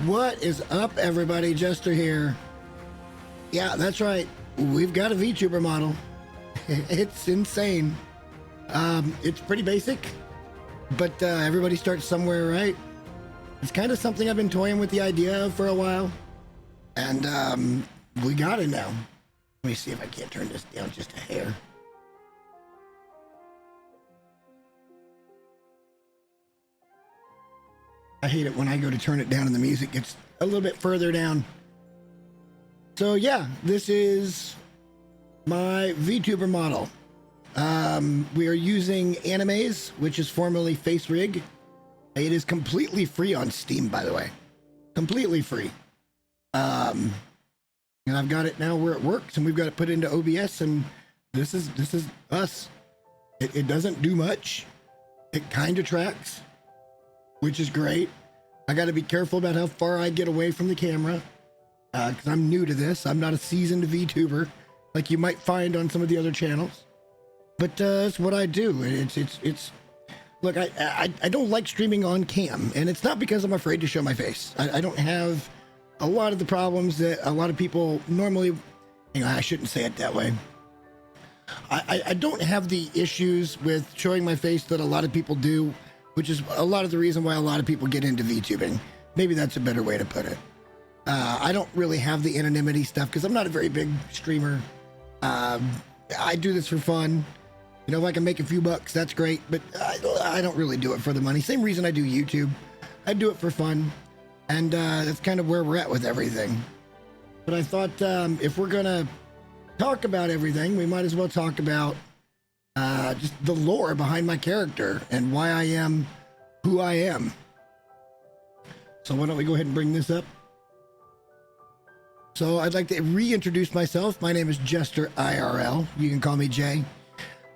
What is up, everybody? Jester here. Yeah, that's right. We've got a VTuber model. It's insane. It's pretty basic, but everybody starts somewhere, right? It's kind of something I've been toying with the idea of for a while, and we got it now. Let me see if I can't turn this down just a hair. I hate it when I go to turn it down and the music gets a little bit further down. So yeah, this is my VTuber model. We are using AGONIZE, which is formerly Face Rig. It is completely free on Steam, by the way. Completely free. And I've got it now where it works, and we've got it put into OBS, and this is us. It doesn't do much. It kind of tracks, which is great. I got to be careful about how far I get away from the camera, because I'm new to this. I'm not a seasoned VTuber like you might find on some of the other channels, but it's what I do. It's look, I don't like streaming on cam, and it's not because I'm afraid to show my face. I don't have a lot of the problems that a lot of people normally, you know, I shouldn't say it that way. I don't have the issues with showing my face that a lot of people do, which is a lot of the reason why a lot of people get into VTubing. Maybe that's a better way to put it. I don't really have the anonymity stuff because I'm not a very big streamer. I do this for fun. You know, if I can make a few bucks, that's great, but I don't really do it for the money. Same reason I do YouTube. I do it for fun, and that's kind of where we're at with everything. But I thought if we're gonna talk about everything, we might as well talk about just the lore behind my character and why I am who I am. So why don't we go ahead and bring this up? So I'd like to reintroduce myself. My name is Jester IRL. You can call me Jay.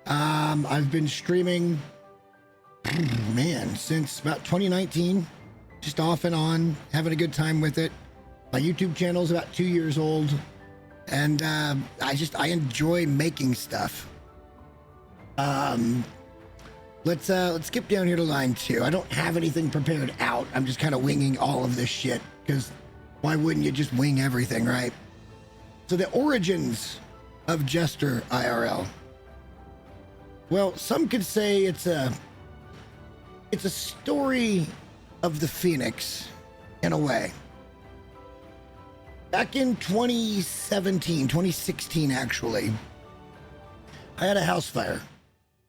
I've been streaming, man, since about 2019, just off and on, having a good time with it. My YouTube channel is about 2 years old, and I enjoy making stuff. Let's skip down here to line 2. I don't have anything prepared out. I'm just kind of winging all of this shit, because why wouldn't you just wing everything, right? So the origins of Jester IRL. Well, some could say it's a story of the Phoenix, in a way. Back in 2016 actually, I had a house fire,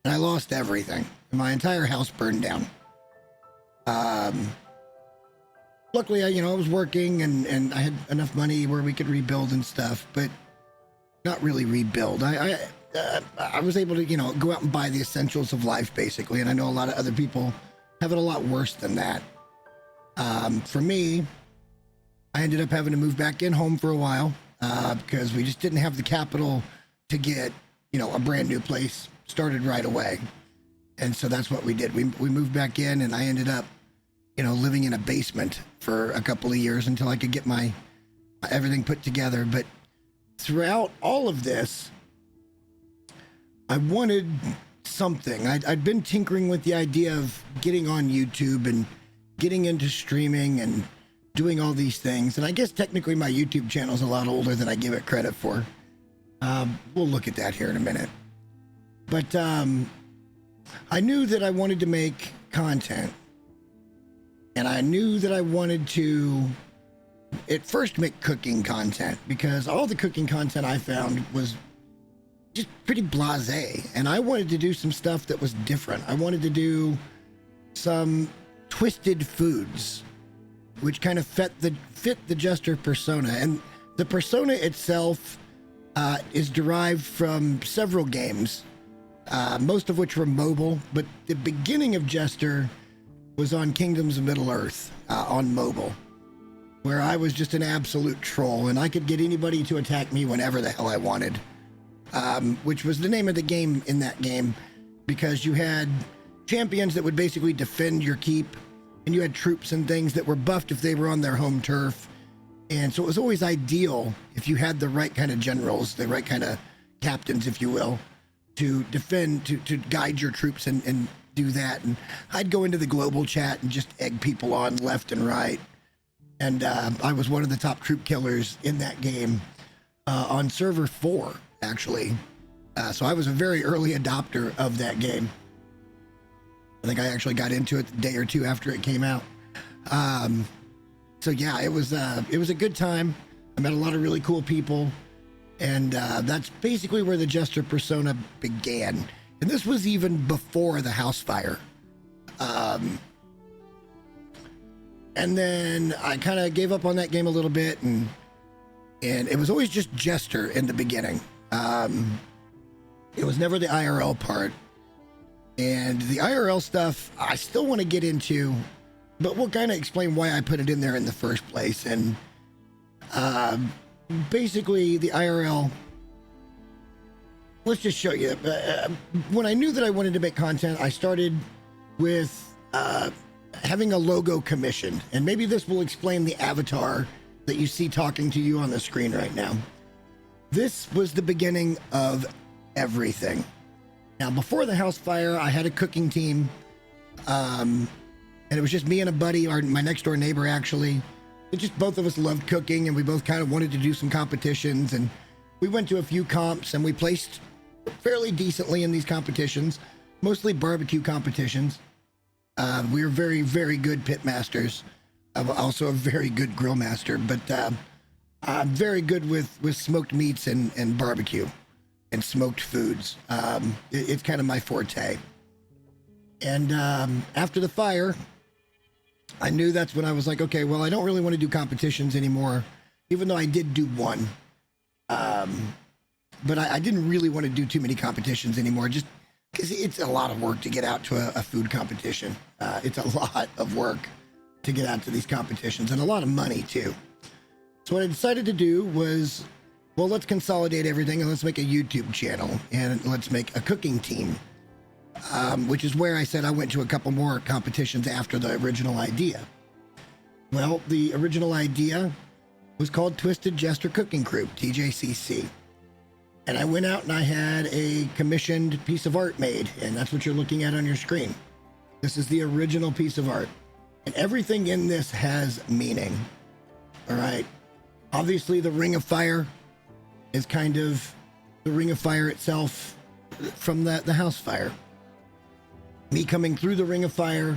and I lost everything. My entire house burned down. Luckily, I was working, and I had enough money where we could rebuild and stuff, but not really rebuild. I was able to, go out and buy the essentials of life, basically, and I know a lot of other people have it a lot worse than that. For me, I ended up having to move back in home for a while because we just didn't have the capital to get, a brand new place started right away. And so that's what we did. We moved back in, and I ended up, living in a basement for a couple of years until I could get my everything put together. But throughout all of this, I wanted something. I'd been tinkering with the idea of getting on YouTube and getting into streaming and doing all these things. And I guess technically my YouTube channel is a lot older than I give it credit for. We'll look at that here in a minute. But I knew that I wanted to make content. And I knew that I wanted to at first make cooking content, because all the cooking content I found was just pretty blasé, and I wanted to do some stuff that was different. I wanted to do some twisted foods, which kind of fit the Jester persona. And the persona itself is derived from several games, most of which were mobile, but the beginning of Jester was on Kingdoms of Middle-earth on mobile, where I was just an absolute troll, and I could get anybody to attack me whenever the hell I wanted. Which was the name of the game in that game, because you had champions that would basically defend your keep, and you had troops and things that were buffed if they were on their home turf. And so it was always ideal if you had the right kind of generals, the right kind of captains, if you will, to defend, to guide your troops and do that. And I'd go into the global chat and just egg people on left and right. and I was one of the top troop killers in that game on server 4, actually. So I was a very early adopter of that game. I think I actually got into it a day or two after it came out. So yeah, it was a good time. I met a lot of really cool people, and that's basically where the Jester persona began. And this was even before the house fire. And then I kind of gave up on that game a little bit, and it was always just Jester in the beginning. It was never the IRL part. And the IRL stuff I still want to get into, but we'll kind of explain why I put it in there in the first place. And basically the IRL, let's just show you. When I knew that I wanted to make content, I started with having a logo commissioned. And maybe this will explain the avatar that you see talking to you on the screen right now. This was the beginning of everything. Now, before the house fire, I had a cooking team, and it was just me and a buddy, my next door neighbor, actually. It just both of us loved cooking, and we both kind of wanted to do some competitions, and we went to a few comps, and we placed fairly decently in these competitions, mostly barbecue competitions. We were very, very good pit masters. I'm also a very good grill master, but I'm very good with smoked meats and barbecue and smoked foods. It's kind of my forte. And after the fire, I knew that's when I was like, okay, well, I don't really want to do competitions anymore, even though I did do one. But I didn't really want to do too many competitions anymore, just because it's a lot of work to get out to a food competition. It's a lot of work to get out to these competitions, and a lot of money too. So what I decided to do was, well, let's consolidate everything and let's make a YouTube channel, and let's make a cooking team, which is where I said I went to a couple more competitions after the original idea. Well, the original idea was called Twisted Jester Cooking Crew, TJCC. And I went out and I had a commissioned piece of art made, and that's what you're looking at on your screen. This is the original piece of art. And everything in this has meaning. All right. Obviously, the Ring of Fire is kind of the Ring of Fire itself from the house fire. Me coming through the Ring of Fire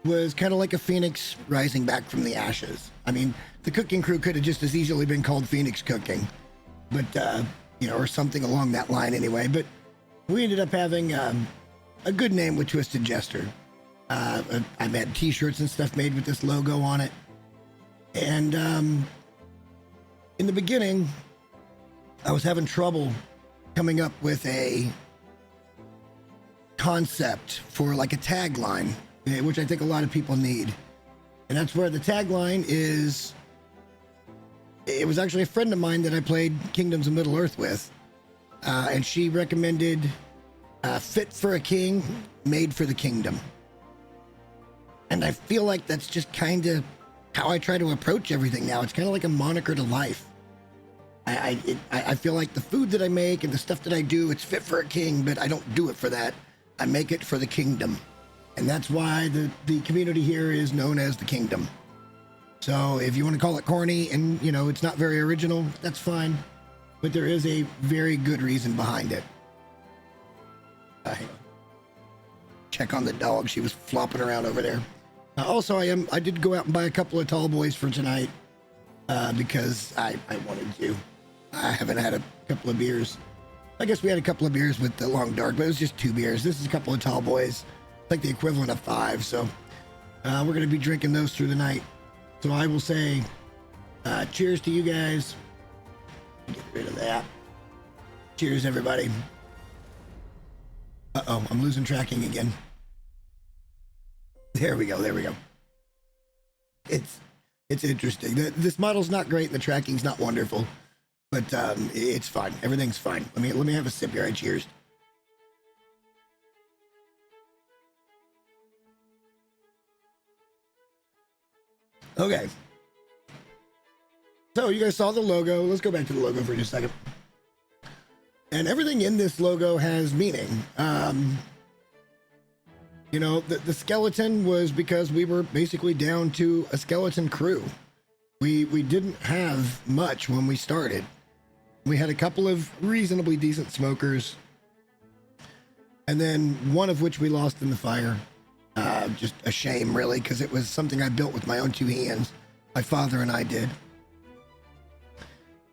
was kind of like a phoenix rising back from the ashes. I mean, the cooking crew could have just as easily been called Phoenix Cooking, but, you know, or something along that line anyway. But we ended up having a good name with Twisted Jester. I've had t-shirts and stuff made with this logo on it. And in the beginning, I was having trouble coming up with a concept for like a tagline, which I think a lot of people need. And that's where the tagline is. It was actually a friend of mine that I played Kingdoms of Middle Earth with. And she recommended fit for a king, made for the kingdom. And I feel like that's just kind of how I try to approach everything now. It's kind of like a moniker to life. I feel like the food that I make and the stuff that I do, it's fit for a king, but I don't do it for that. I make it for the kingdom. And that's why the community here is known as the kingdom. So if you want to call it corny and, you know, it's not very original, that's fine. But there is a very good reason behind it. Check on the dog. She was flopping around over there. Also, I did go out and buy a couple of tall boys for tonight because I wanted to. I haven't had a couple of beers. I guess we had a couple of beers with the Long Dark, but it was just 2 beers. This is a couple of tall boys. It's like the equivalent of 5. So we're going to be drinking those through the night. So I will say cheers to you guys. Get rid of that. Cheers, everybody. Uh-oh, I'm losing tracking again. There we go. There we go. It's interesting. This model's not great and the tracking's not wonderful, but it's fine. Everything's fine. Let me have a sip here. Cheers. Okay. So you guys saw the logo. Let's go back to the logo for just a second. And everything in this logo has meaning. You know, the skeleton was because we were basically down to a skeleton crew. we didn't have much when we started. We had a couple of reasonably decent smokers, and then one of which we lost in the fire. Just a shame, really, because it was something I built with my own two hands. My father and I did.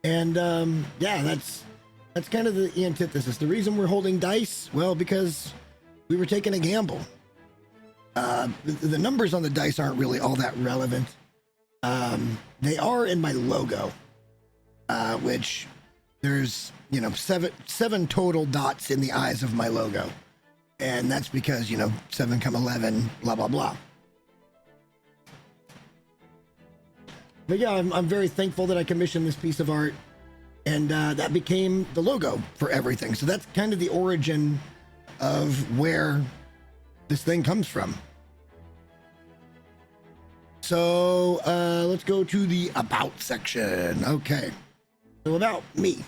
And yeah, that's kind of the antithesis. The reason we're holding dice, well, because we were taking a gamble. The numbers on the dice aren't really all that relevant. They are in my logo, which there's, you know, seven total dots in the eyes of my logo. And that's because, you know, 7 come 11, blah, blah, blah. But yeah, I'm very thankful that I commissioned this piece of art, and that became the logo for everything. So that's kind of the origin of where this thing comes from. So let's go to the about section. Okay. So about me,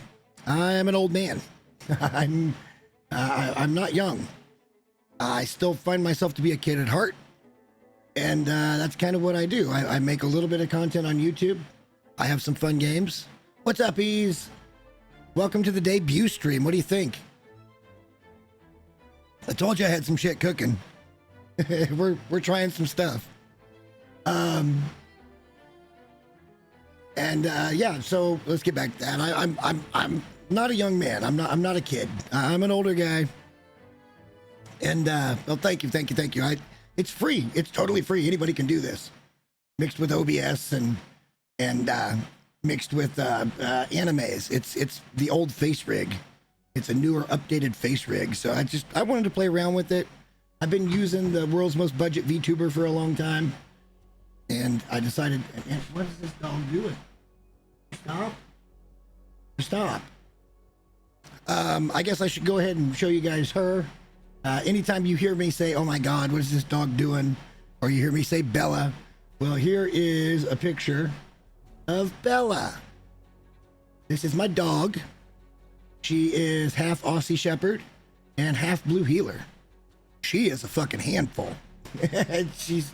I'm an old man. I'm not young. I still find myself to be a kid at heart. And that's kind of what I do. I make a little bit of content on YouTube. I have some fun games. What's up, Ease? Welcome to the debut stream. What do you think? I told you I had some shit cooking. We're trying some stuff. Yeah, so let's get back to that. I'm not a young man. I'm not a kid. I'm an older guy. And well, thank you. It's free. It's totally free. Anybody can do this. Mixed with OBS and mixed with animes. It's the old face rig. It's a newer, updated face rig. So I wanted to play around with it. I've been using the world's most budget VTuber for a long time, and I decided. And what is this dog doing? Stop. I guess I should go ahead and show you guys her. Anytime you hear me say, oh my God, what is this dog doing? Or you hear me say Bella. Well, here is a picture of Bella. This is my dog. She is half Aussie Shepherd and half Blue Heeler. She is a fucking handful. she's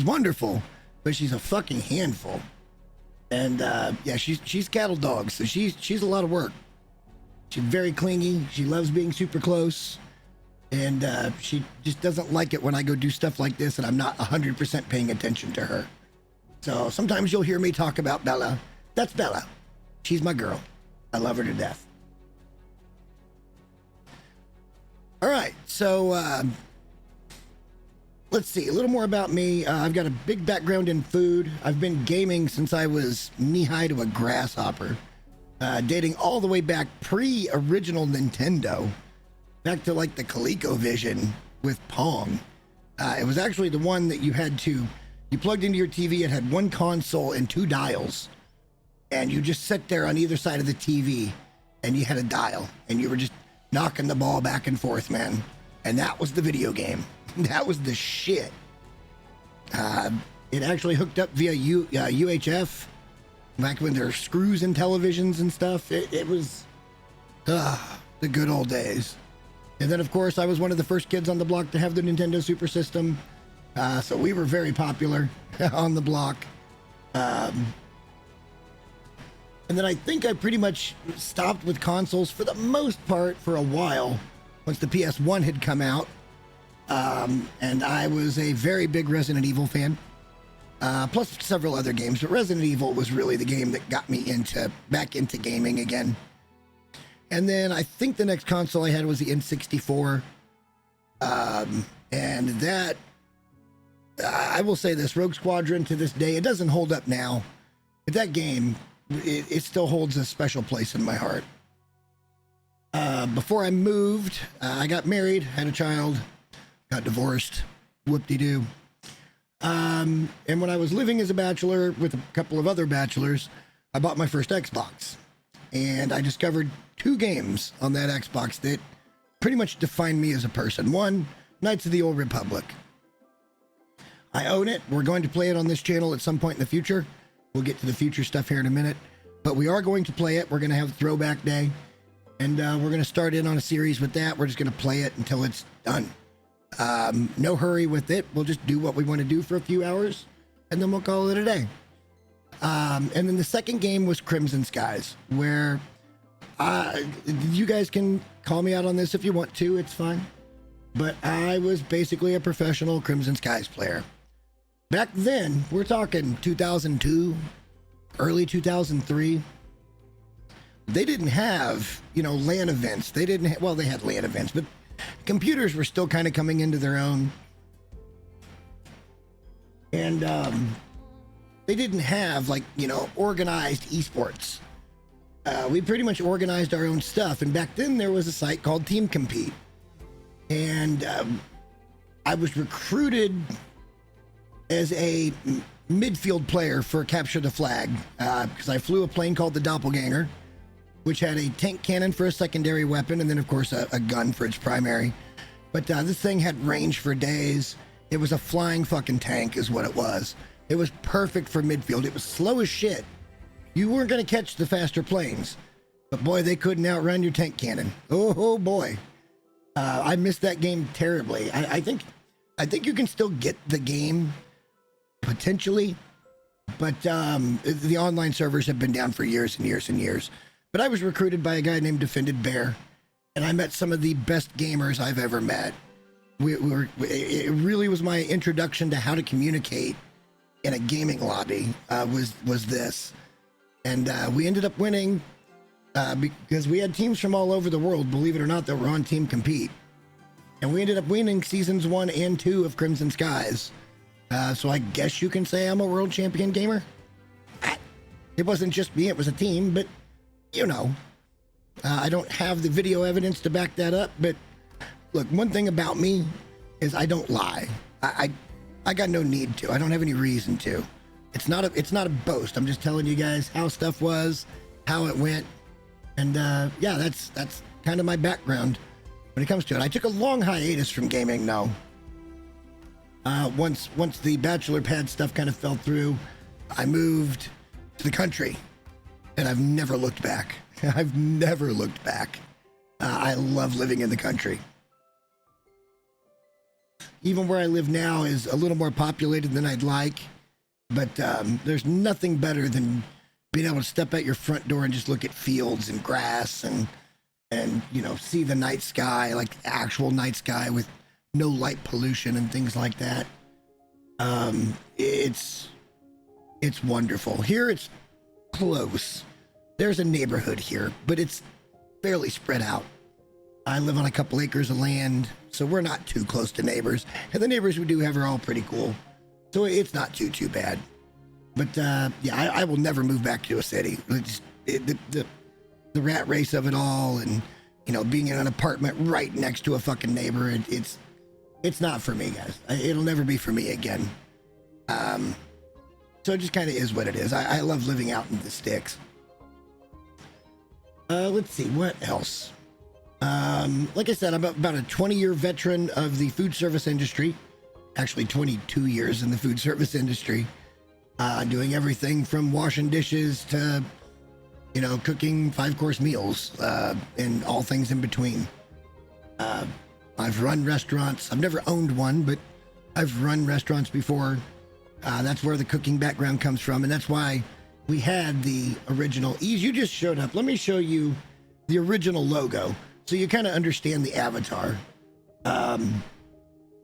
wonderful, but she's a fucking handful. And yeah, she's cattle dog, so she's a lot of work. She's very clingy. She loves being super close. And she just doesn't like it when I go do stuff like this and I'm not 100% paying attention to her. So sometimes you'll hear me talk about Bella. That's Bella. She's my girl. I love her to death. All right, so let's see, a little more about me. I've got a big background in food. I've been gaming since I was knee-high to a grasshopper, dating all the way back pre-original Nintendo. Back to like the ColecoVision with Pong. It was actually the one that you plugged into your TV. It had one console and 2 dials. And you just sat there on either side of the TV and you had a dial and you were just knocking the ball back and forth, man. And that was the video game. That was the shit. It actually hooked up via UHF. Back when there were screws in televisions and stuff. It was the good old days. And then, of course, I was one of the first kids on the block to have the Nintendo Super System. So we were very popular on the block. And then I think I pretty much stopped with consoles for the most part for a while once the PS1 had come out. And I was a very big Resident Evil fan, plus several other games. But Resident Evil was really the game that got me back into gaming again. And then I think the next console I had was the N64. And that, I will say this, Rogue Squadron to this day, it doesn't hold up now. But that game, it still holds a special place in my heart. Before I moved, I got married, had a child, got divorced, whoop-de-doo. And when I was living as a bachelor with a couple of other bachelors, I bought my first Xbox. And I discovered 2 games on that Xbox that pretty much defined me as a person. One, Knights of the Old Republic. I own it. We're going to play it on this channel at some point in the future. We'll get to the future stuff here in a minute. But we are going to play it. We're going to have Throwback Day. And we're going to start in on a series with that. We're just going to play it until it's done. No hurry with it. We'll just do what we want to do for a few hours. And then we'll call it a day. And then the second game was Crimson Skies, where you guys can call me out on this if you want to, it's fine. But I was basically a professional Crimson Skies player. Back then, we're talking 2002, early 2003. They didn't have, LAN events. They didn't, well, they had LAN events, but computers were still kind of coming into their own. And they didn't have, organized esports. We pretty much organized our own stuff. And back then, there was a site called Team Compete. And I was recruited as a midfield player for Capture the Flag because I flew a plane called the Doppelganger, which had a tank cannon for a secondary weapon and then, of course, a gun for its primary. But this thing had range for days. It was a flying fucking tank is what it was. It was perfect for midfield. It was slow as shit. You weren't going to catch the faster planes. But boy, they couldn't outrun your tank cannon. Oh boy. I missed that game terribly. I think you can still get the game potentially, but the online servers have been down for years and years and years. But I was recruited by a guy named Defended Bear, and I met some of the best gamers I've ever met. It really was my introduction to how to communicate in a gaming lobby. Was this, and we ended up winning. Because we had teams from all over the world, believe it or not, that were on Team Compete. And we ended up winning seasons 1 and 2 of Crimson Skies. So I guess you can say I'm a world champion gamer. It wasn't just me, it was a team, but I don't have the video evidence to back that up. But look, one thing about me is I don't lie. I got no need to. I don't have any reason to. It's not a boast. I'm just telling you guys how stuff was, how it went. And yeah, that's kind of my background when it comes to it. I took a long hiatus from gaming, though. Once the bachelor pad stuff kind of fell through, I moved to the country, and I've never looked back. I've never looked back. I love living in the country. Even where I live now is a little more populated than I'd like, but there's nothing better than being able to step out your front door and just look at fields and grass and see the night sky, like actual night sky with no light pollution and things like that. It's wonderful. Here it's close. There's a neighborhood here, but it's fairly spread out. I live on a couple acres of land, so we're not too close to neighbors. And the neighbors we do have are all pretty cool. So it's not too bad. But yeah, I will never move back to a city. The rat race of it all, and being in an apartment right next to a fucking neighbor, it's not for me, guys. It'll never be for me again. So it just kind of is what it is. I love living out in the sticks. Let's see, what else? Like I said, I'm about a 20-year veteran of the food service industry. Actually, 22 years in the food service industry. Doing everything from washing dishes to, cooking 5-course meals, and all things in between. I've run restaurants. I've never owned one, but I've run restaurants before. That's where the cooking background comes from, and that's why we had the original. Ease, you just showed up. Let me show you the original logo so you kind of understand the avatar.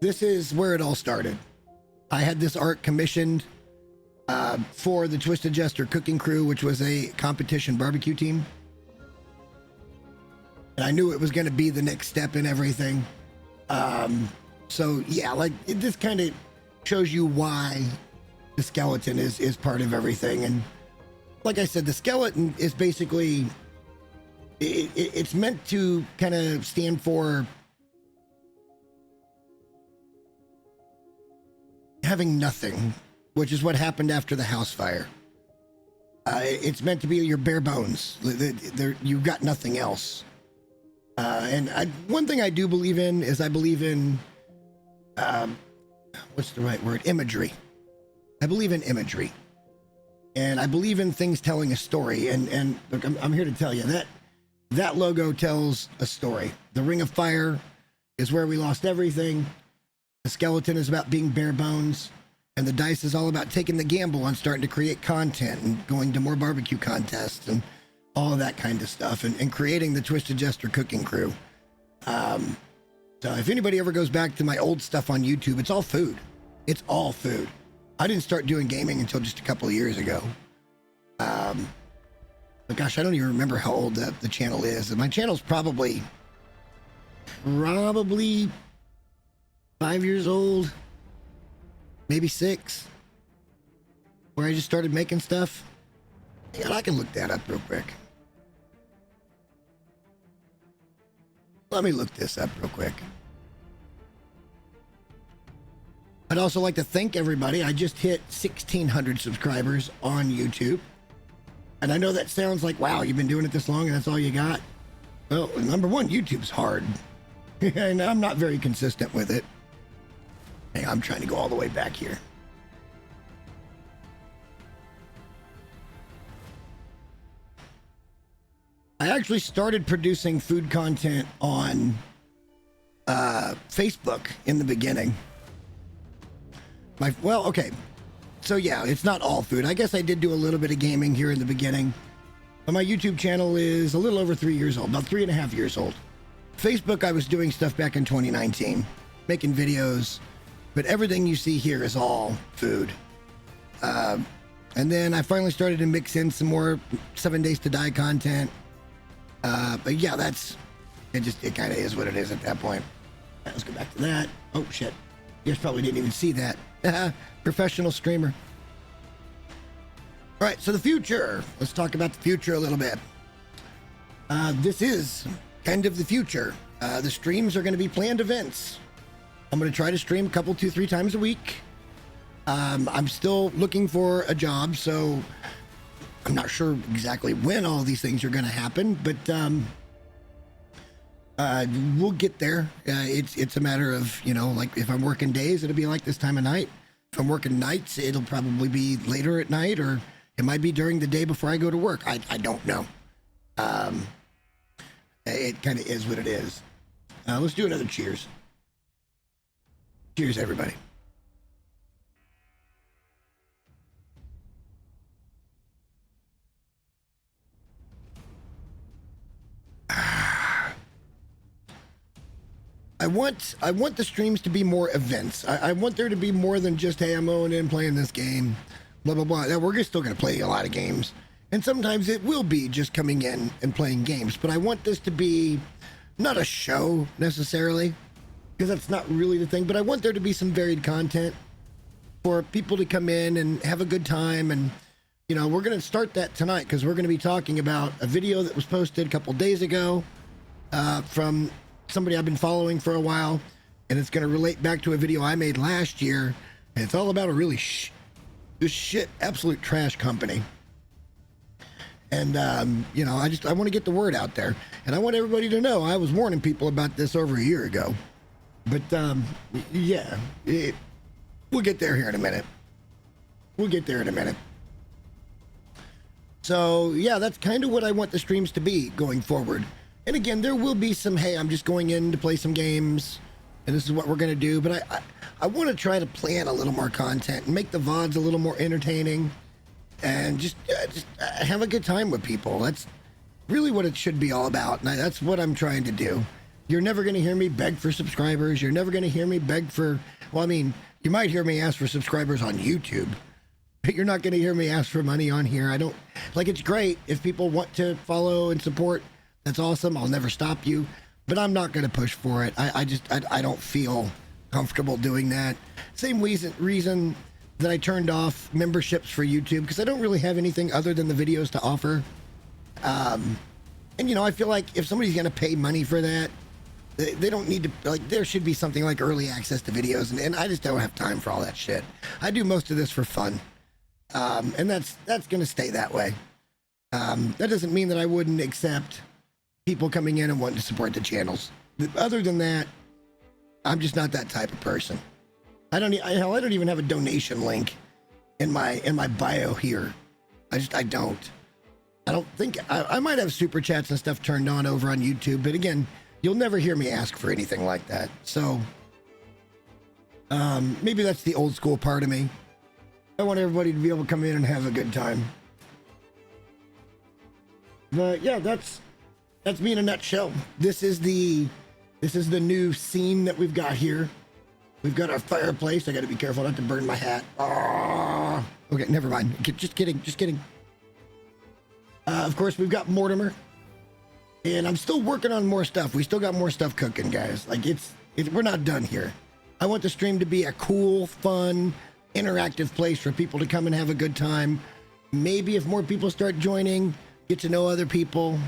This is where it all started. I had this art commissioned for the Twisted Jester cooking crew, which was a competition barbecue team. And I knew it was going to be the next step in everything. So yeah, this kind of shows you why the skeleton is part of everything. And like I said, the skeleton is basically, it's meant to kind of stand for having nothing, which is what happened after the house fire. It's meant to be your bare bones. You've got nothing else. And one thing I do believe in is I believe in, what's the right word? Imagery. I believe in imagery. And I believe in things telling a story. And look, I'm here to tell you that logo tells a story. The Ring of Fire is where we lost everything. The skeleton is about being bare bones. And the dice is all about taking the gamble on starting to create content and going to more barbecue contests and all of that kind of stuff, and creating the Twisted Jester cooking crew. So if anybody ever goes back to my old stuff on YouTube, it's all food. It's all food. I didn't start doing gaming until just a couple of years ago. But gosh, I don't even remember how old the channel is. And my channel's probably 5 years old, maybe 6, where I just started making stuff. Yeah, I can look that up real quick. Let me look this up real quick. I'd also like to thank everybody. I just hit 1,600 subscribers on YouTube. And I know that sounds like, wow, you've been doing it this long and that's all you got. Well, number one, YouTube's hard. And I'm not very consistent with it. Hey, I'm trying to go all the way back here. I actually started producing food content on Facebook in the beginning. Well, okay. So yeah, it's not all food. I guess I did do a little bit of gaming here in the beginning. But my YouTube channel is a little over 3 years old, about 3.5 years old. Facebook, I was doing stuff back in 2019, making videos, but everything you see here is all food. And then I finally started to mix in some more 7 Days to Die content. But yeah, it kind of is what it is at that point. Right, let's go back to that. Oh shit. You guys probably didn't even see that. Professional streamer. All right, so the future. Let's talk about the future a little bit. This is kind of the future. The streams are going to be planned events. I'm going to try to stream a couple, 2-3 times a week. I'm still looking for a job, so I'm not sure exactly when all these things are going to happen, but we'll get there. It's a matter of, like if I'm working days, it'll be like this time of night. If I'm working nights, it'll probably be later at night, or it might be during the day before I go to work. I don't know. It kind of is what it is. Let's do another cheers. Cheers, everybody. I want the streams to be more events. I want there to be more than just, hey, I'm going in playing this game, blah, blah, blah. Now, we're still going to play a lot of games. And sometimes it will be just coming in and playing games. But I want this to be not a show necessarily, because that's not really the thing. But I want there to be some varied content for people to come in and have a good time. And, we're going to start that tonight because we're going to be talking about a video that was posted a couple days ago from somebody I've been following for a while, and it's going to relate back to a video I made last year, and it's all about a really absolute trash company. And I want to get the word out there, and I want everybody to know I was warning people about this over a year ago. But yeah, we'll get there here in a minute. So yeah, that's kind of what I want the streams to be going forward. And again, there will be some, hey, I'm just going in to play some games, and this is what we're going to do. But I want to try to plan a little more content and make the VODs a little more entertaining and just have a good time with people. That's really what it should be all about. And that's what I'm trying to do. You're never going to hear me beg for subscribers. You're never going to hear me beg for, you might hear me ask for subscribers on YouTube, but you're not going to hear me ask for money on here. It's great if people want to follow and support. That's awesome. I'll never stop you, but I'm not going to push for it. I don't feel comfortable doing that. Same reason that I turned off memberships for YouTube, because I don't really have anything other than the videos to offer. And I feel like if somebody's going to pay money for that, they don't need to, there should be something like early access to videos, and I just don't have time for all that shit. I do most of this for fun. And that's going to stay that way. That doesn't mean that I wouldn't accept people coming in and wanting to support the channels. Other than that, I'm just not that type of person. I don't even have a donation link in my bio here. I don't think I might have super chats and stuff turned on over on YouTube, but again, you'll never hear me ask for anything like that. So maybe that's the old school part of me. I want everybody to be able to come in and have a good time. But yeah, that's me in a nutshell. This is the new scene that we've got here. We've got our fireplace. I got to be careful not to burn my hat. Oh, okay, never mind. Just kidding. Of course, we've got Mortimer, and I'm still working on more stuff. We still got more stuff cooking, guys. Like we're not done here. I want the stream to be a cool, fun, interactive place for people to come and have a good time. Maybe if more people start joining, get to know other people,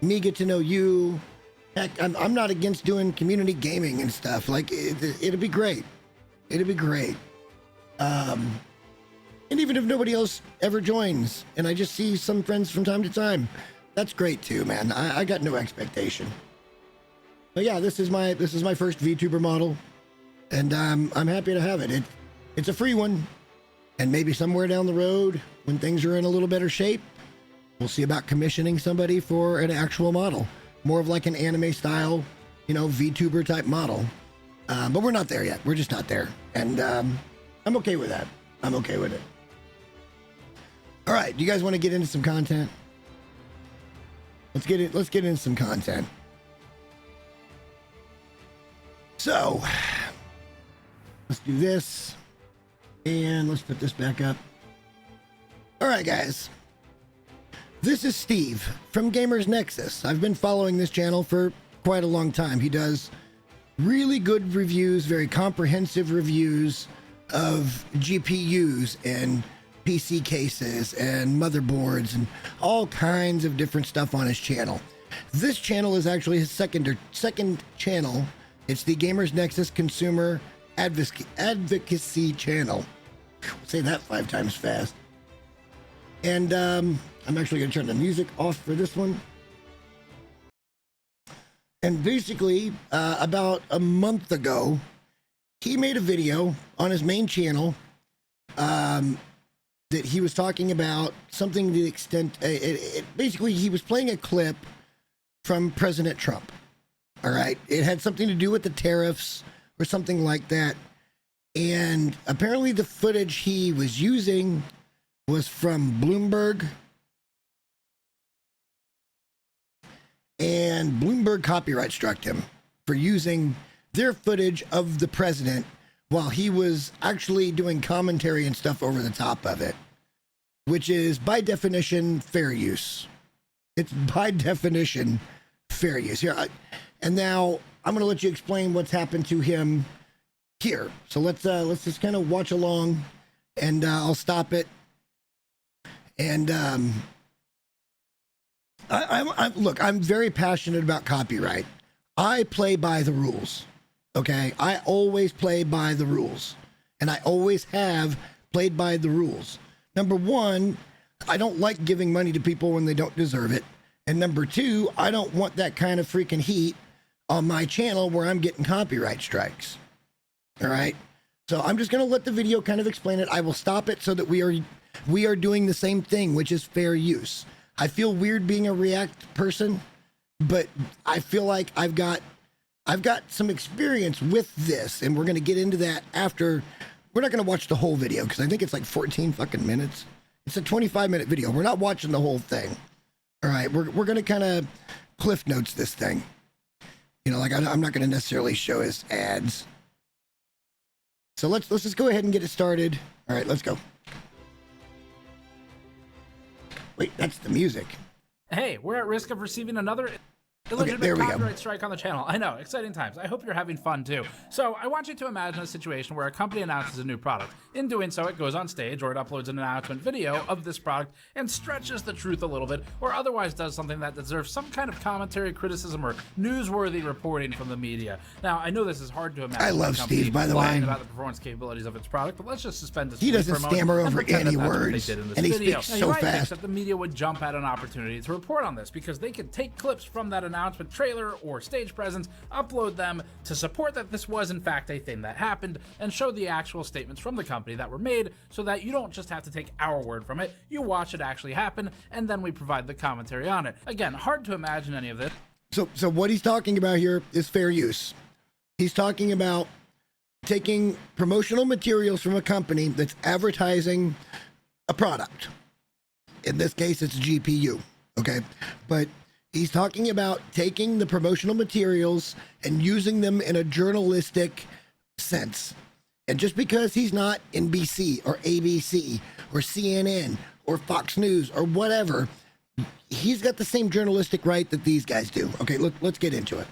me get to know you. Heck, I'm not against doing community gaming and stuff. Like it'd be great. It'd be great. And even if nobody else ever joins, and I just see some friends from time to time, that's great too, man. I got no expectation. But yeah, this is my first VTuber model, and I'm happy to have it. It's a free one, and maybe somewhere down the road, when things are in a little better shape, we'll see about commissioning somebody for an actual model, more of like an anime style, VTuber type model. But we're not there yet. We're just not there, and I'm okay with that. I'm okay with it. All right, do you guys want to get into some content? Let's get into some content. So, let's do this, and let's put this back up. All right, guys. This is Steve from Gamers Nexus. I've been following this channel for quite a long time. He does really good reviews, very comprehensive reviews of GPUs and PC cases and motherboards and all kinds of different stuff on his channel. This channel is actually his second channel. It's the Gamers Nexus Consumer Advocacy channel. Say that 5 times fast. And I'm actually going to turn the music off for this one. And basically, about a month ago, he made a video on his main channel that he was talking about something to the extent, basically he was playing a clip from President Trump. All right. It had something to do with the tariffs or something like that. And apparently the footage he was using was from Bloomberg. And Bloomberg copyright struck him for using their footage of the president while he was actually doing commentary and stuff over the top of it, which is by definition fair use. It's by definition fair use. Here, and now I'm going to let you explain what's happened to him here. So let's just kind of watch along, and I'll stop it. And look, I'm very passionate about copyright. I play by the rules. Okay, I always play by the rules, and I always have played by the rules. Number one, I don't like giving money to people when they don't deserve it. And number two, I don't want that kind of freaking heat on my channel where I'm getting copyright strikes. All right. So I'm just going to let the video kind of explain it. I will stop it so that we are doing the same thing, which is fair use. I feel weird being a React person, but I feel like I've got some experience with this, and we're going to get into that after. We're not going to watch the whole video because I think it's like 14 fucking minutes. It's a 25-minute video. We're not watching the whole thing. All right, we're going to kind of cliff notes this thing. Like I'm not going to necessarily show his ads. So let's just go ahead and get it started. All right, let's go. Wait, that's the music. Hey, we're at risk of receiving another illegitimate copyright strike on the channel. I know, exciting times. I hope you're having fun too. So I want you to imagine a situation where a company announces a new product. In doing so, it goes on stage or it uploads an announcement video of this product and stretches the truth a little bit, or otherwise does something that deserves some kind of commentary, criticism, or newsworthy reporting from the media. Now, I know this is hard to imagine. I love Steve, by the way. About the performance capabilities of its product, but let's just suspend this. He doesn't stammer over any words, and he speaks so fast. That the media would jump at an opportunity to report on this because they could take clips from that announcement trailer or stage presence, upload them to support that this was in fact a thing that happened, and show the actual statements from the company that were made so that you don't just have to take our word from it, you watch it actually happen, and then we provide the commentary on it. Again, hard to imagine any of this. So what he's talking about here is fair use. He's talking about taking promotional materials from a company that's advertising a product. In this case, it's a GPU, okay? But he's talking about taking the promotional materials and using them in a journalistic sense. And just because he's not NBC or ABC or CNN or Fox News or whatever, he's got the same journalistic right that these guys do. Okay, let's get into it.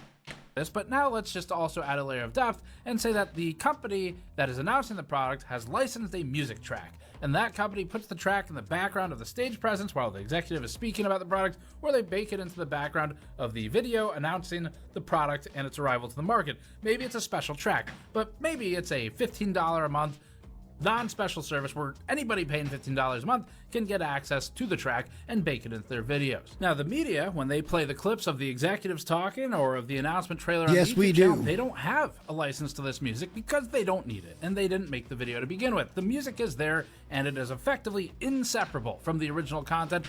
But now let's just also add a layer of depth and say that the company that is announcing the product has licensed a music track, and that company puts the track in the background of the stage presence while the executive is speaking about the product, or they bake it into the background of the video announcing the product and its arrival to the market. Maybe it's a special track, but maybe it's a $15 a month non-special service where anybody paying $15 a month can get access to the track and bake it into their videos. Now, the media, when they play the clips of the executives talking or of the announcement trailer on the YouTube channel, they don't have a license to this music because they don't need it, and they didn't make the video to begin with. The music is there, and it is effectively inseparable from the original content.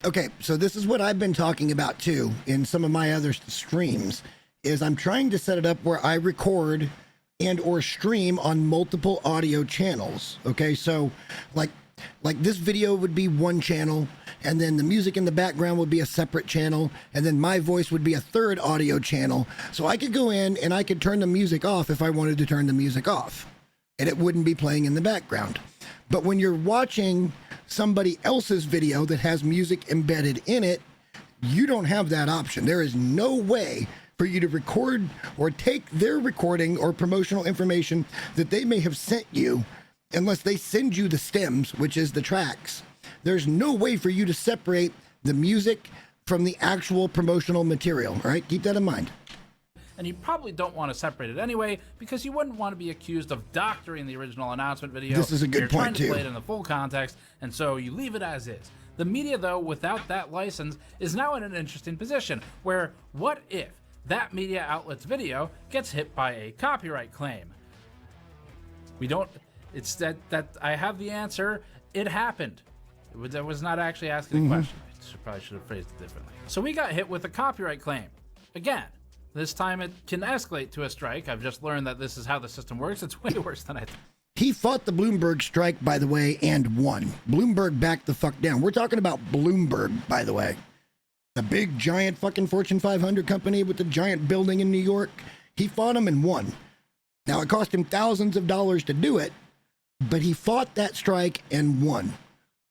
Okay, so this is what I've been talking about too in some of my other streams, is I'm trying to set it up where I record and or stream on multiple audio channels. Okay, so like this video would be one channel, and then the music in the background would be a separate channel, and then my voice would be a third audio channel. So I could go in and I could turn the music off if I wanted to turn the music off, and it wouldn't be playing in the background. But when you're watching somebody else's video that has music embedded in it, you don't have that option. There is no way for you to record or take their recording or promotional information that they may have sent you, unless they send you the stems, which is the tracks. There's no way for you to separate the music from the actual promotional material, all right? Keep that in mind. And you probably don't want to separate it anyway, because you wouldn't want to be accused of doctoring the original announcement video. This is a good point, too. You're trying to play it in the full context, and so you leave it as is. The media, though, without that license, is now in an interesting position, where what if that media outlet's video gets hit by a copyright claim? We don't, it's that I have the answer. It happened. I was not actually asking a question. I probably should have phrased it differently. So we got hit with a copyright claim. Again, this time it can escalate to a strike. I've just learned that this is how the system works. It's way worse than I thought. He fought the Bloomberg strike, by the way, and won. Bloomberg backed the fuck down. We're talking about Bloomberg, by the way. A big, giant fucking Fortune 500 company with a giant building in New York. He fought him and won. Now, it cost him thousands of dollars to do it, but he fought that strike and won,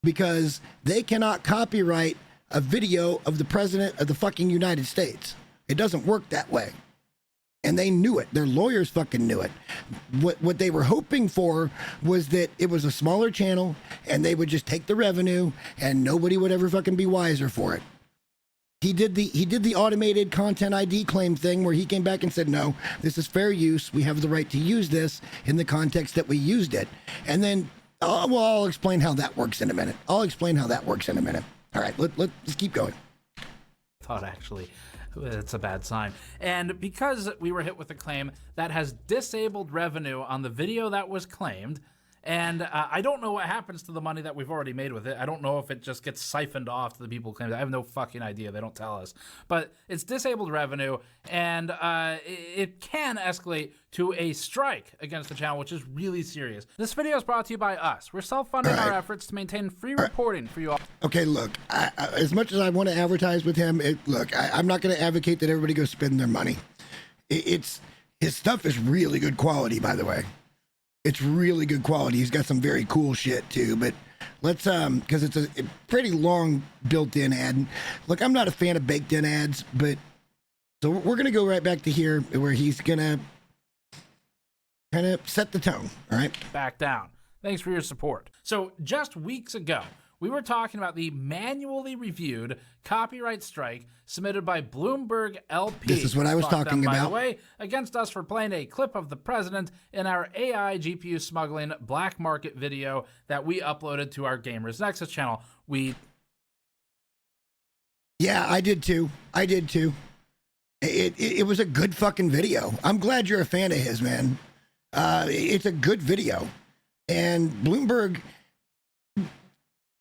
because they cannot copyright a video of the president of the fucking United States. It doesn't work that way. And they knew it. Their lawyers fucking knew it. What they were hoping for was that it was a smaller channel and they would just take the revenue and nobody would ever fucking be wiser for it. He did the automated content ID claim thing where he came back and said, no, this is fair use. We have the right to use this in the context that we used it. And then, I'll explain how that works in a minute. All right, let's keep going. Thought actually, it's a bad sign. And because we were hit with a claim that has disabled revenue on the video that was claimed, and I don't know what happens to the money that we've already made with it. I don't know if it just gets siphoned off to the people who claim it. I have no fucking idea. They don't tell us. But it's disabled revenue, and it can escalate to a strike against the channel, which is really serious. This video is brought to you by us. We're self-funding our efforts to maintain free reporting for you all. Okay, look, as much as I want to advertise with him, I'm not going to advocate that everybody go spend their money. His stuff is really good quality, by the way. It's really good quality. He's got some very cool shit too, but let's, cause it's a pretty long built-in ad. Look, I'm not a fan of baked-in ads, but so we're going to go right back to here where he's going to kind of set the tone. All right. Back down. Thanks for your support. So just weeks ago, we were talking about the manually reviewed copyright strike submitted by Bloomberg LP. This is what I was talking about. By the way, against us for playing a clip of the president in our AI GPU smuggling black market video that we uploaded to our Gamers Nexus channel. Yeah, I did too. It was a good fucking video. I'm glad you're a fan of his, man. It's a good video. And Bloomberg,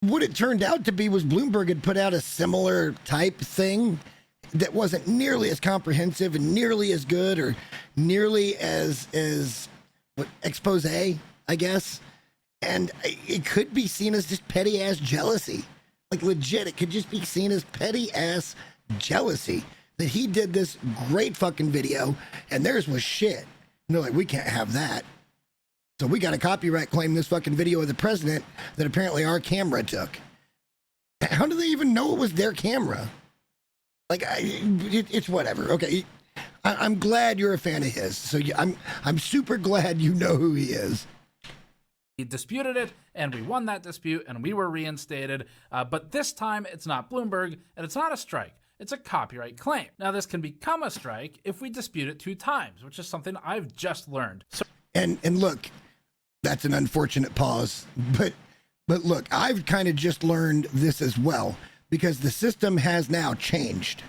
what it turned out to be was Bloomberg had put out a similar type thing that wasn't nearly as comprehensive and nearly as good or nearly as expose, I guess. And it could be seen as just petty ass jealousy. Like legit, it could just be seen as petty ass jealousy that he did this great fucking video and theirs was shit. And they're like, we can't have that. So we got to copyright claim this fucking video of the president that apparently our camera took. How do they even know it was their camera? Like, it's whatever. Okay, I'm glad you're a fan of his. So I'm super glad you know who he is. He disputed it, and we won that dispute, and we were reinstated. But this time, it's not Bloomberg, and it's not a strike. It's a copyright claim. Now, this can become a strike if we dispute it 2 times, which is something I've just learned. So and look, that's an unfortunate pause. But look, I've kind of just learned this as well, because the system has now changed.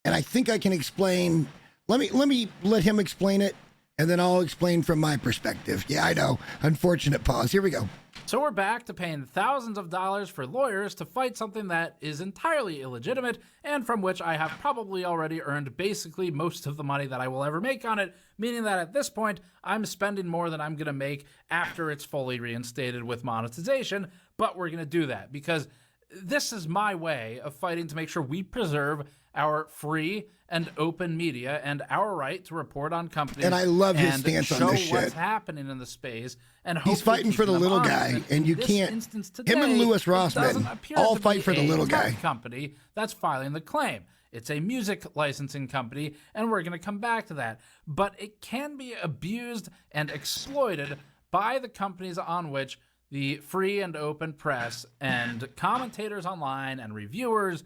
And I think I can explain. Let him explain it. And then I'll explain from my perspective. Yeah, I know. Unfortunate pause. Here we go. So we're back to paying thousands of dollars for lawyers to fight something that is entirely illegitimate and from which I have probably already earned basically most of the money that I will ever make on it, meaning that at this point, I'm spending more than I'm going to make after it's fully reinstated with monetization. But we're going to do that because this is my way of fighting to make sure we preserve our free and open media and our right to report on companies. And I love his stance on this shit. Show what's happening in the space. And he's fighting for the little guy, and you can't. Today, him and Louis Rossman all fight for the little guy. Company that's filing the claim. It's a music licensing company, and we're going to come back to that. But it can be abused and exploited by the companies on which the free and open press and commentators online and reviewers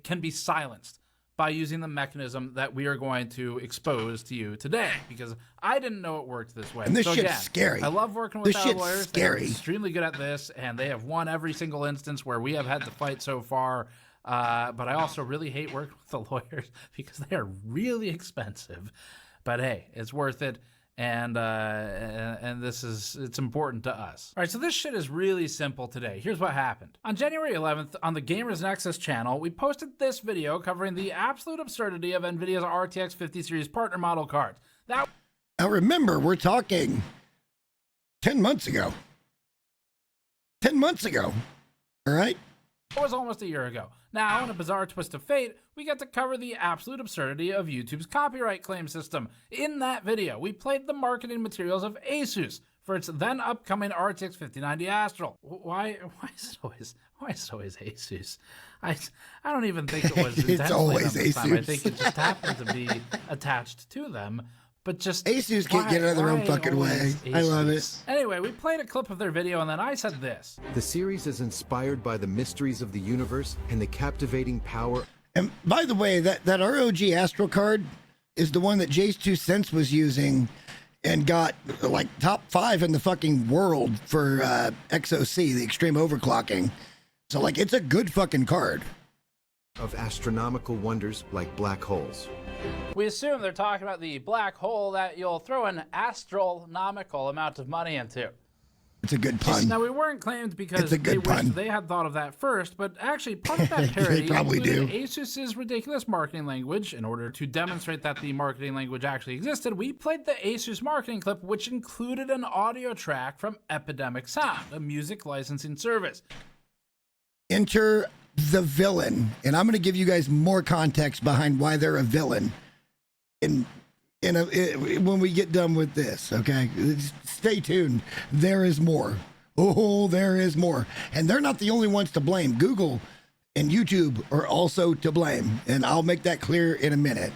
can be silenced by using the mechanism that we are going to expose to you today, because I didn't know it worked this way. And this so shit's again, scary. I love working with our lawyers. Scary. They're extremely good at this, and they have won every single instance where we have had to fight so far. But I also really hate working with the lawyers because they are really expensive. But hey, it's worth it. And it's important to us. All right, so this shit is really simple today. Here's what happened. On January 11th, on the Gamers Nexus channel, we posted this video covering the absolute absurdity of NVIDIA's RTX 50 series partner model cards. Now remember, we're talking 10 months ago. 10 months ago, all right? It was almost a year ago. Now, in a bizarre twist of fate, we get to cover the absolute absurdity of YouTube's copyright claim system. In that video, we played the marketing materials of Asus for its then upcoming RTX 5090 Astral. Why is it always Asus? I don't even think it was it's always Asus. Time. I think it just happened to be attached to them. But just Asus can't get out of their own fucking way. Asus? I love it. Anyway, we played a clip of their video, and then I said this. The series is inspired by the mysteries of the universe and the captivating power. And by the way, that ROG Astral card is the one that Jay's 2 Cents was using and got like top 5 in the fucking world for XOC, the extreme overclocking. So like, it's a good fucking card. Of astronomical wonders like black holes. We assume they're talking about the black hole that you'll throw an astronomical amount of money into. It's a good pun. Now, we weren't claimed because they had thought of that first, but actually part of that parody included Asus's ridiculous marketing language. In order to demonstrate that the marketing language actually existed, we played the Asus marketing clip, which included an audio track from Epidemic Sound, a music licensing service. Enter the villain, and I'm going to give you guys more context behind why they're a villain when we get done with this, okay? Stay tuned. There is more. Oh, there is more. And they're not the only ones to blame. Google and YouTube are also to blame, and I'll make that clear in a minute.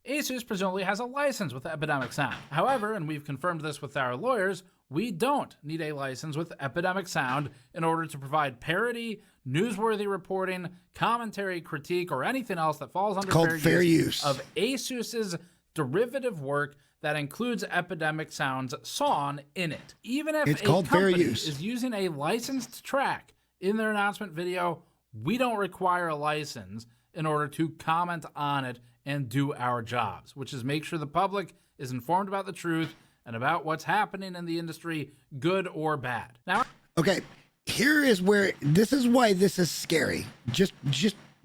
Asus presumably has a license with Epidemic Sound. However, and we've confirmed this with our lawyers, we don't need a license with Epidemic Sound in order to provide parody, newsworthy reporting, commentary, critique, or anything else that falls under fair use of Asus's derivative work that includes Epidemic Sound's song in it. Even if a company is using a licensed track in their announcement video, we don't require a license in order to comment on it and do our jobs, which is make sure the public is informed about the truth and about what's happening in the industry, good or bad. Now, okay, this is why this is scary. Just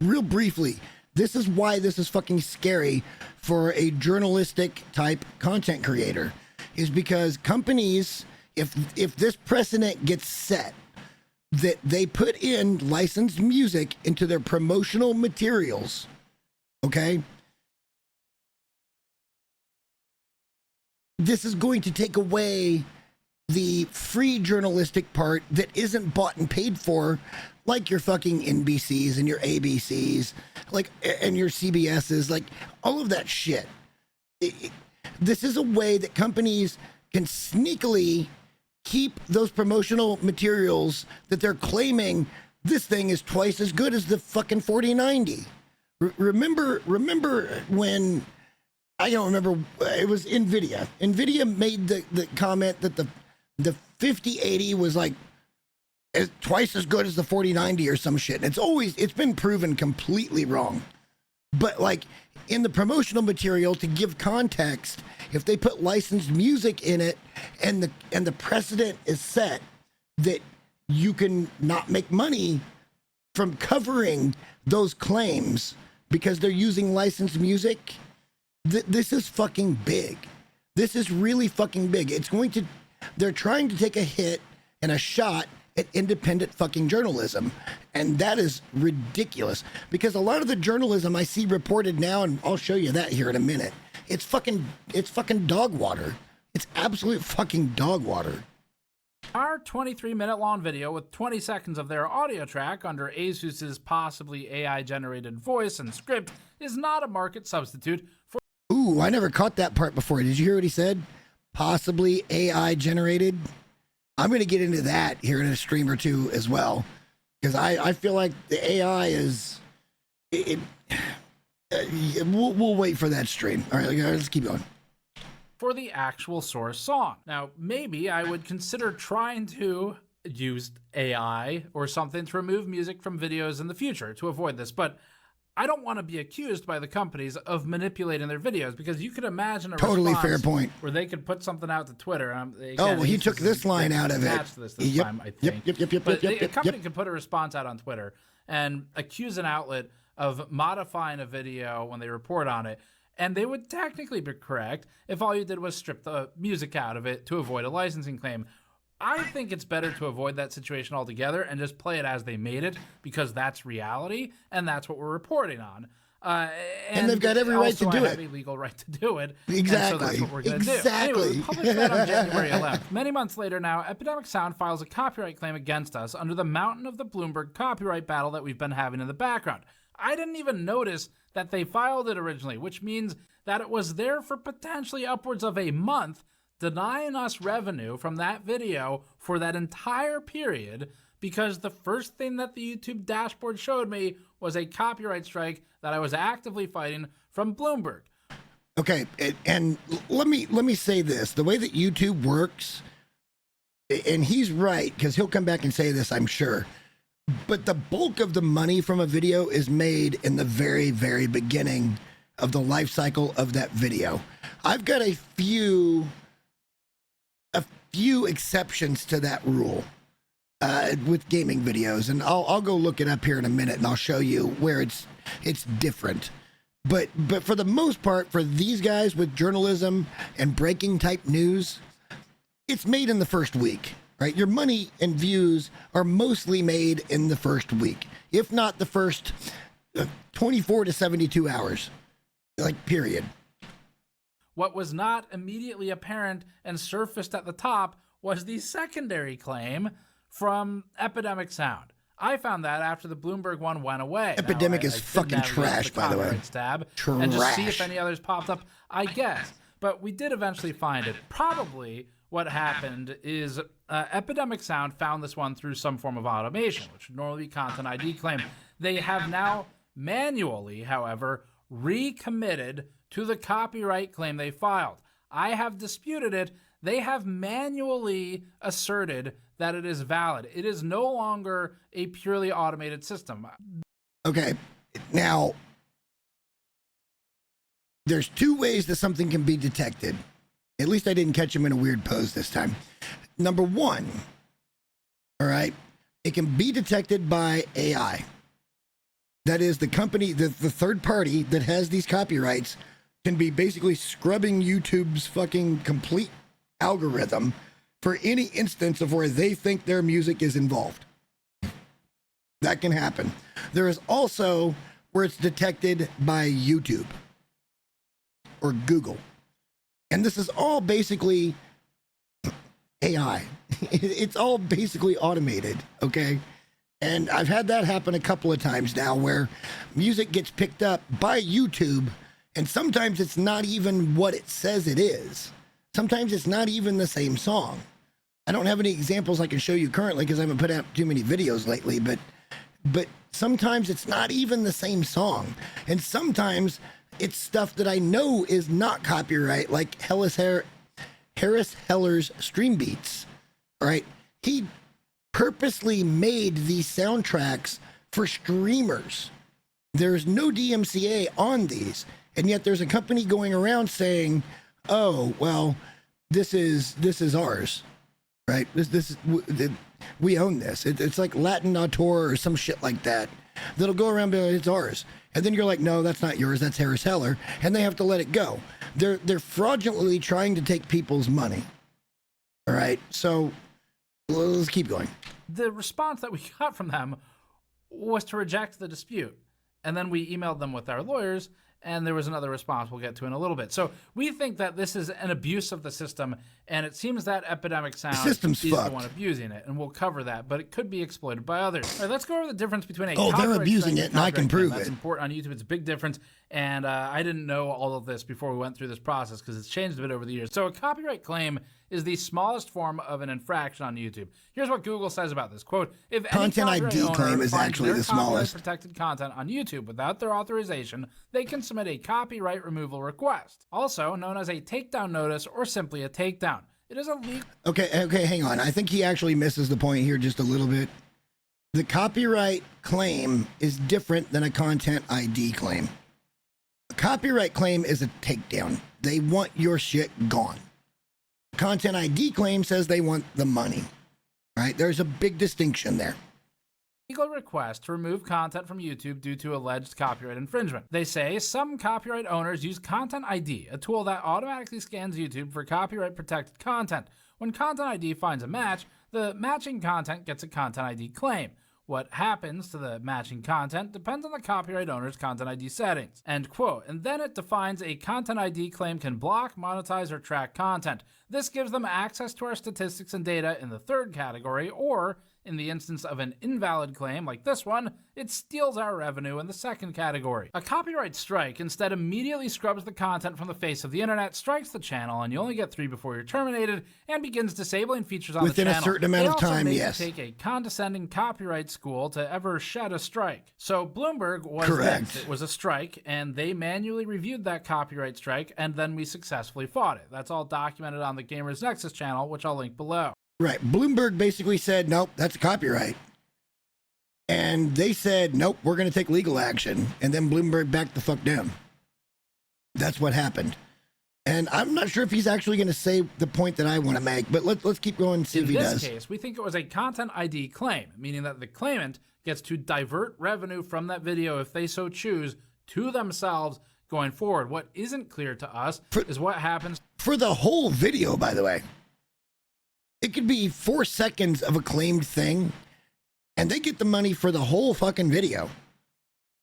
real briefly, this is why this is fucking scary for a journalistic type content creator. is because companies, if this precedent gets set, that they put in licensed music into their promotional materials, okay? This is going to take away the free journalistic part that isn't bought and paid for, like your fucking NBCs and your ABCs, like, and your CBSs, like all of that shit. This is a way that companies can sneakily keep those promotional materials that they're claiming this thing is twice as good as the fucking 4090. Remember when, I don't remember, it was NVIDIA. NVIDIA made the comment that the 5080 was like twice as good as the 4090 or some shit. And it's been proven completely wrong. But like in the promotional material, to give context, if they put licensed music in it and the precedent is set that you can not make money from covering those claims because they're using licensed music, this is fucking big. This is really fucking big. They're trying to take a hit and a shot at independent fucking journalism. And that is ridiculous, because a lot of the journalism I see reported now, and I'll show you that here in a minute, it's fucking dog water. It's absolute fucking dog water. Our 23-minute long video with 20 seconds of their audio track under Asus's possibly AI-generated voice and script is not a market substitute for... Ooh, I never caught that part before. Did you hear what he said? Possibly AI-generated? I'm going to get into that here in a stream or two as well, because I feel like the AI is... We'll wait for that stream. All right, let's keep going. For the actual source song. Now, maybe I would consider trying to use AI or something to remove music from videos in the future to avoid this, but I don't want to be accused by the companies of manipulating their videos, because you could imagine a totally fair point where they could put something out to Twitter. Again, well, he took this line out of it. This time, I think. Yep. A company could put a response out on Twitter and accuse an outlet of modifying a video when they report on it, and they would technically be correct if all you did was strip the music out of it to avoid a licensing claim. I think it's better to avoid that situation altogether and just play it as they made it, because that's reality and that's what we're reporting on. And they've got every right to do it. I have a legal right to do it. Exactly. So that's what we're going to do. Anyway, we published that on January 11th. Many months later now, Epidemic Sound files a copyright claim against us under the mountain of the Bloomberg copyright battle that we've been having in the background. I didn't even notice that they filed it originally, which means that it was there for potentially upwards of a month, denying us revenue from that video for that entire period, because the first thing that the YouTube dashboard showed me was a copyright strike that I was actively fighting from Bloomberg. Okay, and let me say this. The way that YouTube works, and he's right, because he'll come back and say this, I'm sure, but the bulk of the money from a video is made in the very, very beginning of the life cycle of that video. I've got a few exceptions to that rule with gaming videos, and I'll go look it up here in a minute and I'll show you where it's different. But for the most part, for these guys with journalism and breaking type news, it's made in the first week, right? Your money and views are mostly made in the first week, if not the first 24 to 72 hours, like, period. What was not immediately apparent and surfaced at the top was the secondary claim from Epidemic Sound. I found that after the Bloomberg one went away. Epidemic is fucking trash, by the way. Tab trash. And just see if any others popped up, I guess. But we did eventually find it. Probably what happened is Epidemic Sound found this one through some form of automation, which would normally be Content ID claim. They have now manually, however, recommitted to the copyright claim they filed. I have disputed it. They have manually asserted that it is valid. It is no longer a purely automated system. Okay, now, there's two ways that something can be detected. At least I didn't catch him in a weird pose this time. Number one, all right, it can be detected by AI. That is, the company, the third party that has these copyrights can be basically scrubbing YouTube's fucking complete algorithm for any instance of where they think their music is involved. That can happen. There is also where it's detected by YouTube or Google. And this is all basically AI. It's all basically automated, okay? And I've had that happen a couple of times now where music gets picked up by YouTube, and sometimes it's not even what it says it is. Sometimes it's not even the same song. I don't have any examples I can show you currently because I haven't put out too many videos lately, but sometimes it's not even the same song. And sometimes it's stuff that I know is not copyright, like Harris Heller's Stream Beats, right? He purposely made these soundtracks for streamers. There's no DMCA on these, and yet there's a company going around saying, "Oh, well, this is ours, right? We own this. It's like Latin auteur or some shit like that. That'll go around and be like, it's ours." And then you're like, "No, that's not yours. That's Harris Heller," and they have to let it go. They're fraudulently trying to take people's money. All right, so let's keep going. The response that we got from them was to reject the dispute. And then we emailed them with our lawyers, and there was another response we'll get to in a little bit. So we think that this is an abuse of the system, and it seems that Epidemic Sound is the one abusing it, and we'll cover that, but it could be exploited by others. All right, let's go over the difference between a copyright they're abusing it, and I can prove it. That's important on YouTube. It's a big difference, and I didn't know all of this before we went through this process because it's changed a bit over the years. So a copyright claim is the smallest form of an infraction on YouTube. Here's what Google says about this. Quote, if content any ID claim is actually the smallest. Protected content on YouTube without their authorization, they can submit a copyright removal request, also known as a takedown notice or simply a takedown. It is a legal... Okay, hang on. I think he actually misses the point here just a little bit. The copyright claim is different than a content ID claim. A copyright claim is a takedown. They want your shit gone. Content ID claim says they want the money, right? There's a big distinction there. Legal request to remove content from YouTube due to alleged copyright infringement. They say some copyright owners use Content ID, a tool that automatically scans YouTube for copyright protected content. When Content ID finds a match, the matching content gets a Content ID claim. What happens to the matching content depends on the copyright owner's Content ID settings. End quote. And then it defines a Content ID claim can block, monetize, or track content. This gives them access to our statistics and data in the third category, or in the instance of an invalid claim like this one, it steals our revenue in the second category. A copyright strike instead immediately scrubs the content from the face of the internet, strikes the channel, and you only get 3 before you're terminated, and begins disabling features on the channel. Within a certain amount of time, yes. They also take a condescending copyright school to ever shed a strike. So Bloomberg was correct. It was a strike, and they manually reviewed that copyright strike, and then we successfully fought it. That's all documented on the Gamers Nexus channel, which I'll link below. Right. Bloomberg basically said, nope, that's a copyright. And they said, nope, we're going to take legal action. And then Bloomberg backed the fuck down. That's what happened. And I'm not sure if he's actually going to say the point that I want to make, but let's keep going and see if he does. In this case, we think it was a Content ID claim, meaning that the claimant gets to divert revenue from that video if they so choose to themselves going forward. What isn't clear to us is what happens for the whole video, by the way. It could be 4 seconds of a claimed thing, and they get the money for the whole fucking video.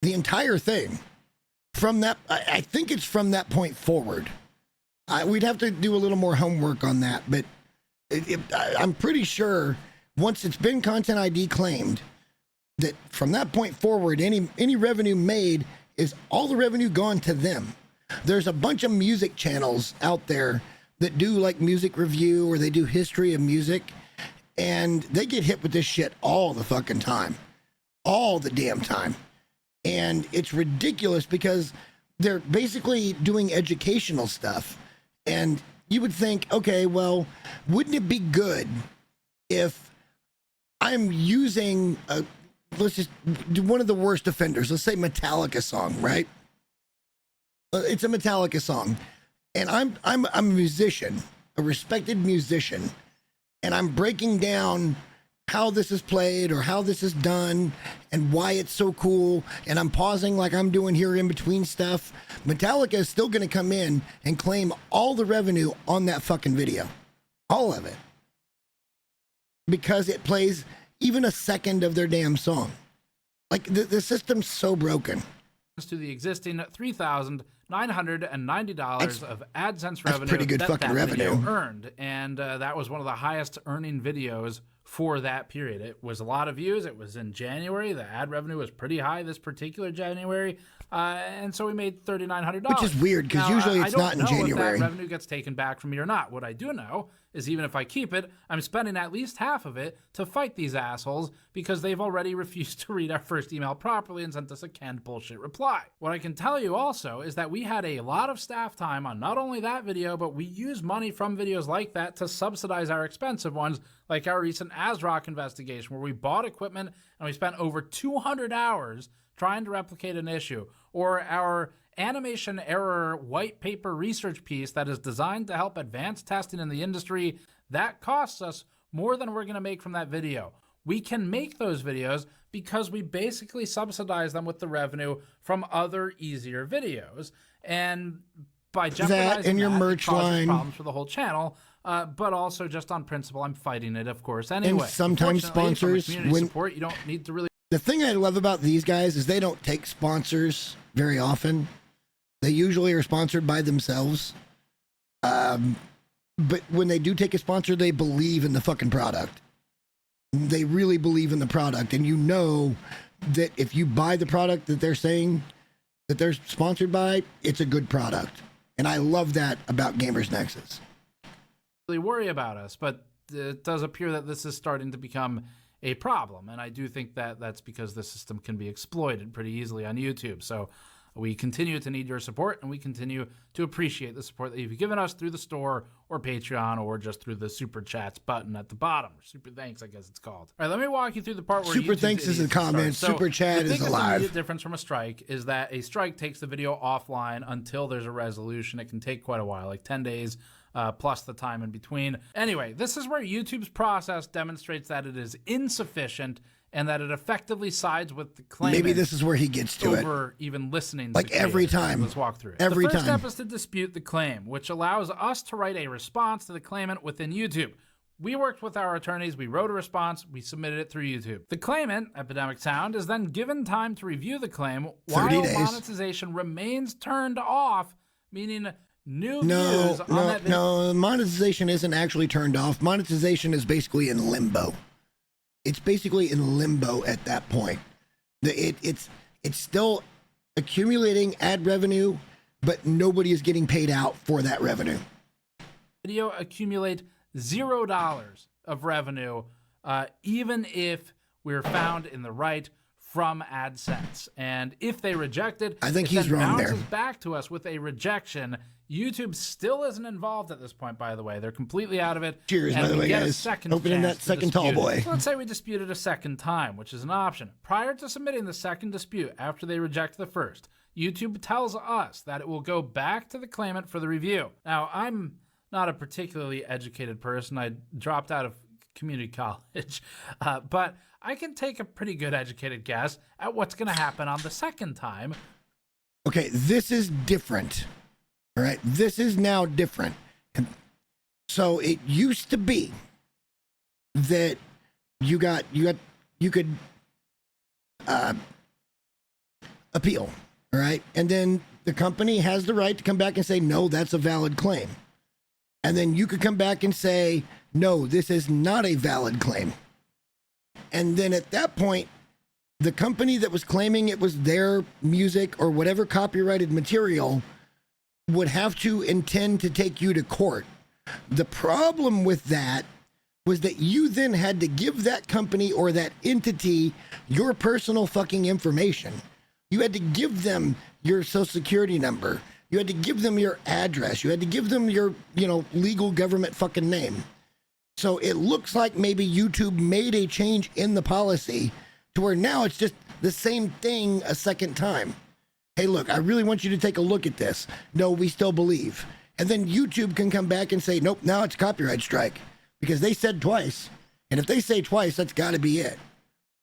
The entire thing. From that, I think it's from that point forward. We'd have to do a little more homework on that, but I'm pretty sure once it's been Content ID claimed, that from that point forward, any revenue made is all the revenue gone to them. There's a bunch of music channels out there that do like music review or they do history of music, and they get hit with this shit all the fucking time. All the damn time. And it's ridiculous because they're basically doing educational stuff. And you would think, okay, well, wouldn't it be good if I'm using let's just do one of the worst offenders, let's say Metallica song, right? It's a Metallica song. And I'm a musician, a respected musician, and I'm breaking down how this is played or how this is done and why it's so cool, and I'm pausing like I'm doing here in between stuff. Metallica is still going to come in and claim all the revenue on that fucking video. All of it. Because it plays even a second of their damn song. Like, the system's so broken. To the existing $3,990 of AdSense revenue pretty good fucking revenue video earned, and that was one of the highest earning videos for that period. It was a lot of views. It was in January. The ad revenue was pretty high this particular January, and so we made $3,900. Which is weird because usually it's not in January. I don't know if that revenue gets taken back from me or not. What I do know is even if I keep it, I'm spending at least half of it to fight these assholes because they've already refused to read our first email properly and sent us a canned bullshit reply. What I can tell you also is that we had a lot of staff time on not only that video, but we use money from videos like that to subsidize our expensive ones, like our recent ASRock investigation, where we bought equipment and we spent over 200 hours trying to replicate an issue, or our animation error white paper research piece that is designed to help advance testing in the industry. That costs us more than we're going to make from that video. We can make those videos because we basically subsidize them with the revenue from other easier videos. And by jeopardizing that and your merch it causes line problems for the whole channel, but also just on principle, I'm fighting it, of course. Anyway, and sometimes sponsors, community support, you don't need to really. The thing I love about these guys is they don't take sponsors very often. They usually are sponsored by themselves. But when they do take a sponsor, they believe in the fucking product. They really believe in the product. And you know that if you buy the product that they're saying that they're sponsored by, it's a good product. And I love that about Gamers Nexus. Really worry about us, but it does appear that this is starting to become a problem. And I do think that that's because the system can be exploited pretty easily on YouTube. So we continue to need your support, and we continue to appreciate the support that you've given us through the store or Patreon or just through the Super Chats button at the bottom. Super Thanks, I guess it's called. All right, let me walk you through the part where Super Thanks is a comment. Super Chat is alive. The difference from a strike is that a strike takes the video offline until there's a resolution. It can take quite a while, like 10 days, plus the time in between. Anyway, this is where YouTube's process demonstrates that it is insufficient and that it effectively sides with the claimant. Maybe this is where he gets to over even listening like to every time. Let's walk through it. Every the first time. step is to dispute the claim, which allows us to write a response to the claimant within YouTube. We worked with our attorneys, we wrote a response, we submitted it through YouTube. The claimant, Epidemic Sound, is then given time to review the claim while monetization remains turned off, meaning new views on that video. No, monetization isn't actually turned off. Monetization is basically in limbo. It's basically in limbo at that point. It's still accumulating ad revenue, but nobody is getting paid out for that revenue. Video accumulate $0 of revenue, even if we're found in the right from AdSense. And if they reject it, I think he's wrong there. Bounces back to us with a rejection. YouTube still isn't involved at this point, by the way. They're completely out of it. Cheers, by the way, guys. Opening that second tall boy. So let's say we dispute it a second time, which is an option. Prior to submitting the second dispute, after they reject the first, YouTube tells us that it will go back to the claimant for the review. Now, I'm not a particularly educated person. I dropped out of community college, but I can take a pretty good educated guess at what's going to happen on the second time. Okay, this is different. All right, this is now different. So it used to be that you could appeal, all right, and then the company has the right to come back and say, no, that's a valid claim. And then you could come back and say, no, this is not a valid claim. And then at that point, the company that was claiming it was their music or whatever copyrighted material would have to intend to take you to court. The problem with that was that you then had to give that company or that entity your personal fucking information. You had to give them your social security number. You had to give them your address. You had to give them your, legal government fucking name. So it looks like maybe YouTube made a change in the policy to where now it's just the same thing a second time. Hey, look, I really want you to take a look at this. No, we still believe. And then YouTube can come back and say, nope, now it's copyright strike because they said twice. And if they say twice, that's got to be it.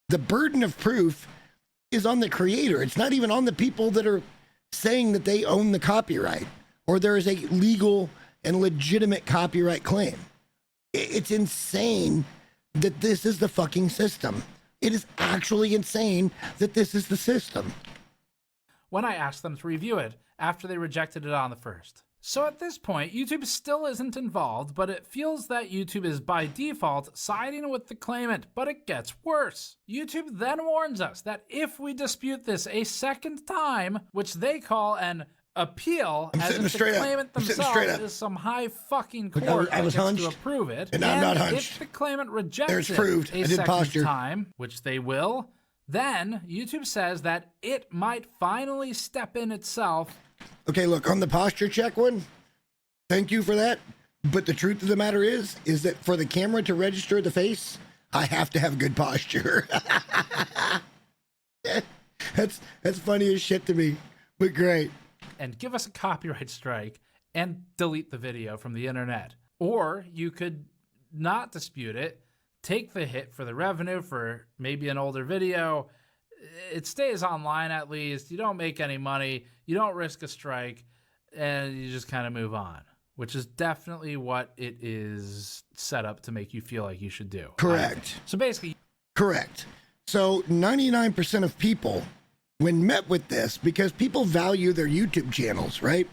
The burden of proof is on the creator. It's not even on the people that are saying that they own the copyright or there is a legal and legitimate copyright claim. It's insane that this is the fucking system. It is actually insane that this is the system. When I asked them to review it after they rejected it on the first. So at this point, YouTube still isn't involved, but it feels that YouTube is by default siding with the claimant, but it gets worse. YouTube then warns us that if we dispute this a second time, which they call an appeal, as if the claimant themselves is some high fucking court that gets to approve it, and I'm not hunched. If the claimant rejects it proved. a second time, which they will, then YouTube says that it might finally step in itself. Okay, look, on the posture check one, thank you for that. But the truth of the matter is that for the camera to register the face, I have to have good posture. That's funny as shit to me, but great. And give us a copyright strike and delete the video from the internet. Or you could not dispute it, take the hit for the revenue for maybe an older video. It stays online at least. You don't make any money. You don't risk a strike, and you just kind of move on, which is definitely what it is set up to make you feel like you should do. Correct. So basically... Correct. So 99% of people, when met with this, because people value their YouTube channels, right?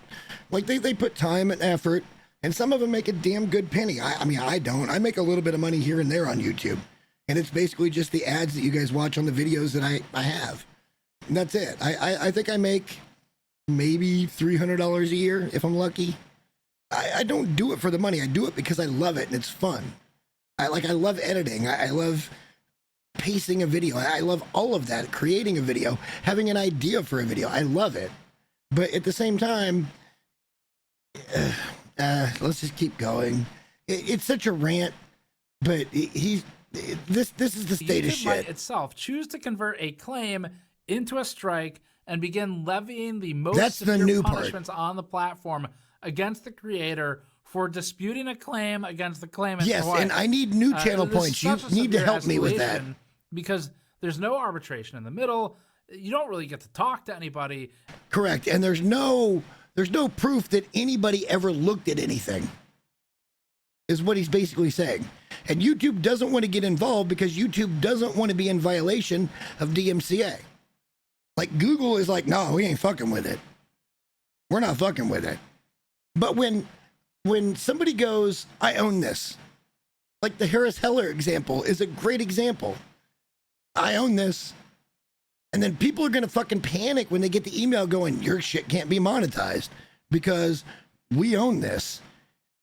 Like they put time and effort, and some of them make a damn good penny. I mean, I don't. I make a little bit of money here and there on YouTube. And it's basically just the ads that you guys watch on the videos that I have. And that's it. I think I make maybe $300 a year if I'm lucky. I don't do it for the money. I do it because I love it and it's fun. I love editing. I love pacing a video. I love all of that. Creating a video, having an idea for a video. I love it. But at the same time, let's just keep going. It's such a rant, but this is the state of shit. YouTube might itself choose to convert a claim into a strike and begin levying the most severe punishments on the platform against the creator for disputing a claim against the claimant. Yes, and I need new channel points. You need to help me with that. Because there's no arbitration in the middle. You don't really get to talk to anybody. Correct. And there's no proof that anybody ever looked at anything, is what he's basically saying. And YouTube doesn't want to get involved because YouTube doesn't want to be in violation of DMCA. Like Google is like, no, we ain't fucking with it. We're not fucking with it. But when somebody goes, I own this, like the Harris Heller example is a great example. I own this. And then people are going to fucking panic when they get the email going, your shit can't be monetized because we own this.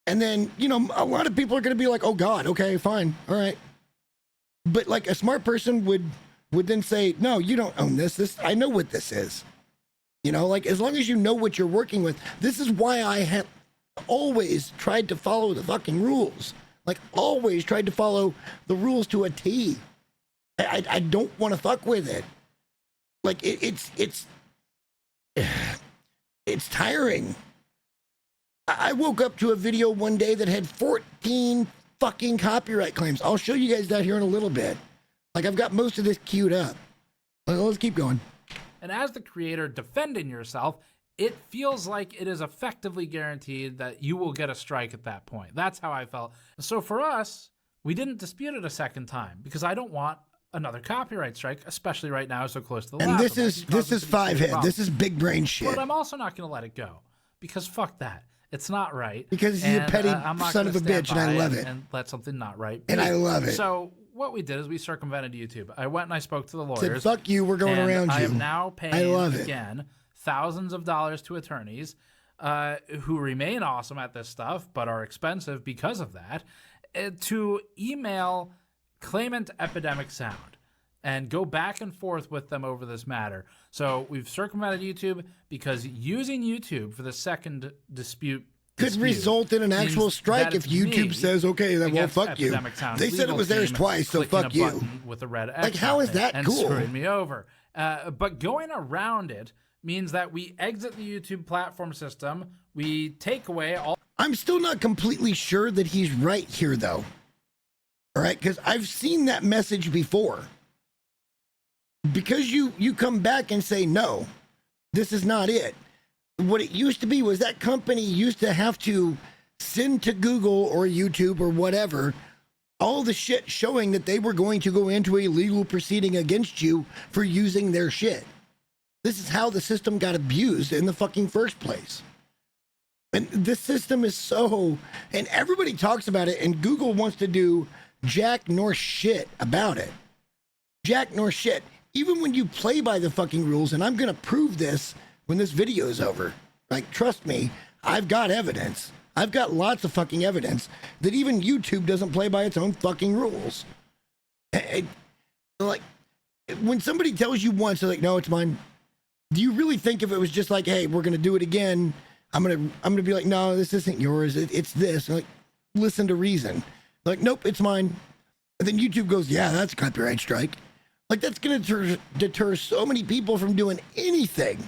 And then, you know, a lot of people are going to be like, oh God, okay, fine. All right. But like a smart person would then say, no, you don't own this. I know what this is. You know, like as long as you know what you're working with, this is why I have always tried to follow the fucking rules. Like always tried to follow the rules to a T. I don't want to fuck with it. Like it's tiring. I woke up to a video one day that had 14 fucking copyright claims. I'll show you guys that here in a little bit. Like I've got most of this queued up. Let's keep going. And as the creator defending yourself, it feels like it is effectively guaranteed that you will get a strike at that point. That's how I felt. So for us, we didn't dispute it a second time because I don't want another copyright strike, especially right now so close to the last. And this is five head. This is big brain shit. But I'm also not going to let it go because fuck that. It's not right. Because he's a petty son of a bitch, and I love it. And let something not right be. And I love it. So what we did is we circumvented YouTube. I went and I spoke to the lawyers. Said, fuck you, we're going around you. I am now paying, again, thousands of dollars to attorneys who remain awesome at this stuff, but are expensive because of that, to email claimant Epidemic Sound and go back and forth with them over this matter. So we've circumvented YouTube because using YouTube for the second dispute could result in an actual strike if YouTube says, okay, then well, fuck you. They said it was theirs twice, so fuck you. With a red X like, how is that cool? And screwing me over. But going around it means that we exit the YouTube platform system. We take away all... I'm still not completely sure that he's right here, though. All right, because I've seen that message before. Because you come back and say, no, this is not it. What it used to be was that company used to have to send to Google or YouTube or whatever all the shit showing that they were going to go into a legal proceeding against you for using their shit. This is how the system got abused in the fucking first place. And this system is so, and everybody talks about it, and Google wants to do jack nor shit about it. Jack nor shit. Even when you play by the fucking rules, and I'm going to prove this when this video is over. Like, trust me, I've got evidence. I've got lots of fucking evidence that even YouTube doesn't play by its own fucking rules. Like, when somebody tells you once, they're like, no, it's mine. Do you really think if it was just like, hey, we're going to do it again, I'm gonna be like, no, this isn't yours. It's this. Like, listen to reason. Like, nope, it's mine. And then YouTube goes, yeah, that's a copyright strike. Like, that's going to deter so many people from doing anything.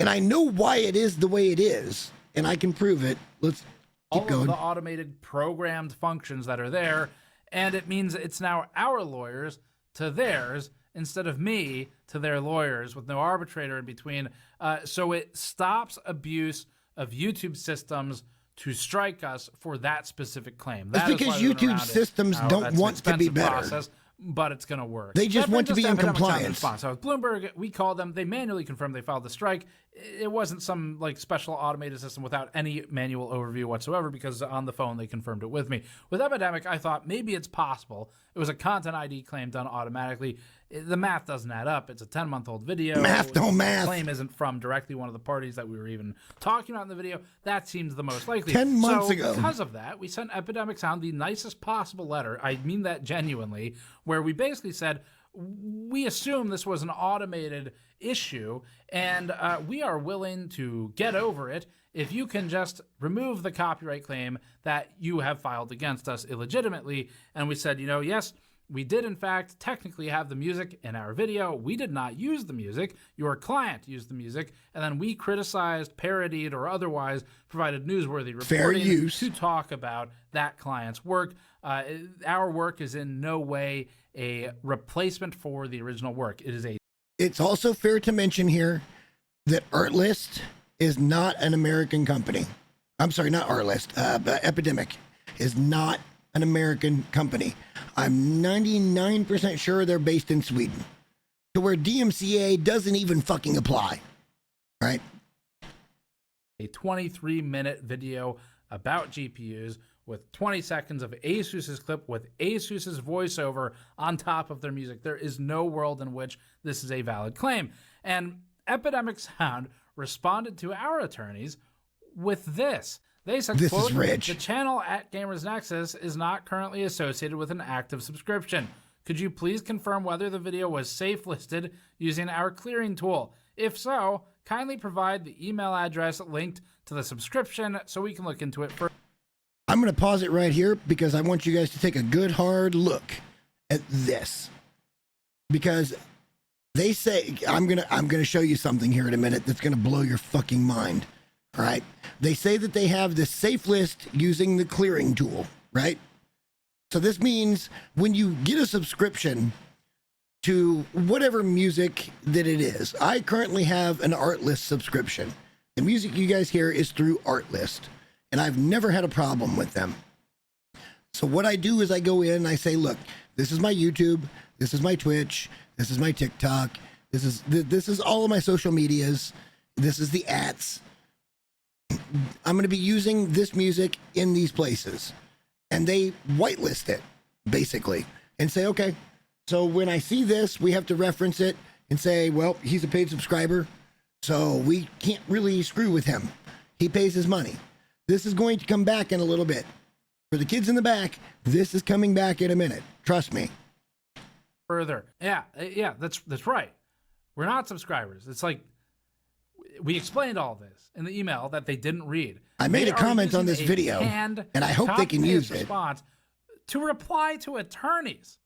And I know why it is the way it is, and I can prove it. Let's keep going. All of the automated programmed functions that are there, and it means it's now our lawyers to theirs instead of me to their lawyers with no arbitrator in between. So it stops abuse of YouTube systems to strike us for that specific claim. That's because YouTube systems don't want to be better. Process, but it's going to work. They just want to be in compliance. So with Bloomberg, we called them. They manually confirmed they filed the strike. It wasn't some like special automated system without any manual overview whatsoever, because on the phone they confirmed it with me. With Epidemic, I thought maybe it's possible. It was a content ID claim done automatically. The math doesn't add up. It's a 10-month-old video. Math don't math. The claim isn't from directly one of the parties that we were even talking about in the video. That seems the most likely. 10 months ago. Because of that, we sent Epidemic Sound the nicest possible letter. I mean that genuinely, where we basically said, we assume this was an automated issue, and we are willing to get over it if you can just remove the copyright claim that you have filed against us illegitimately. And we said, yes, we did, in fact, technically have the music in our video. We did not use the music. Your client used the music. And then we criticized, parodied, or otherwise provided newsworthy reporting to talk about that client's work. Our work is in no way a replacement for the original work. It is a... It's also fair to mention here that Artlist is not an American company. I'm sorry, not Artlist, but Epidemic is not an American company. I'm 99% sure they're based in Sweden, to where DMCA doesn't even fucking apply, right? A 23-minute video about GPUs with 20 seconds of ASUS's clip with ASUS's voiceover on top of their music. There is no world in which this is a valid claim. And Epidemic Sound responded to our attorneys with this. They said, this quote, is rich. The channel at Gamers Nexus is not currently associated with an active subscription. Could you please confirm whether the video was safe listed using our clearing tool? If so, kindly provide the email address linked to the subscription so we can look into it further. I'm going to pause it right here because I want you guys to take a good hard look at this, because they say, I'm going to show you something here in a minute that's going to blow your fucking mind. All right. They say that they have this safe list using the clearing tool, right? So this means when you get a subscription to whatever music that it is, I currently have an Artlist subscription. The music you guys hear is through Artlist, and I've never had a problem with them. So what I do is I go in and I say, look, this is my YouTube, this is my Twitch, this is my TikTok, this is all of my social medias, this is the ads. I'm going to be using this music in these places. And they whitelist it, basically, and say, okay, so when I see this, we have to reference it and say, well, he's a paid subscriber, so we can't really screw with him. He pays his money. This is going to come back in a little bit. For the kids in the back, this is coming back in a minute. Trust me. Further. Yeah, that's right. We're not subscribers. It's like, we explained all this in the email that they didn't read. I made a comment on this video, and I hope they can use it. Response to reply to attorneys.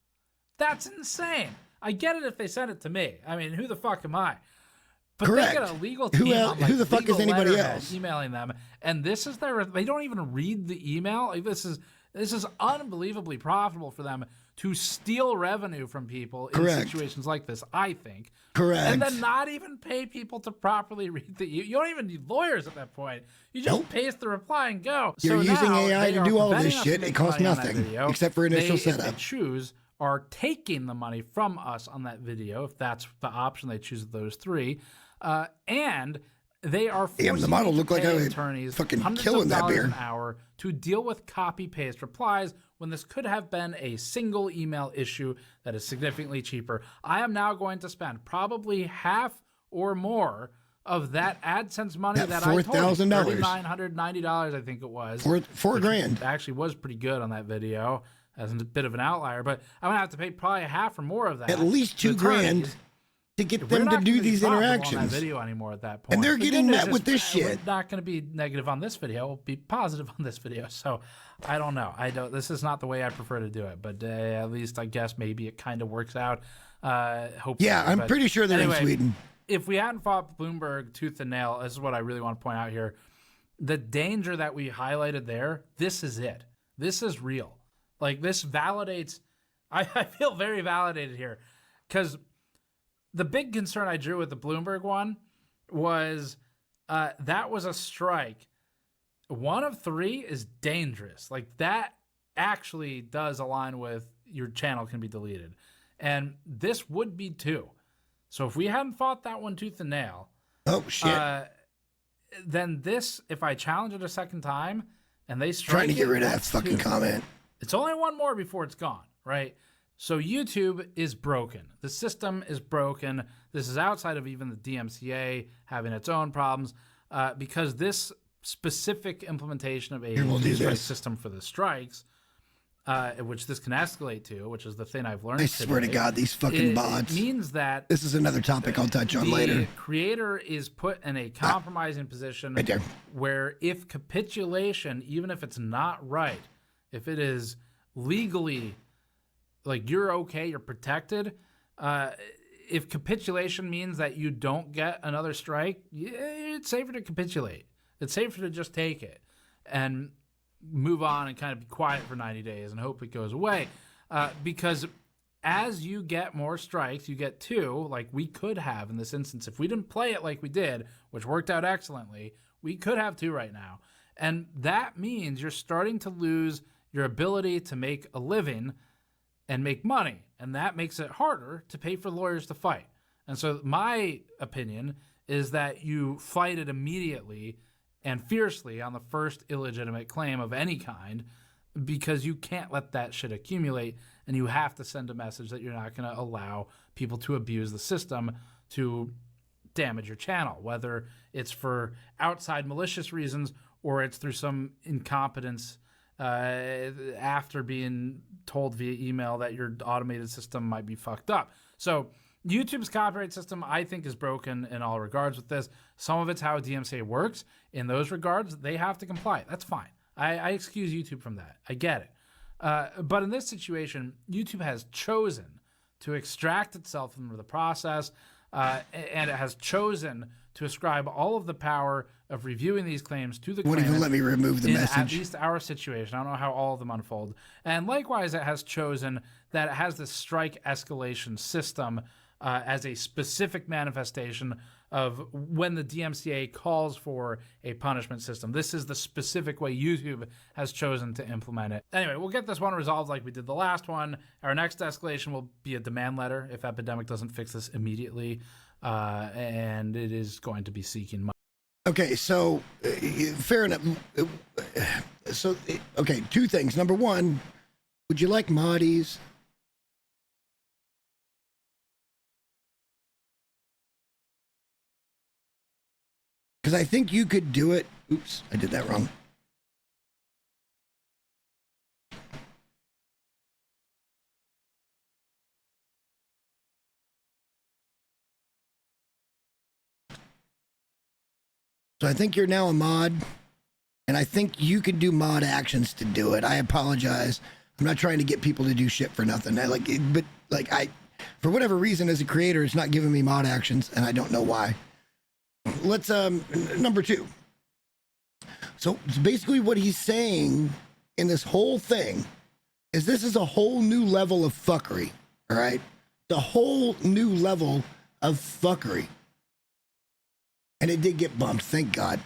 That's insane. I get it if they sent it to me. I mean, who the fuck am I? But correct. They get a legal team who the fuck is anybody else emailing them, and this is they don't even read the email. Like, this is unbelievably profitable for them to steal revenue from people in situations like this, I think. Correct. And then not even pay people to properly read the... You don't even need lawyers at that point. You just paste the reply and go. You're so using now AI to do all this shit. It costs nothing video. except for initial setup. If they choose, are taking the money from us on that video, if that's the option they choose of those three. And they are forcing the model looked like I was attorneys fucking hundreds killing of that dollars beer. an hour to deal with copy-paste replies when this could have been a single email issue that is significantly cheaper. I am now going to spend probably half or more of that AdSense money that I told you, $3,990, I think it was. Four grand. Actually was pretty good on that video as a bit of an outlier, but I'm gonna have to pay probably half or more of that. At least $2 grand to get them to do these interactions. On that video anymore at that point. And they're getting met with this shit. We're not going to be negative on this video. We'll be positive on this video. So I don't know. This is not the way I prefer to do it, but at least I guess maybe it kind of works out. Hopefully. Yeah, I'm pretty sure they're in Sweden. If we hadn't fought Bloomberg tooth and nail, this is what I really want to point out here. The danger that we highlighted there, this is it. This is real. Like, this validates. I feel very validated here because the big concern I drew with the Bloomberg one was that was a strike. 1 of 3 is dangerous. Like, that actually does align with your channel can be deleted. And this would be 2. So if we hadn't fought that one tooth and nail, oh shit, then this, if I challenge it a second time and they strike trying to get rid of that fucking comment. It's only 1 more before it's gone, right? So YouTube is broken. The system is broken. This is outside of even the DMCA having its own problems because this specific implementation of a strike system for the strikes, which this can escalate to, which is the thing I've learned. I swear to God, these fucking bots. It means that this is another topic I'll touch on later. The creator is put in a compromising position right there, where if capitulation, even if it's not right, if it is legally, like, you're okay, you're protected, if capitulation means that you don't get another strike, it's safer to capitulate. It's safer to just take it and move on and kind of be quiet for 90 days and hope it goes away. Because as you get more strikes, you get 2, like we could have in this instance. If we didn't play it like we did, which worked out excellently, we could have 2 right now. And that means you're starting to lose your ability to make a living and make money. And that makes it harder to pay for lawyers to fight. And so my opinion is that you fight it immediately and fiercely on the first illegitimate claim of any kind, because you can't let that shit accumulate, and you have to send a message that you're not going to allow people to abuse the system to damage your channel, whether it's for outside malicious reasons or it's through some incompetence after being told via email that your automated system might be fucked up. So YouTube's copyright system, I think, is broken in all regards with this. Some of it's how DMCA works. In those regards, they have to comply. That's fine. I excuse YouTube from that. I get it. But in this situation, YouTube has chosen to extract itself from the process, and it has chosen to ascribe all of the power of reviewing these claims to the claimant. Won't even let me remove the message. At least our situation. I don't know how all of them unfold. And likewise, it has chosen that it has this strike escalation system as a specific manifestation of when the DMCA calls for a punishment system. This is the specific way YouTube has chosen to implement it. Anyway, we'll get this one resolved like we did the last one. Our next escalation will be a demand letter if Epidemic doesn't fix this immediately, and it is going to be seeking money. Okay, so fair enough. So, okay, 2 things. Number 1, would you like Mahdi's? Because I think you could do it. Oops, I did that wrong. So I think you're now a mod, and I think you could do mod actions to do it. I apologize. I'm not trying to get people to do shit for nothing. For whatever reason, as a creator, it's not giving me mod actions, and I don't know why. Let's number 2. So basically what he's saying in this whole thing is this is a whole new level of fuckery. All right. The whole new level of fuckery. And it did get bumped. Thank God.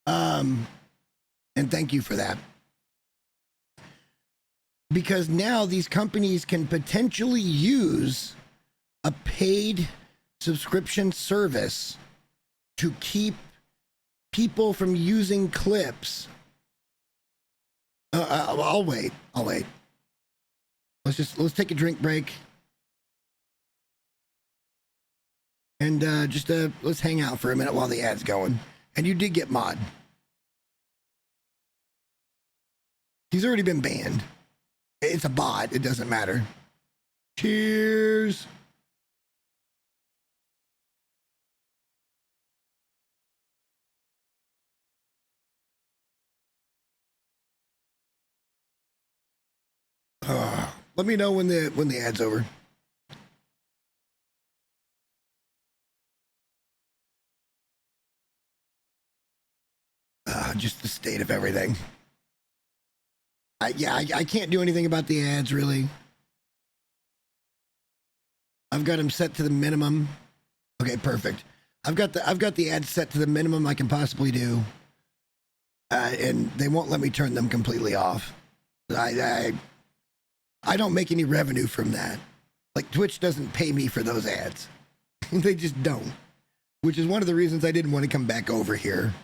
And thank you for that. Because now these companies can potentially use a paid subscription service to keep people from using clips. I'll wait. Let's take a drink break. And let's hang out for a minute while the ad's going. And you did get mod. He's already been banned. It's a bot. It doesn't matter. Cheers. Let me know when the ad's over. Just the state of everything. I can't do anything about the ads, really. I've got them set to the minimum. Okay, perfect. I've got the ads set to the minimum I can possibly do, and they won't let me turn them completely off. I don't make any revenue from that. Like, Twitch doesn't pay me for those ads. They just don't. Which is one of the reasons I didn't want to come back over here,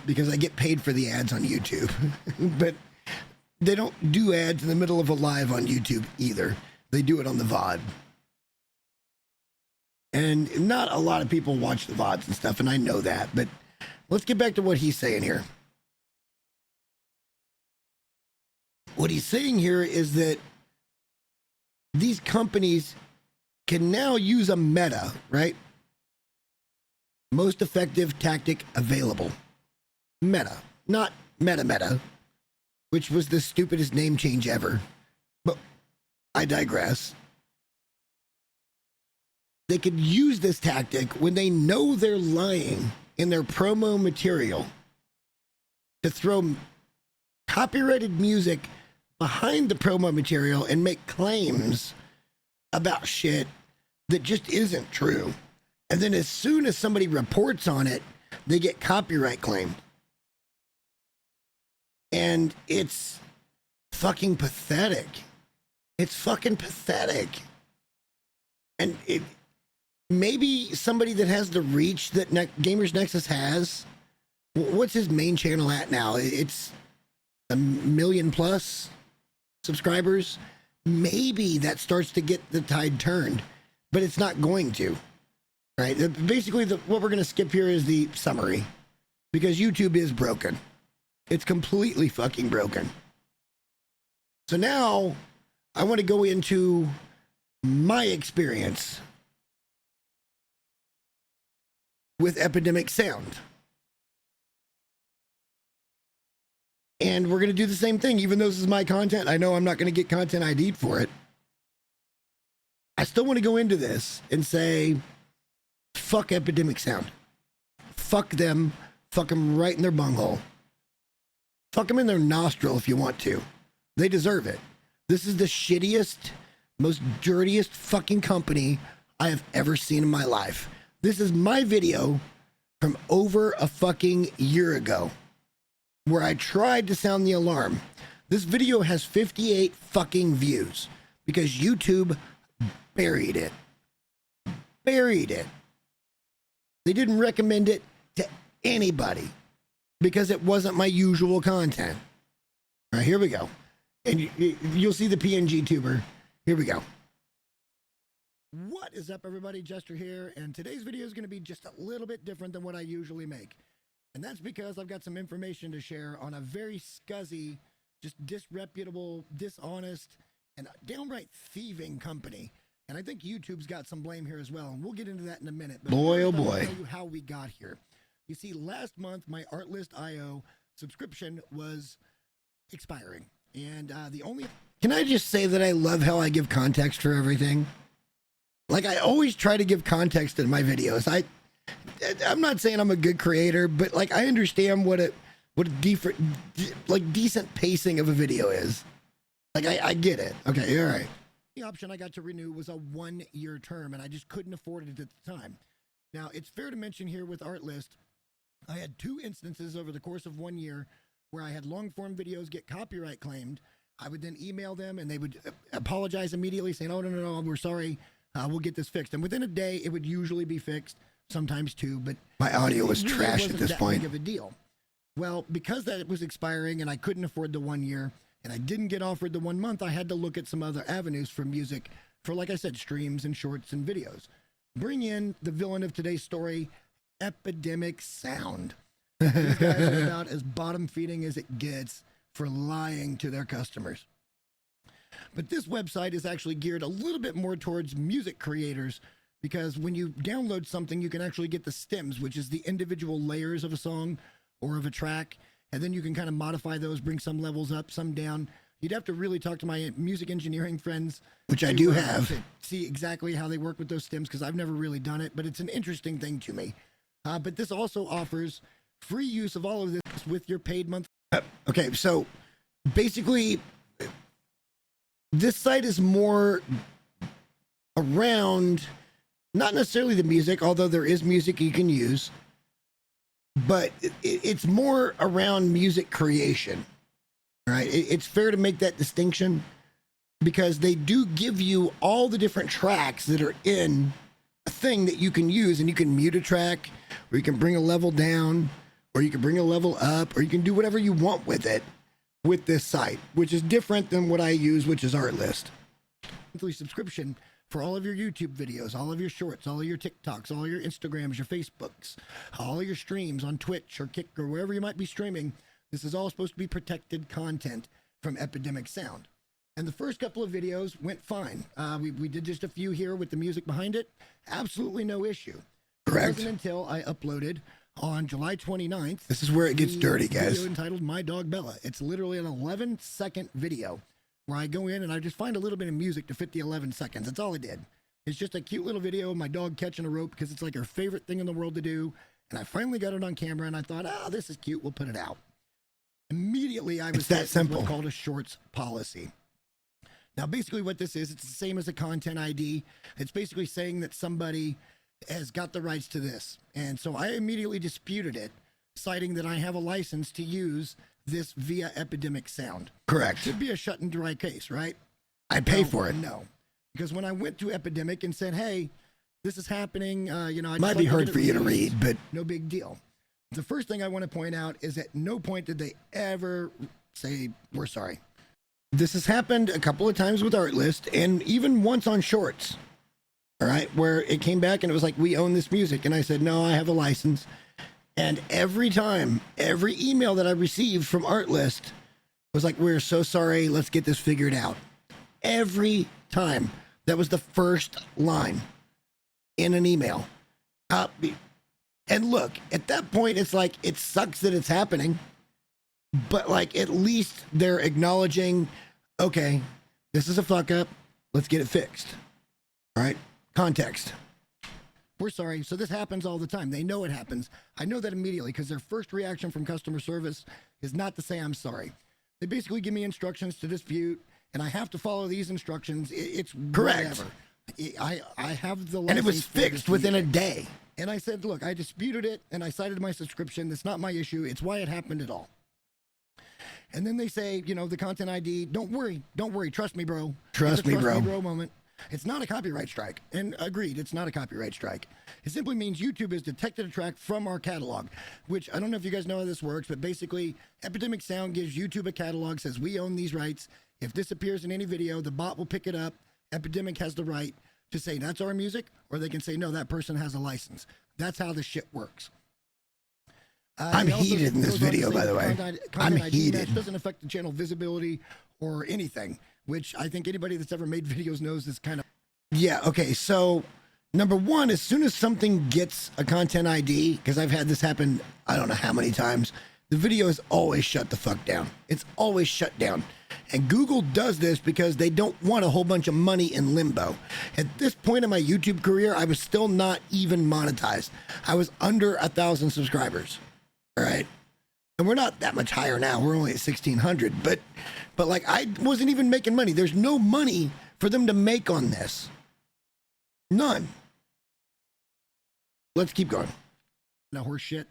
because I get paid for the ads on YouTube, but they don't do ads in the middle of a live on YouTube either. They do it on the VOD. And not a lot of people watch the VODs and stuff, and I know that, but let's get back to what he's saying here. What he's saying here is that these companies can now use a meta, right? Most effective tactic available. Meta, not meta, which was the stupidest name change ever. But I digress. They could use this tactic when they know they're lying in their promo material to throw copyrighted music behind the promo material and make claims about shit that just isn't true. And then as soon as somebody reports on it, they get copyright claimed. And it's fucking pathetic. It's fucking pathetic. And maybe somebody that has the reach that Gamers Nexus has, what's his main channel at now? It's 1 million plus subscribers. Maybe that starts to get the tide turned, but it's not going to. Right? Basically, what we're going to skip here is the summary, because YouTube is broken. It's completely fucking broken. So now I want to go into my experience with Epidemic Sound. And we're going to do the same thing. Even though this is my content, I know I'm not going to get content ID'd for it. I still want to go into this and say, fuck Epidemic Sound. Fuck them. Fuck them right in their bunghole. Fuck them in their nostril if you want to. They deserve it. This is the shittiest, most dirtiest fucking company I have ever seen in my life. This is my video from over a fucking year ago, where I tried to sound the alarm. This video has 58 fucking views because YouTube buried it. Buried it. They didn't recommend it to anybody because it wasn't my usual content. All right, here we go. And you'll see the PNG tuber. Here we go. What is up, everybody? Jester here, and today's video is going to be just a little bit different than what I usually make. And that's because I've got some information to share on a very scuzzy, just disreputable, dishonest, and downright thieving company. And I think YouTube's got some blame here as well, and we'll get into that in a minute. But boy, oh boy. I'll tell you how we got here. You see, last month, my Artlist.io subscription was expiring. And Can I just say that I love how I give context for everything? Like, I always try to give context in my videos. I'm not saying I'm a good creator, but like, I understand what what a decent pacing of a video is. Like, I get it. Okay, all right. The option I got to renew was a 1-year term, and I just couldn't afford it at the time. Now, it's fair to mention here with Artlist, I had 2 instances over the course of 1 year where I had long-form videos get copyright claimed. I would then email them, and they would apologize immediately, saying, oh, no, we're sorry. We'll get this fixed. And within a day, it would usually be fixed, sometimes 2, but my audio was trash at this point. Big of a deal. Well, because that was expiring and I couldn't afford the 1 year, and I didn't get offered the 1 month, I had to look at some other avenues for music, for, like I said, streams and shorts and videos. Bring in the villain of today's story, Epidemic Sound. These guys are about as bottom feeding as it gets for lying to their customers. But this website is actually geared a little bit more towards music creators, because when you download something, you can actually get the stems, which is the individual layers of a song or of a track. And then you can kind of modify those, bring some levels up, some down. You'd have to really talk to my music engineering friends, which I do have, to see exactly how they work with those stems, because I've never really done it, but it's an interesting thing to me. But this also offers free use of all of this with your paid month. Okay, so basically, this site is more around, not necessarily the music, although there is music you can use, but it's more around music creation, right? It's fair to make that distinction, because they do give you all the different tracks that are in a thing that you can use, and you can mute a track, or you can bring a level down, or you can bring a level up, or you can do whatever you want with it with this site, which is different than what I use, which is Artlist. Monthly subscription for all of your YouTube videos, all of your shorts, all of your TikToks, all of your Instagrams, your Facebooks, all of your streams on Twitch or Kick or wherever you might be streaming. This is all supposed to be protected content from Epidemic Sound. And the first couple of videos went fine. We did just a few here with the music behind it. Absolutely no issue. Correct. It wasn't until I uploaded on July 29th. This is where it gets dirty, guys. Video entitled My Dog Bella. It's literally an 11-second video where I go in and I just find a little bit of music to fit the 11 seconds. That's all I did. It's just a cute little video of my dog catching a rope, because it's like her favorite thing in the world to do. And I finally got it on camera, and I thought, this is cute. We'll put it out. Immediately, I was that simple. What's called a shorts policy. Now, basically what this is, it's the same as a content ID. It's basically saying that somebody has got the rights to this. And so I immediately disputed it, citing that I have a license to use this via Epidemic Sound. Correct. Should be a shut and dry case, right? I'd pay for it. No. Because when I went to Epidemic and said, hey, this is happening, it might be hard for you to read, but no big deal. The first thing I want to point out is at no point did they ever say, we're sorry. This has happened a couple of times with Artlist, and even once on Shorts, all right, where it came back and it was like, we own this music. And I said, no, I have a license. And every time, every email that I received from Artlist was like, we're so sorry, let's get this figured out. Every time. That was the first line in an email. And look, at that point, it's like, it sucks that it's happening, but like, at least they're acknowledging, okay, this is a fuck up, let's get it fixed. All right, context. We're sorry. So this happens all the time. They know it happens. I know that immediately, because their first reaction from customer service is not to say I'm sorry. They basically give me instructions to dispute, and I have to follow these instructions. It's correct. Whatever. I have the license, and it was fixed within a day. And I said, look, I disputed it, and I cited my subscription. That's not my issue. It's why it happened at all. And then they say, the content ID, don't worry. Trust me, bro. Trust me, bro moment. It's not a copyright strike. And agreed, it's not a copyright strike. It simply means YouTube has detected a track from our catalog, which I don't know if you guys know how this works, but basically Epidemic Sound gives YouTube a catalog, says we own these rights. If this appears in any video, the bot will pick it up. Epidemic has the right to say that's our music, or they can say, no, that person has a license. That's how the shit works. I'm heated in this video, by the way. I'm heated. That doesn't affect the channel visibility or anything, which I think anybody that's ever made videos knows is kind of... Yeah, okay, so number one, as soon as something gets a content ID, because I've had this happen I don't know how many times, the video is always shut the fuck down. It's always shut down. And Google does this because they don't want a whole bunch of money in limbo. At this point in my YouTube career, I was still not even monetized. I was under 1,000 subscribers. All right. And we're not that much higher now. We're only at 1,600. But like, I wasn't even making money. There's no money for them to make on this. None. Let's keep going. No horse shit,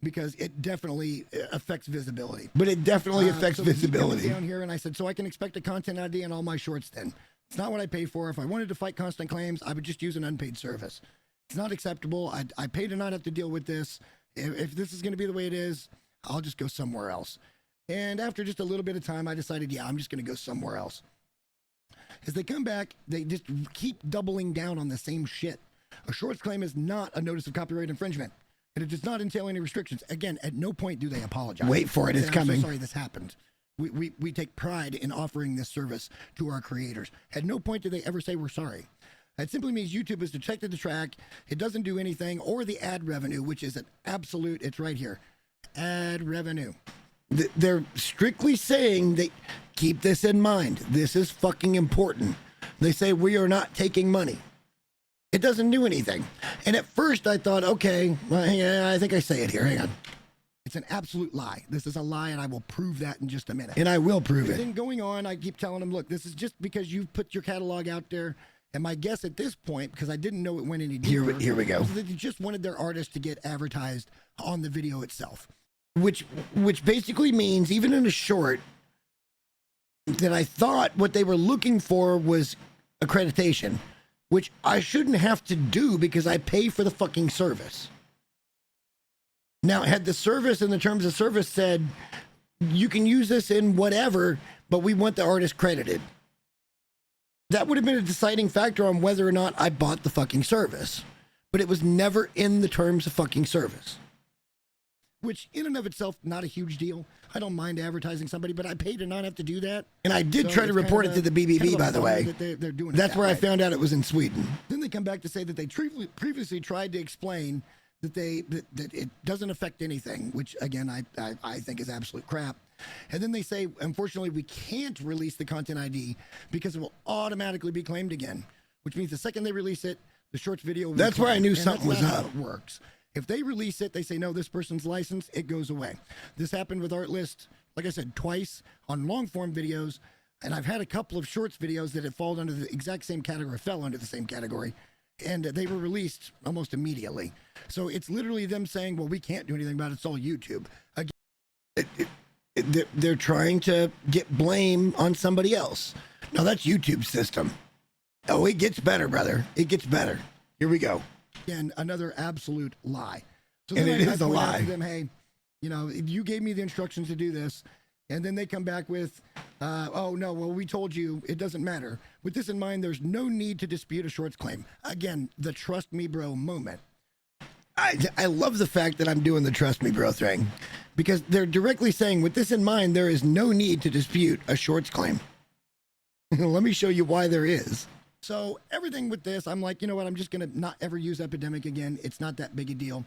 because it definitely affects visibility. But it definitely affects visibility. Down here, and I said, so I can expect a content ID on all my shorts then. It's not what I pay for. If I wanted to fight constant claims, I would just use an unpaid service. It's not acceptable. I pay to not have to deal with this. If this is going to be the way it is, I'll just go somewhere else. And after just a little bit of time, I decided, yeah, I'm just going to go somewhere else. As they come back, they just keep doubling down on the same shit. A shorts claim is not a notice of copyright infringement, and it does not entail any restrictions. Again, at no point do they apologize. Wait for it, it's coming. I'm so sorry this happened. We take pride in offering this service to our creators. At no point do they ever say we're sorry. That simply means YouTube has detected the track, it doesn't do anything, or the ad revenue, which is an absolute, it's right here, ad revenue. They're strictly saying that keep this in mind. This is fucking important. They say we are not taking money. It doesn't do anything. And at first I thought, okay, well, yeah, I think I say it here. Hang on. It's an absolute lie. This is a lie, and I will prove that in just a minute. And I will prove it. Then going on, I keep telling them, look, this is just because you put your catalog out there. And my guess at this point, because I didn't know it went any deeper, here we go, was that they just wanted their artists to get advertised on the video itself. Which basically means, even in a short, that I thought what they were looking for was accreditation, which I shouldn't have to do because I pay for the fucking service. Now, had the service and the terms of service said, you can use this in whatever, but we want the artist credited, that would have been a deciding factor on whether or not I bought the fucking service. But it was never in the terms of fucking service. Which, in and of itself, not a huge deal. I don't mind advertising somebody, but I pay to not have to do that. And I did try to report it to the BBB, by the way. They're doing That's where I found out it was in Sweden. Then they come back to say that they previously tried to explain that that it doesn't affect anything, which, again, I think is absolute crap. And then they say, unfortunately, we can't release the content ID because it will automatically be claimed again, which means the second they release it, the shorts video will be claimed. That's where I knew something was up. It works. If they release it, they say, no, this person's license, it goes away. This happened with Artlist, like I said, twice on long form videos. And I've had a couple of shorts videos that have fallen under the exact same category, fell under the same category. And they were released almost immediately. So it's literally them saying, well, we can't do anything about it. It's all YouTube. Again, they're trying to get blame on somebody else. Now, that's YouTube's system. Oh, it gets better, brother. It gets better. Here we go. Again, another absolute lie. So then it is a lie. To them, hey, you know, if you gave me the instructions to do this, and then they come back with, oh, no, well, we told you it doesn't matter. With this in mind, there's no need to dispute a shorts claim. Again, the trust me, bro moment. I love the fact that I'm doing the trust me, bro thing, because they're directly saying, with this in mind, there is no need to dispute a shorts claim. Let me show you why there is. So everything with this, I'm like, you know what? I'm just going to not ever use Epidemic again. It's not that big a deal.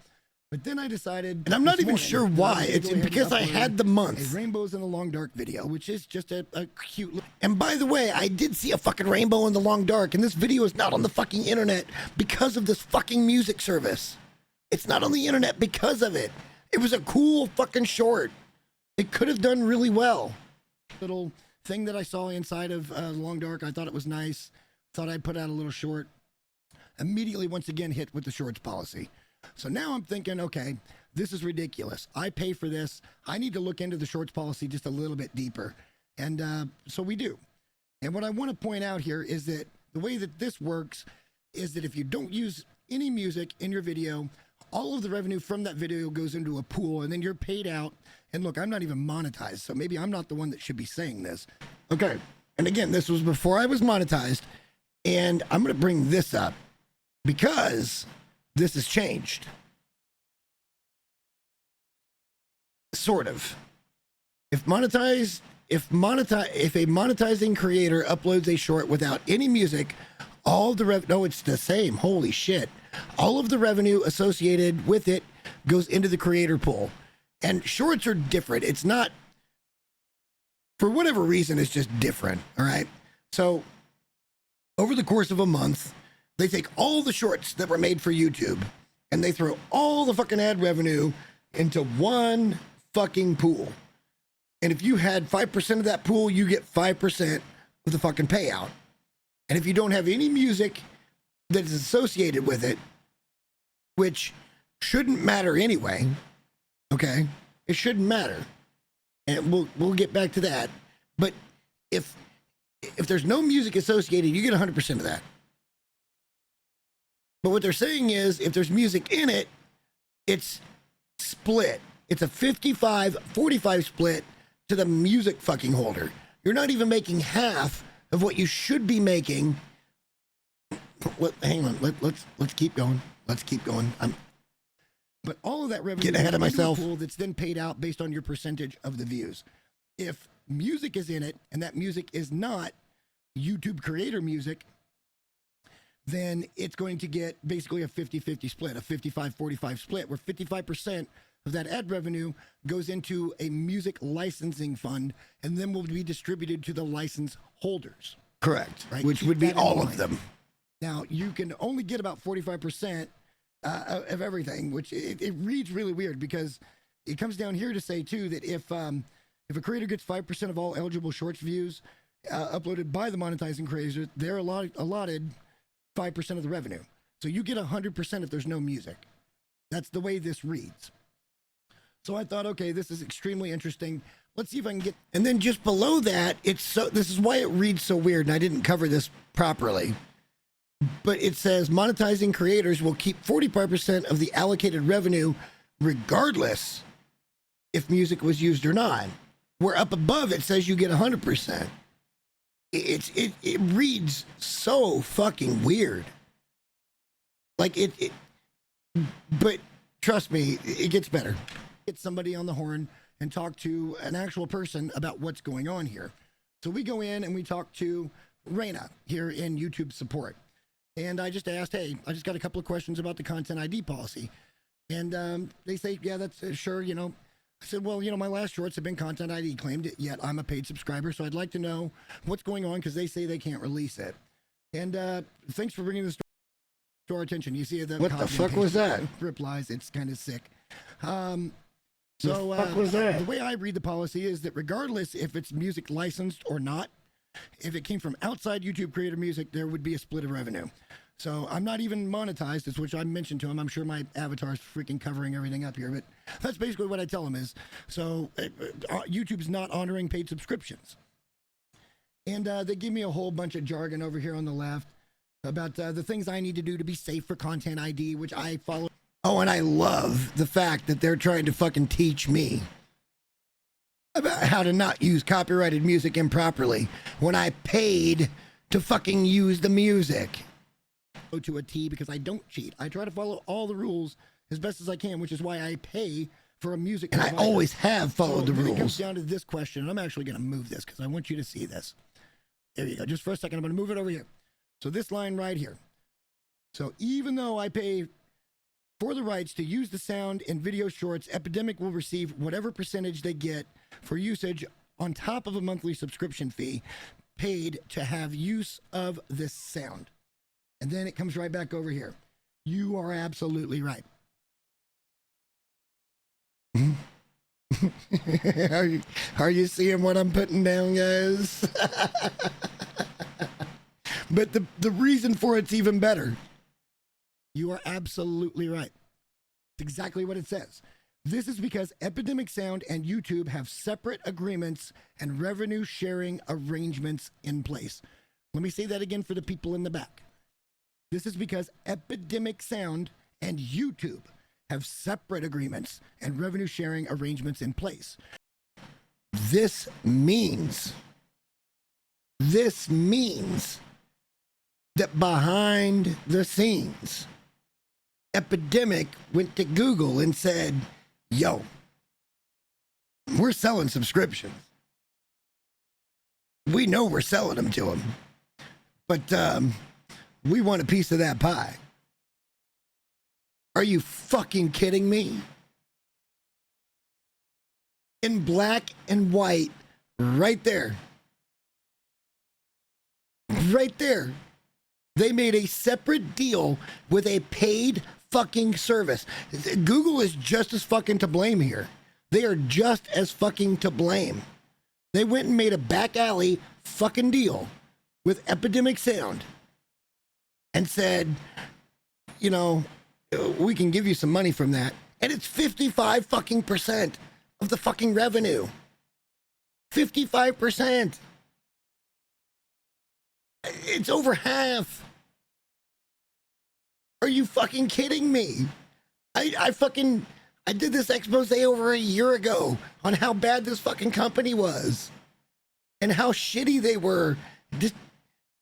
But then I decided, and I'm not even sure why. It's because I had the month. A Rainbows in the Long Dark video, which is just a cute. And by the way, I did see a fucking rainbow in the long dark, and this video is not on the fucking internet because of this fucking music service. It's not on the internet because of it. It was a cool fucking short. It could have done really well. Little thing that I saw inside of Long Dark, I thought it was nice. Thought I'd put out a little short. Immediately, once again, hit with the shorts policy. So now I'm thinking, okay, this is ridiculous. I pay for this. I need to look into the shorts policy just a little bit deeper. And so we do. And what I want to point out here is that the way that this works is that if you don't use any music in your video, all of the revenue from that video goes into a pool, and then you're paid out. And look, I'm not even monetized, so maybe I'm not the one that should be saying this. Okay. And again, this was before I was monetized. And I'm going to bring this up because this has changed. Sort of. If a monetizing creator uploads a short without any music, all the no, it's the same. Holy shit. All of the revenue associated with it goes into the creator pool. And shorts are different. It's not, for whatever reason, it's just different. All right. So over the course of a month, they take all the shorts that were made for YouTube and they throw all the fucking ad revenue into one fucking pool. And if you had 5% of that pool, you get 5% of the fucking payout. And if you don't have any music that is associated with it, which shouldn't matter anyway, okay? It shouldn't matter. And we'll get back to that. But if there's no music associated, you get 100% of that. But what they're saying is if there's music in it, it's split. It's a 55-45 split to the music fucking holder. You're not even making half of what you should be making. Hang on, let's keep going. Let's keep going. But all of that revenue, get ahead of myself, that's then paid out based on your percentage of the views. If music is in it and that music is not YouTube creator music, then it's going to get basically a 50-50 split, a 55-45 split, where 55% of that ad revenue goes into a music licensing fund and then will be distributed to the license holders. Correct. Right? Which would be all of them. Now, you can only get about 45% of everything, which it reads really weird because it comes down here to say, too, that if a creator gets 5% of all eligible shorts views uploaded by the monetizing creators, they're allotted 5% of the revenue. So you get 100% if there's no music. That's the way this reads. So I thought, okay, this is extremely interesting. Let's see if I can get, and then just below that, this is why it reads so weird, and I didn't cover this properly. But it says monetizing creators will keep 45% of the allocated revenue regardless if music was used or not. Where up above it says you get 100%. It reads so fucking weird. Like but trust me, it gets better. Get somebody on the horn and talk to an actual person about what's going on here. So we go in and we talk to Raina here in YouTube support. And I just asked, hey, I just got a couple of questions about the content ID policy. And they say, yeah, that's sure, you know. I said, well, you know, my last shorts have been content ID claimed, yet I'm a paid subscriber, so I'd like to know what's going on because they say they can't release it. And thanks for bringing this to our attention. You see that? What the fuck was that? Replies, it's kind of sick. So what was that? The way I read the policy is that regardless if it's music licensed or not, if it came from outside YouTube creator music, there would be a split of revenue. So I'm not even monetized, which I mentioned to him. I'm sure my avatar is freaking covering everything up here, but that's basically what I tell him is, so YouTube's not honoring paid subscriptions. And they give me a whole bunch of jargon over here on the left about the things I need to do to be safe for content ID, which I follow. Oh, and I love the fact that they're trying to fucking teach me about how to not use copyrighted music improperly when I paid to fucking use the music. Go to a T because I don't cheat. I try to follow all the rules as best as I can, which is why I pay for a music provider. And I always have followed the rules. It comes down to this question, and I'm actually going to move this because I want you to see this. There you go. Just for a second, I'm going to move it over here. So this line right here. So even though I pay for the rights to use the sound in video shorts, Epidemic will receive whatever percentage they get for usage on top of a monthly subscription fee paid to have use of this sound. And then it comes right back over here. You are absolutely right. Are you seeing what I'm putting down, guys? But the reason for it's even better. You are absolutely right. It's exactly what it says. This is because Epidemic Sound and YouTube have separate agreements and revenue sharing arrangements in place. Let me say that again for the people in the back. This is because Epidemic Sound and YouTube have separate agreements and revenue sharing arrangements in place. This means that behind the scenes, Epidemic went to Google and said, yo, we're selling subscriptions. We know we're selling them to them, but we want a piece of that pie. Are you fucking kidding me? In black and white, right there. Right there. They made a separate deal with a paid fucking service. Google is just as fucking to blame here. They are just as fucking to blame. They went and made a back alley fucking deal with Epidemic Sound and said, you know, we can give you some money from that. And it's 55 fucking percent of the fucking revenue. 55%. It's over half. Are you fucking kidding me? I did this expose over a year ago on how bad this fucking company was and how shitty they were.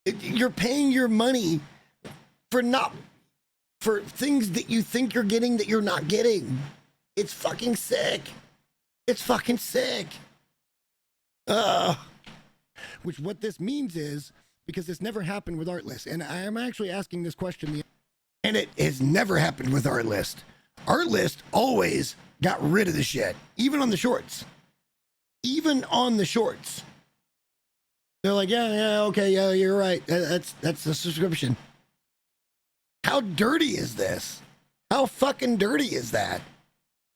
You're paying your money for things that you think you're getting that you're not getting. It's fucking sick. It's fucking sick. Which what this means is, because this never happened with Artlist, and I am actually asking this question, and it has never happened with Artlist. Artlist always got rid of the shit, even on the shorts. Even on the shorts. They're like, yeah, okay, yeah, you're right. That's the subscription. How dirty is this? How fucking dirty is that?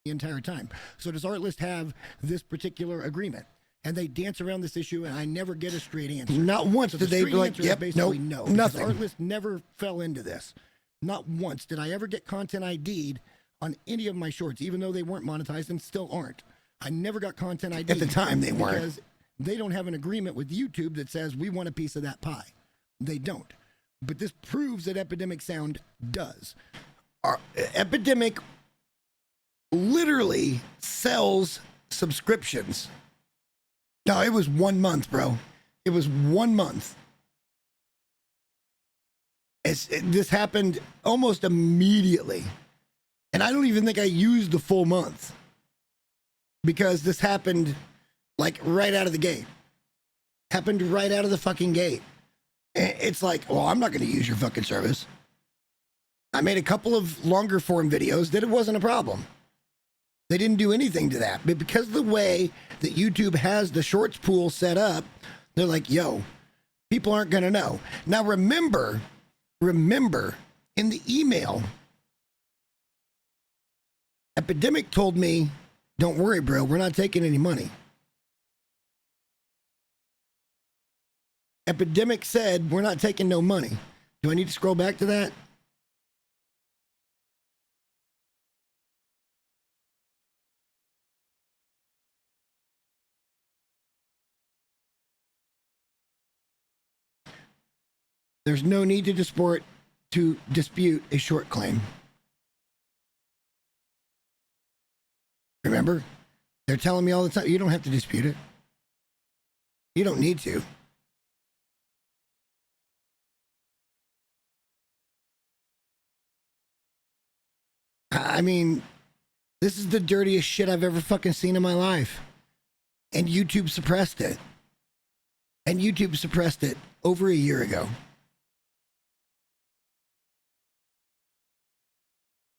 The entire time. So does Artlist have this particular agreement? And they dance around this issue, and I never get a straight answer. Not once did they be like, yep, nope, no, nothing. Artlist never fell into this. Not once did I ever get content ID'd on any of my shorts, even though they weren't monetized and still aren't. I never got content ID'd. At the time, they weren't. Because they don't have an agreement with YouTube that says we want a piece of that pie. They don't. But this proves that Epidemic Sound does. Epidemic literally sells subscriptions. No, it was 1 month, bro. It was 1 month. This happened almost immediately. And I don't even think I used the full month. Because this happened like right out of the gate. Happened right out of the fucking gate. It's like, well, I'm not going to use your fucking service. I made a couple of longer form videos that it wasn't a problem. They didn't do anything to that. But because of the way that YouTube has the shorts pool set up, they're like, yo, people aren't going to know. Now, remember, in the email, Epidemic told me, don't worry, bro, we're not taking any money. Epidemic said, we're not taking no money. Do I need to scroll back to that? There's no need to dispute a short claim. Remember? They're telling me all the time, you don't have to dispute it. You don't need to. I mean, this is the dirtiest shit I've ever fucking seen in my life. And YouTube suppressed it. And YouTube suppressed it over a year ago.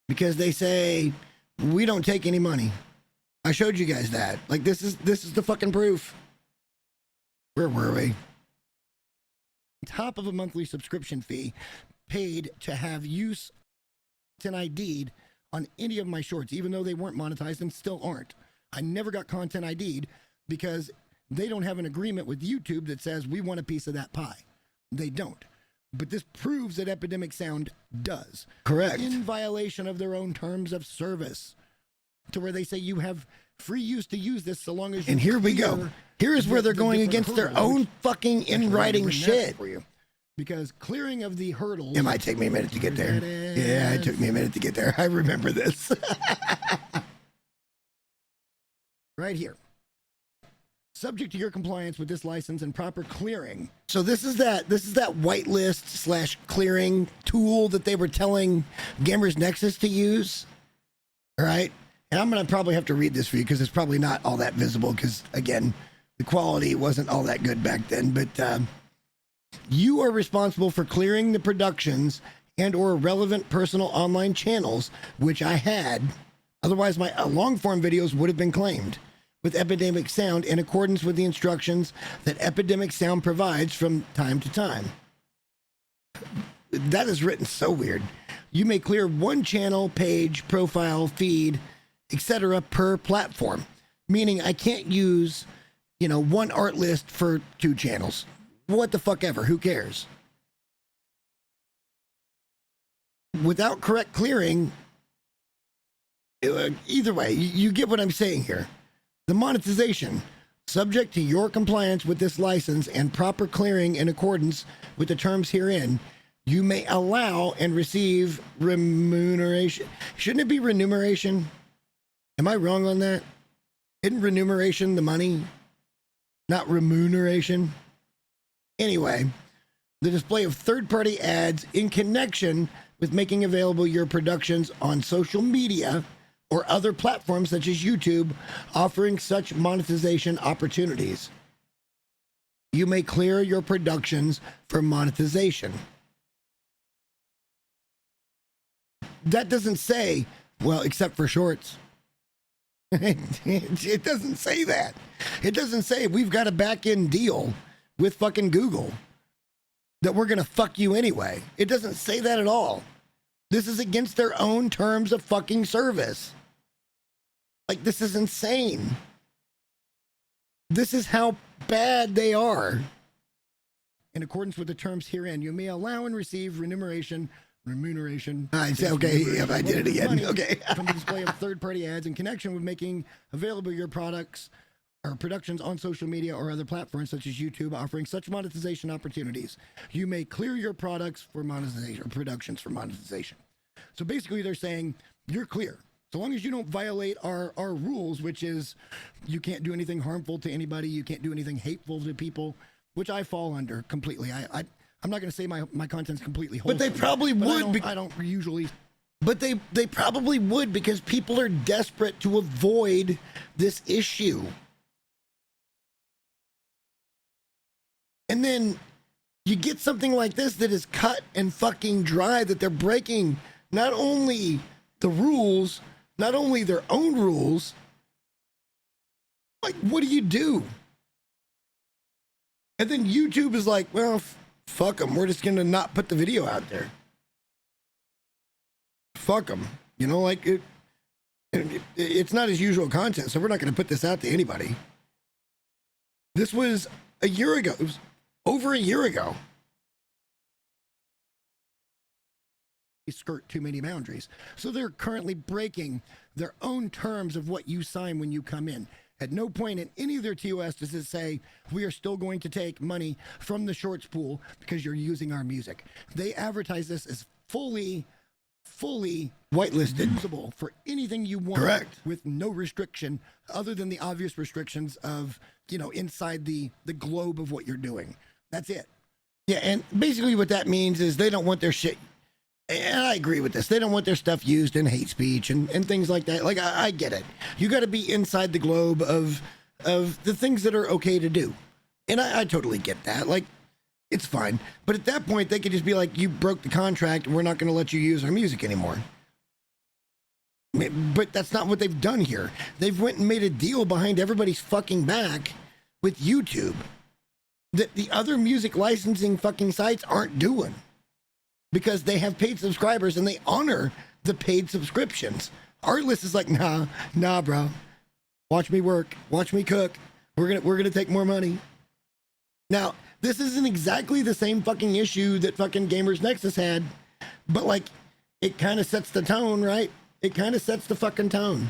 Because they say, we don't take any money. I showed you guys that. Like, this is the fucking proof. Where were we? Top of a monthly subscription fee paid to have use an ID'd on any of my shorts, even though they weren't monetized and still aren't. I never got content ID'd because they don't have an agreement with YouTube that says we want a piece of that pie. They don't. But this proves that Epidemic Sound does. Correct. In violation of their own terms of service. To where they say you have free use to use this so long as you. And here we go. Here is where they're going against their own fucking in-writing shit. For you. Because clearing of the hurdles. It might take me a minute to get there. Yeah, it took me a minute to get there. I remember this. Right here. Subject to your compliance with this license and proper clearing. So this is that whitelist / clearing tool that they were telling Gamers Nexus to use. All right. And I'm going to probably have to read this for you because it's probably not all that visible because, again, the quality wasn't all that good back then. But you are responsible for clearing the productions and or relevant personal online channels, which I had. Otherwise, my long-form videos would have been claimed with Epidemic Sound in accordance with the instructions that Epidemic Sound provides from time to time. That is written so weird. You may clear one channel, page, profile, feed, etc. per platform. meaning I can't use, one art list for 2 channels. What the fuck ever, who cares? Without correct clearing, either way, you get what I'm saying here. The monetization, subject to your compliance with this license and proper clearing in accordance with the terms herein, you may allow and receive remuneration. Shouldn't it be remuneration? Am I wrong on that? Isn't remuneration the money, not remuneration? Anyway, the display of third-party ads in connection with making available your productions on social media or other platforms such as YouTube, offering such monetization opportunities. You may clear your productions for monetization. That doesn't say, well, except for shorts. It doesn't say that. It doesn't say we've got a back-end deal with fucking Google that we're going to fuck you anyway. It doesn't say that at all. This is against their own terms of fucking service. Like, this is insane. This is how bad they are. In accordance with the terms herein, you may allow and receive remuneration. I say, okay, yep, I did it again. Okay. From the display of third-party ads in connection with making available your products or productions on social media or other platforms such as YouTube, offering such monetization opportunities. You may clear your products for monetization or productions for monetization. So basically they're saying you're clear. So long as you don't violate our rules, which is you can't do anything harmful to anybody, you can't do anything hateful to people, which I fall under completely. I'm not going to say my content's completely wholesome. But they probably would. I don't usually. But they probably would, because people are desperate to avoid this issue. And then you get something like this that is cut and fucking dry, that they're breaking not only the rules, not only their own rules. Like, what do? And then YouTube is like, well, fuck them. We're just going to not put the video out there. Fuck them. It's not his usual content, so we're not going to put this out to anybody. This was a year ago. It was over a year ago. They skirt too many boundaries. So they're currently breaking their own terms of what you sign when you come in. At no point in any of their TOS does it say, we are still going to take money from the shorts pool because you're using our music. They advertise this as fully whitelisted, usable for anything you want. Correct. With no restriction other than the obvious restrictions of, inside the globe of what you're doing. That's it. Yeah, and basically what that means is they don't want their shit. And I agree with this. They don't want their stuff used in hate speech and things like that. Like, I get it. You got to be inside the globe of the things that are okay to do. And I totally get that. Like, it's fine. But at that point, they could just be like, you broke the contract. We're not going to let you use our music anymore. But that's not what they've done here. They've went and made a deal behind everybody's fucking back with YouTube that the other music licensing fucking sites aren't doing. Because they have paid subscribers and they honor the paid subscriptions. Artlist is like, nah, bro. Watch me work. Watch me cook. We're gonna take more money. Now, this isn't exactly the same fucking issue that fucking Gamers Nexus had, but like, it kind of sets the tone, right? It kind of sets the fucking tone.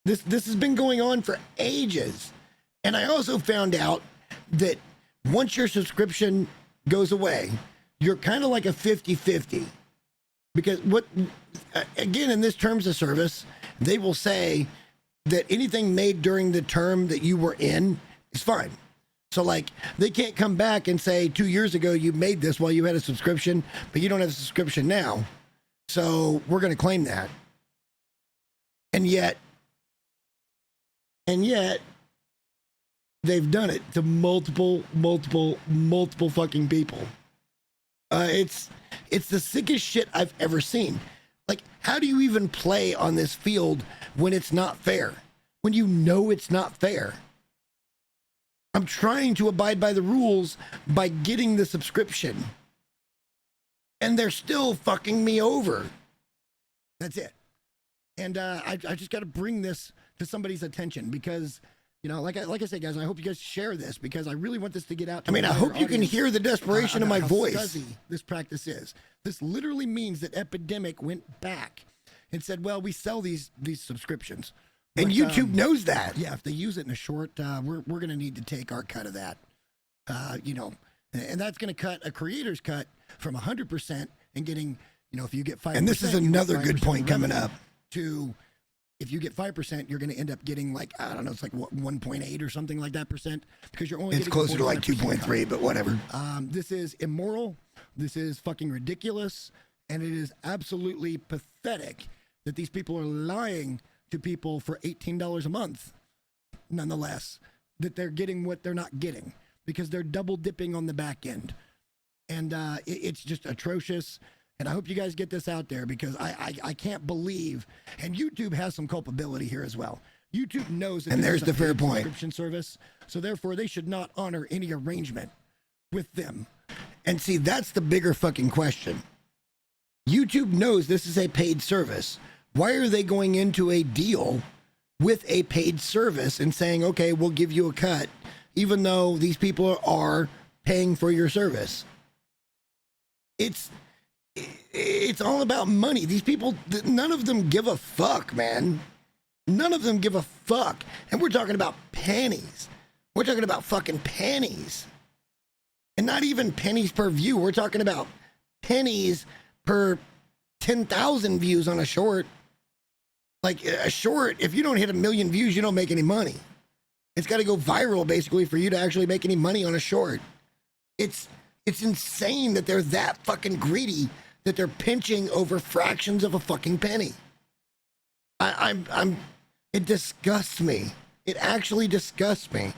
This has been going on for ages. And I also found out that once your subscription goes away, you're kind of like a 50-50, because again, in this terms of service, they will say that anything made during the term that you were in is fine. So like, they can't come back and say 2 years ago you made this while you had a subscription, but you don't have a subscription now. So we're going to claim that. And yet they've done it to multiple fucking people. It's the sickest shit I've ever seen. Like, how do you even play on this field when it's not fair? When you know it's not fair? I'm trying to abide by the rules by getting the subscription. And they're still fucking me over. That's it. And I just got to bring this to somebody's attention because, you know, like I say, guys, I hope you guys share this because I really want this to get out to I hope you can hear the desperation of my voice. Scuzzy this practice is. This literally means that Epidemic went back and said, well, we sell these subscriptions. And but, YouTube knows that. Yeah, if they use it in a short, we're going to need to take our cut of that. You know, and that's going to cut a creator's cut from 100% and getting, you know, if you get 5%. And this is another good point coming up. To if you get 5%, you're going to end up getting like, I don't know, it's like 1.8 or something like that percent because you're only. It's closer to like 2.3, but whatever. This is immoral. This is fucking ridiculous, and it is absolutely pathetic that these people are lying to people for $18 a month. Nonetheless, that they're getting what they're not getting because they're double dipping on the back end, and it's just atrocious. And I hope you guys get this out there because I can't believe, and YouTube has some culpability here as well. YouTube knows that and there's the fair point subscription service, so therefore they should not honor any arrangement with them. And see, that's the bigger fucking question. YouTube knows this is a paid service. Why are they going into a deal with a paid service and saying, okay, we'll give you a cut, even though these people are paying for your service? It's all about money. These people, none of them give a fuck, man. None of them give a fuck. And we're talking about pennies. We're talking about fucking pennies. And not even pennies per view. We're talking about pennies per 10,000 views on a short. Like a short, if you don't hit 1 million views, you don't make any money. It's got to go viral, basically, for you to actually make any money on a short. It's insane that they're that fucking greedy that they're pinching over fractions of a fucking penny. It disgusts me. It actually disgusts me.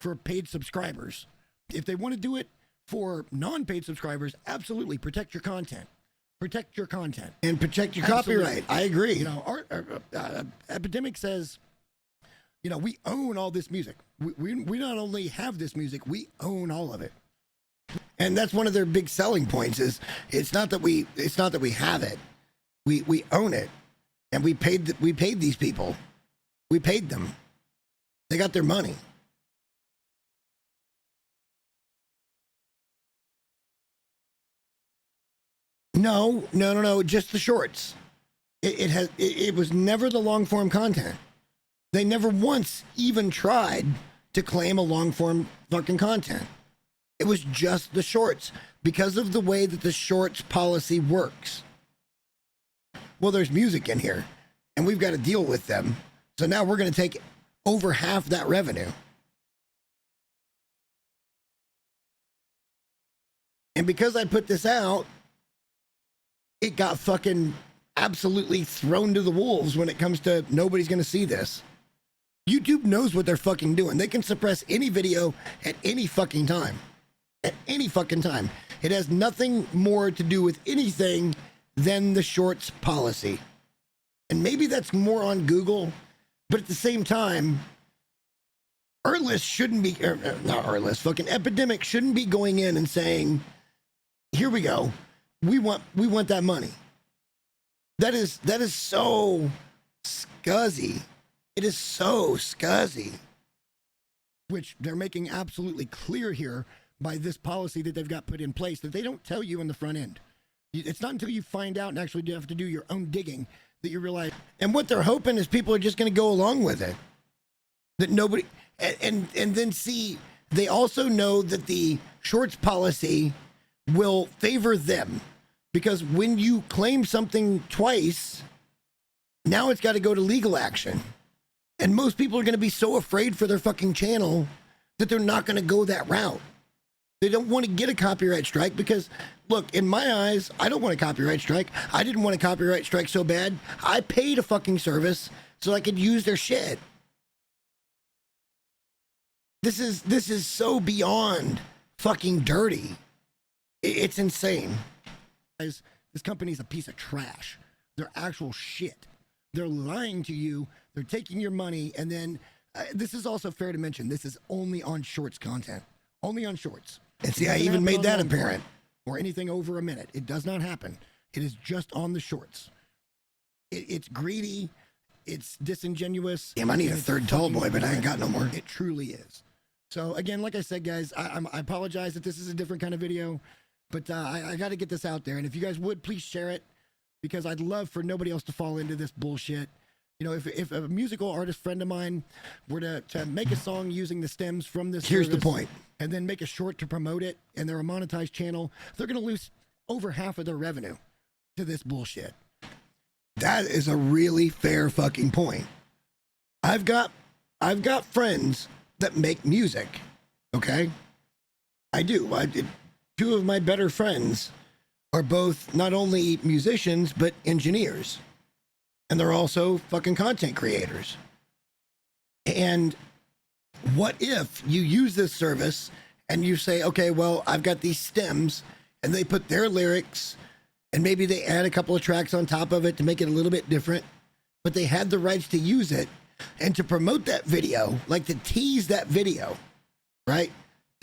For paid subscribers, if they want to do it for non-paid subscribers, absolutely protect your content. Protect your content and protect your copyright. I agree. You know, Epidemic says, you know, we own all this music. We not only have this music, we own all of it. And that's one of their big selling points is it's not that we have it. We own it. And we paid these people. We paid them. They got their money. No, just the shorts. It was never the long form content. They never once even tried to claim a long form fucking content. It was just the shorts because of the way that the shorts policy works. Well, there's music in here and we've got to deal with them. So now we're going to take over half that revenue. And because I put this out, it got fucking absolutely thrown to the wolves when it comes to nobody's going to see this. YouTube knows what they're fucking doing. They can suppress any video at any fucking time. At any fucking time. It has nothing more to do with anything than the shorts policy. And maybe that's more on Google, but at the same time, fucking Epidemic shouldn't be going in and saying, here we go. We want that money. That is so scuzzy. It is so scuzzy. Which they're making absolutely clear here by this policy that they've got put in place that they don't tell you in the front end. It's not until you find out and actually have to do your own digging that you realize. And what they're hoping is people are just going to go along with it. That nobody, and then see, they also know that the shorts policy will favor them because when you claim something twice, now it's got to go to legal action. And most people are going to be so afraid for their fucking channel that they're not going to go that route. They don't want to get a copyright strike because, look, in my eyes, I don't want a copyright strike. I didn't want a copyright strike so bad. I paid a fucking service so I could use their shit. This is so beyond fucking dirty. It's insane. Guys, this company's a piece of trash. They're actual shit. They're lying to you. They're taking your money. And then this is also fair to mention. This is only on shorts content. Only on shorts. And see, I even made that apparent. Or anything over a minute. It does not happen. It is just on the shorts. It's greedy. It's disingenuous. Damn, I need a third tall boy, but I ain't got no more. It truly is. So again, like I said, guys, I apologize that this is a different kind of video, but I got to get this out there. And if you guys would, please share it, because I'd love for nobody else to fall into this bullshit. You know, if a musical artist friend of mine were to make a song using the stems from this Here's the service, point. and then make a short to promote it, and they're a monetized channel, they're going to lose over half of their revenue to this bullshit. That is a really fair fucking point. I've got friends that make music, okay? I do. Two of my better friends are both not only musicians, but engineers. And they're also fucking content creators. And what if you use this service and you say, okay, well, I've got these stems, and they put their lyrics, and maybe they add a couple of tracks on top of it to make it a little bit different, but they had the rights to use it and to promote that video, like to tease that video, right?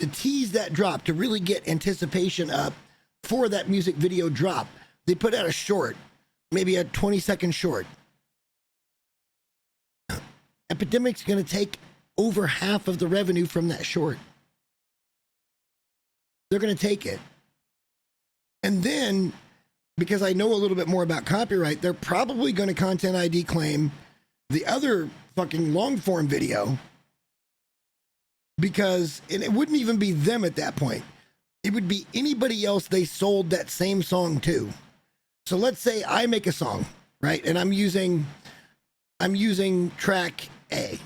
To tease that drop, to really get anticipation up for that music video drop. They put out a short, maybe a 20-second short. Epidemic's going to take over half of the revenue from that short. They're going to take it. And then, because I know a little bit more about copyright, they're probably going to content ID claim the other fucking long form video, because and it wouldn't even be them at that point. It would be anybody else they sold that same song to. So let's say I make a song, right? And I'm using track A,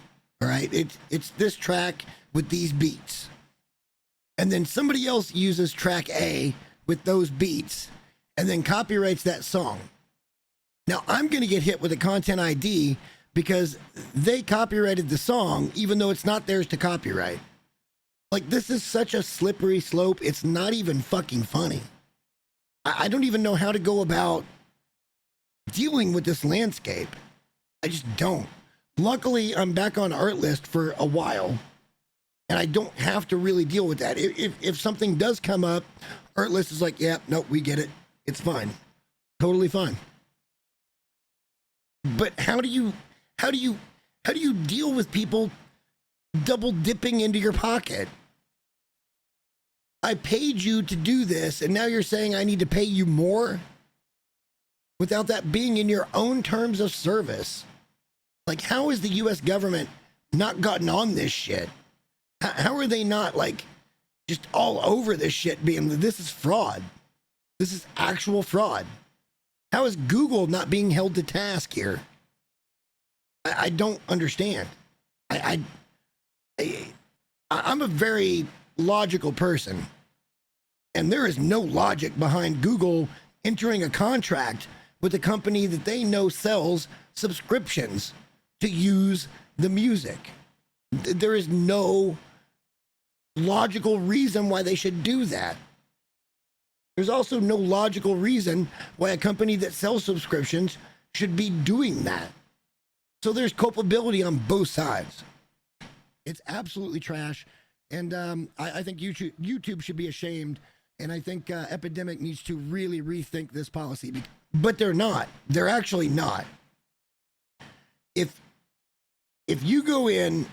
all right? It's this track with these beats. And then somebody else uses track A with those beats and then copyrights that song. Now I'm going to get hit with a content ID because they copyrighted the song, even though it's not theirs to copyright. Like, this is such a slippery slope. It's not even fucking funny. I don't even know how to go about dealing with this landscape. I just don't. Luckily, I'm back on Artlist for a while, and I don't have to really deal with that. If something does come up, Artlist is like, yeah, no, we get it. It's fine. Totally fine. But how do you deal with people double dipping into your pocket? I paid you to do this, and now you're saying I need to pay you more without that being in your own terms of service. Like, how is the US government not gotten on this shit? How are they not, like, just all over this shit, being, this is fraud. This is actual fraud. How is Google not being held to task here? I don't understand. I'm a very logical person, and there is no logic behind Google entering a contract with a company that they know sells subscriptions to use the music. There is no logical reason why they should do that. There's also no logical reason why a company that sells subscriptions should be doing that. So there's culpability on both sides. It's absolutely trash. And I think YouTube should be ashamed. And I think Epidemic needs to really rethink this policy. But they're not. They're actually not. If you go in,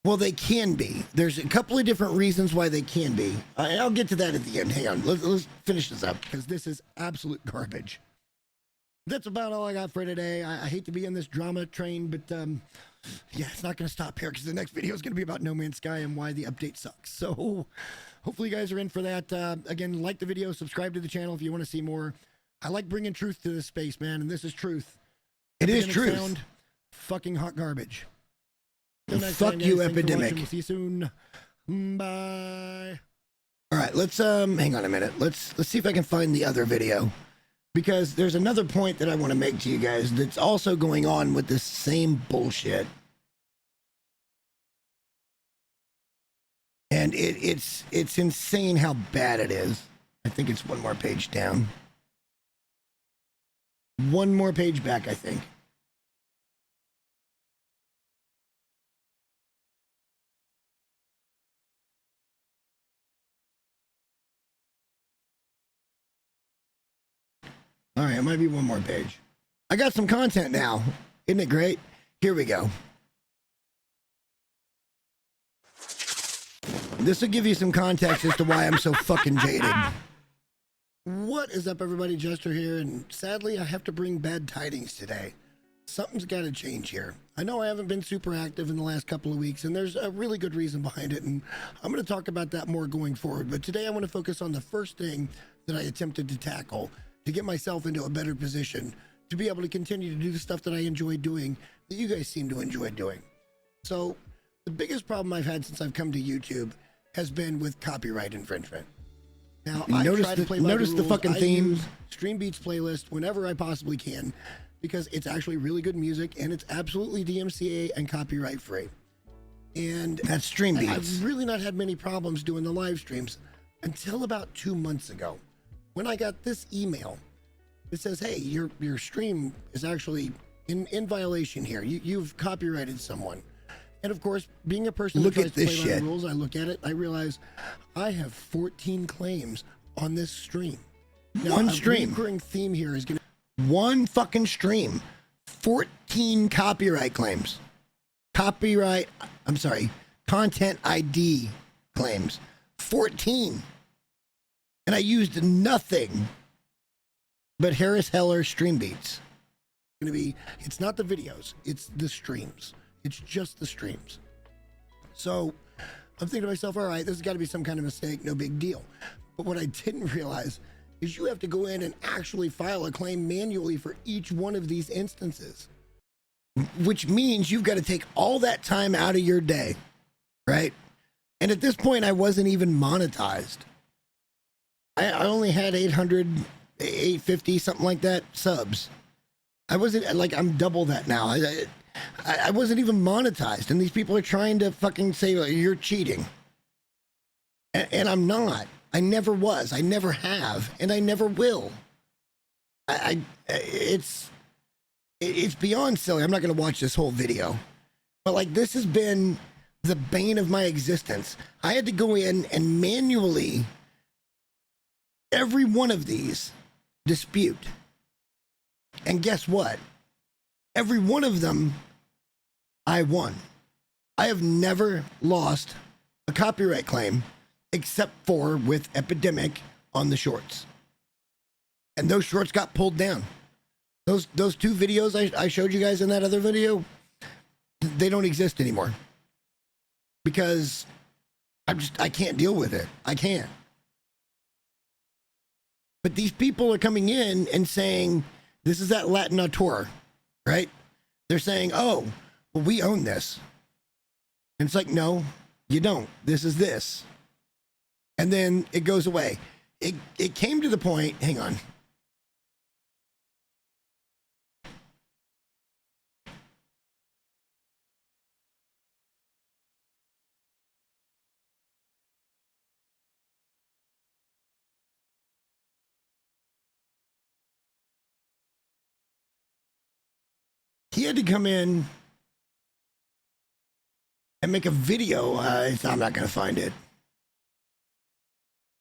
well, they can be. There's a couple of different reasons why they can be. I'll get to that at the end. Hang on. Let's finish this up, because this is absolute garbage. That's about all I got for today. I hate to be in this drama train, but yeah, it's not going to stop here, because the next video is going to be about No Man's Sky and why the update sucks. So hopefully you guys are in for that. Again, like the video, subscribe to the channel if you want to see more. I like bringing truth to this space, man, and this is truth. It is truth. Sound, fucking hot garbage. Fuck you, Epidemic. We'll see you soon. Bye. All right, let's hang on a minute. Let's see if I can find the other video, Because there's another point that I want to make to you guys that's also going on with this same bullshit. And it's insane how bad it is. I think it's one more page down. One more page back, I think. All right, it might be one more page. I got some content now. Isn't it great? Here we go. This will give you some context as to why I'm so fucking jaded. What is up, everybody? Jester here, and sadly, I have to bring bad tidings today. Something's got to change here. I know I haven't been super active in the last couple of weeks, and there's a really good reason behind it, and I'm going to talk about that more going forward. But today I want to focus on the first thing that I attempted to tackle to get myself into a better position, to be able to continue to do the stuff that I enjoy doing, that you guys seem to enjoy doing. So the biggest problem I've had since I've come to YouTube has been with copyright infringement. Now, I try to play by the fucking theme. Stream Beats playlist whenever I possibly can, because it's actually really good music and it's absolutely DMCA and copyright free. And that's Stream Beats. I've really not had many problems doing the live streams until about 2 months ago, when I got this email. It says, hey, your stream is actually in violation here. You've copyrighted someone. And of course, being a person who tries to play by the rules, I look at it, I realize I have 14 claims on this stream. Now, one stream. A recurring theme here is going to... One fucking stream. 14 copyright claims. Content ID claims. 14. And I used nothing but Harris Heller Stream Beats. It's not the videos, it's the streams. It's just the streams. So I'm thinking to myself, all right, this has got to be some kind of mistake, no big deal. But what I didn't realize is you have to go in and actually file a claim manually for each one of these instances. Which means you've got to take all that time out of your day, right? And at this point, I wasn't even monetized. I only had 800, 850, something like that, subs. I wasn't, like, I'm double that now. I wasn't even monetized, and these people are trying to fucking say, well, you're cheating. And I'm not. I never was. I never have, and I never will. It's beyond silly. I'm not going to watch this whole video. But, like, this has been the bane of my existence. I had to go in and manually, every one of these, dispute. And guess what? Every one of them, I won. I have never lost a copyright claim except for with Epidemic on the shorts. And those shorts got pulled down. Those two videos I showed you guys in that other video, they don't exist anymore. Because I can't deal with it. I can't. But these people are coming in and saying, this is that Latin auteur, right? They're saying, oh, well, we own this. And it's like, no, you don't. This is this. And then it goes away. It came to the point, hang on. He had to come in and make a video. I'm not going to find it.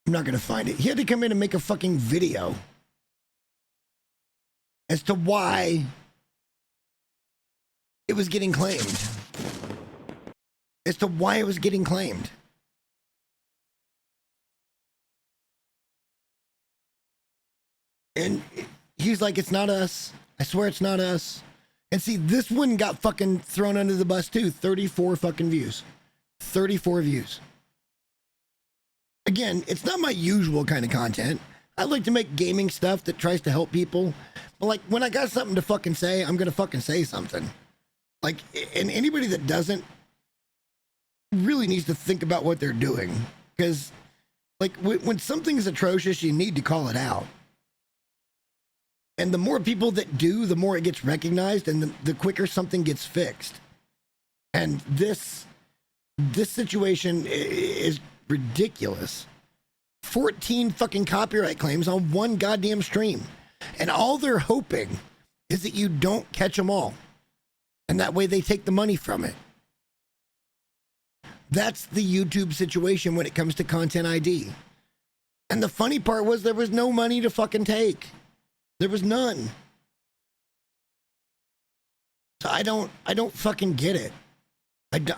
I'm not going to find it. He had to come in and make a fucking video as to why it was getting claimed. As to why it was getting claimed. And he's like, it's not us. I swear it's not us. And see, this one got fucking thrown under the bus too. 34 fucking views. 34 views. Again, it's not my usual kind of content. I like to make gaming stuff that tries to help people. But like, when I got something to fucking say, I'm gonna fucking say something. Like, and anybody that doesn't really needs to think about what they're doing. Because, like, when something is atrocious, you need to call it out. And the more people that do, the more it gets recognized, and the quicker something gets fixed. And this situation is ridiculous. 14 fucking copyright claims on one goddamn stream. And all they're hoping is that you don't catch them all. And that way they take the money from it. That's the YouTube situation when it comes to Content ID. And the funny part was there was no money to fucking take. There was none. So I don't fucking get it.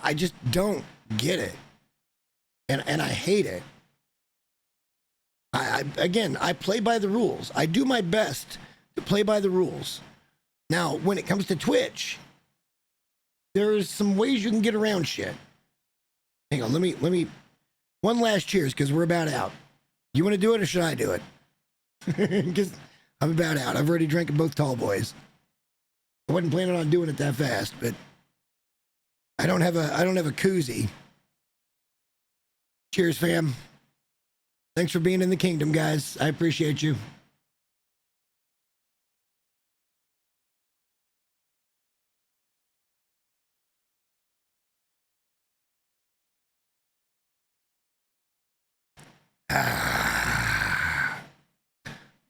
I just don't get it. And I hate it. Again, I play by the rules. I do my best to play by the rules. Now, when it comes to Twitch, there's some ways you can get around shit. Hang on, let me one last cheers because we're about out. You want to do it or should I do it? Because I'm about out. I've already drank both tall boys. I wasn't planning on doing it that fast, but I don't have a koozie. Cheers, fam. Thanks for being in the kingdom, guys. I appreciate you.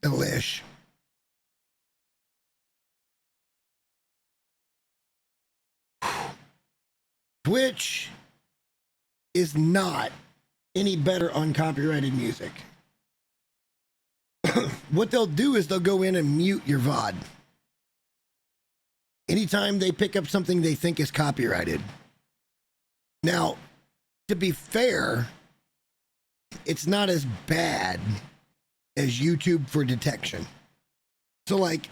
Delish. Twitch is not any better on copyrighted music. What they'll do is they'll go in and mute your VOD. Anytime they pick up something they think is copyrighted. Now, to be fair, it's not as bad as YouTube for detection. So like,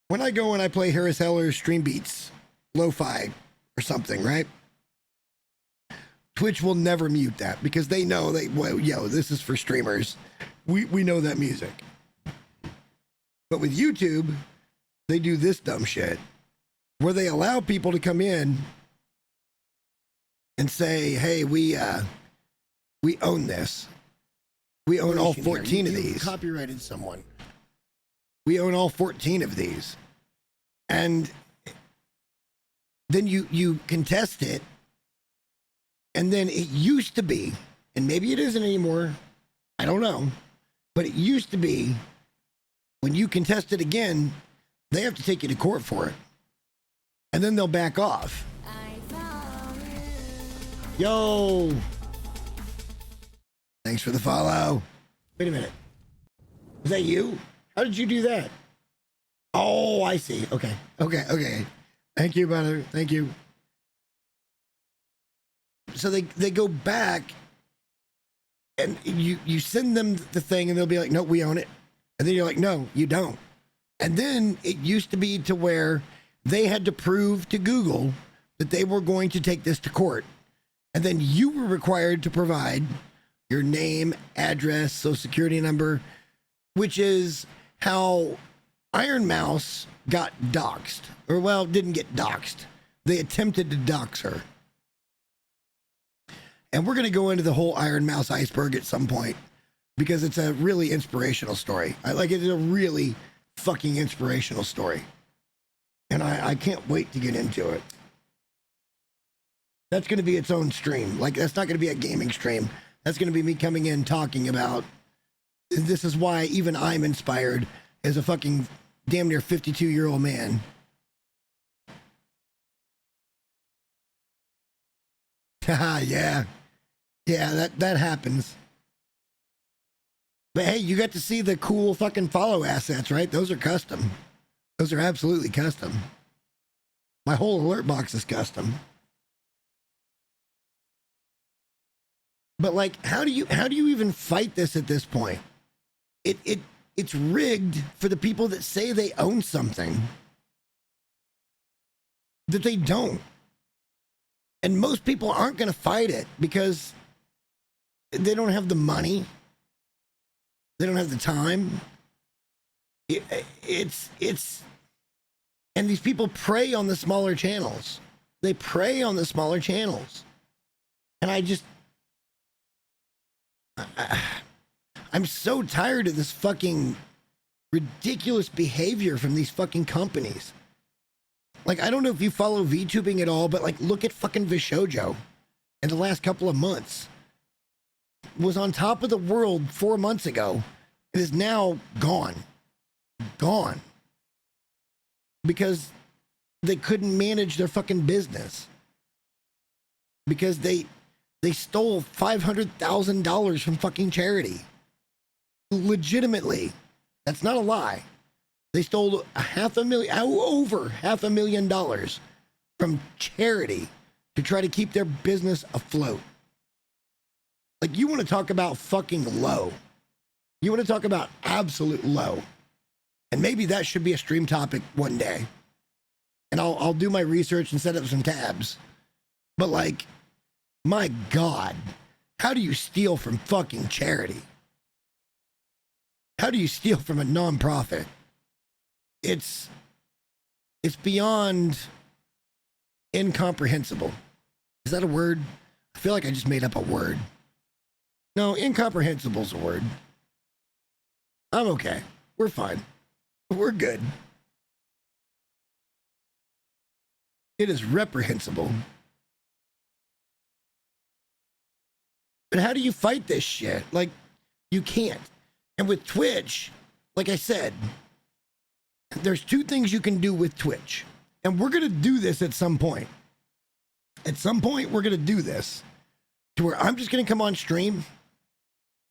when I go and I play Harris Heller's Stream Beats, Lo-Fi or something, right? Twitch will never mute that because they know this is for streamers. We know that music. But with YouTube, they do this dumb shit where they allow people to come in and say, hey, we own this. We own all 14 of these. Copyrighted someone. We own all 14 of these. And then you contest it. And then it used to be, and maybe it isn't anymore, I don't know, but it used to be when you contest it again, they have to take you to court for it. And then they'll back off. Yo! Thanks for the follow. Wait a minute. Was that you? How did you do that? Oh, I see. Okay. Thank you, brother. Thank you. So they go back and you send them the thing and they'll be like, no, we own it. And then you're like, no, you don't. And then it used to be to where they had to prove to Google that they were going to take this to court. And then you were required to provide your name, address, social security number, which is how Iron Mouse got doxxed. Or, well, didn't get doxxed. They attempted to dox her. And we're going to go into the whole Iron Mouse iceberg at some point because it's a really inspirational story. It's a really fucking inspirational story. And I can't wait to get into it. That's going to be its own stream. That's not going to be a gaming stream. That's going to be me coming in talking about this is why even I'm inspired as a fucking damn near 52-year-old man. Yeah. Yeah, that happens. But hey, you got to see the cool fucking follow assets, right? Those are custom. Those are absolutely custom. My whole alert box is custom. But how do you even fight this at this point? It's rigged for the people that say they own something that they don't. And most people aren't going to fight it because they don't have the money. They don't have the time. It's and these people prey on the smaller channels. They prey on the smaller channels. And I'm so tired of this fucking ridiculous behavior from these fucking companies. I don't know if you follow VTubing at all, but look at fucking Vishojo in the last couple of months. Was on top of the world 4 months ago. It is now gone. Gone. Because they couldn't manage their fucking business. Because they stole $500,000 from fucking charity. Legitimately. That's not a lie. They stole over $500,000 from charity to try to keep their business afloat. Like, you want to talk about fucking low. You want to talk about absolute low. And maybe that should be a stream topic one day. And I'll do my research and set up some tabs. But like, my God, how do you steal from fucking charity? How do you steal from a nonprofit? It's beyond incomprehensible. Is that a word? I feel like I just made up a word. No, incomprehensible is a word. I'm okay. We're fine. We're good. It is reprehensible. But how do you fight this shit? Like, you can't. And with Twitch, like I said, there's two things you can do with Twitch. And we're going to do this at some point. At some point, we're going to do this to where I'm just going to come on stream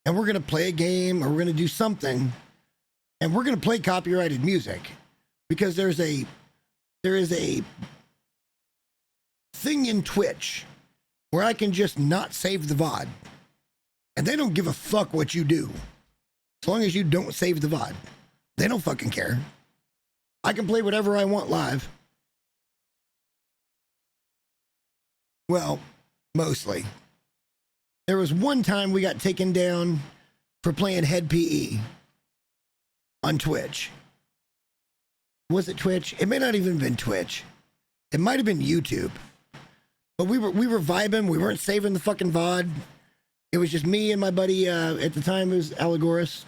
and we're going to play a game or we're going to do something and we're going to play copyrighted music because there is a thing in Twitch where I can just not save the VOD and they don't give a fuck what you do. As long as you don't save the VOD, they don't fucking care. I can play whatever I want live. Well, mostly. There was one time we got taken down for playing Head PE on Twitch. Was it Twitch? It may not even have been Twitch. It might have been YouTube. But we were vibing. We weren't saving the fucking VOD. It was just me and my buddy, at the time it was Allegoris.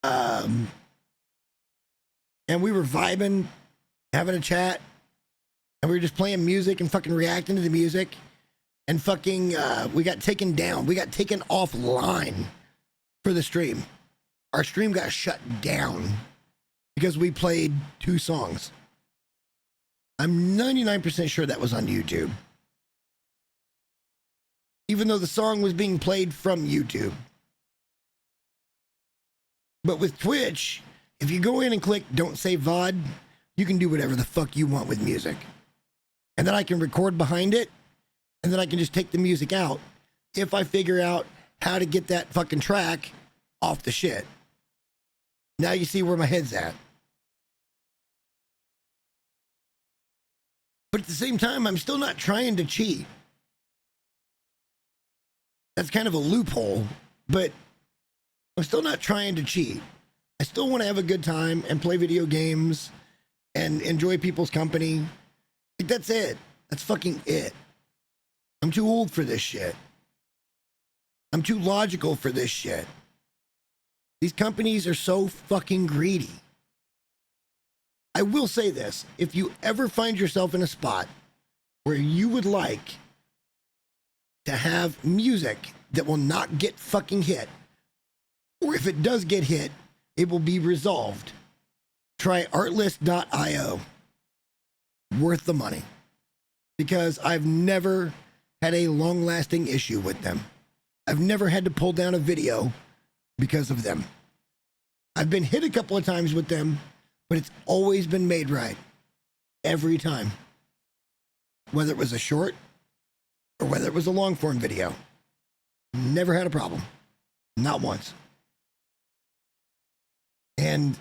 And we were vibing, having a chat. And we were just playing music and fucking reacting to the music. And fucking, we got taken down. We got taken offline for the stream. Our stream got shut down because we played 2 songs. I'm 99% sure that was on YouTube. Even though the song was being played from YouTube. But with Twitch, if you go in and click Don't Save VOD, you can do whatever the fuck you want with music. And then I can record behind it, and then I can just take the music out if I figure out how to get that fucking track off the shit. Now you see where my head's at. But at the same time, I'm still not trying to cheat. That's kind of a loophole, but I'm still not trying to cheat. I still want to have a good time and play video games and enjoy people's company. Like, that's it. That's fucking it. I'm too old for this shit. I'm too logical for this shit. These companies are so fucking greedy. I will say this. If you ever find yourself in a spot where you would like to have music that will not get fucking hit, or if it does get hit, it will be resolved, try artlist.io. Worth the money. Because I've never had a long-lasting issue with them. I've never had to pull down a video because of them. I've been hit a couple of times with them, but it's always been made right. Every time. Whether it was a short or whether it was a long-form video. Never had a problem. Not once. And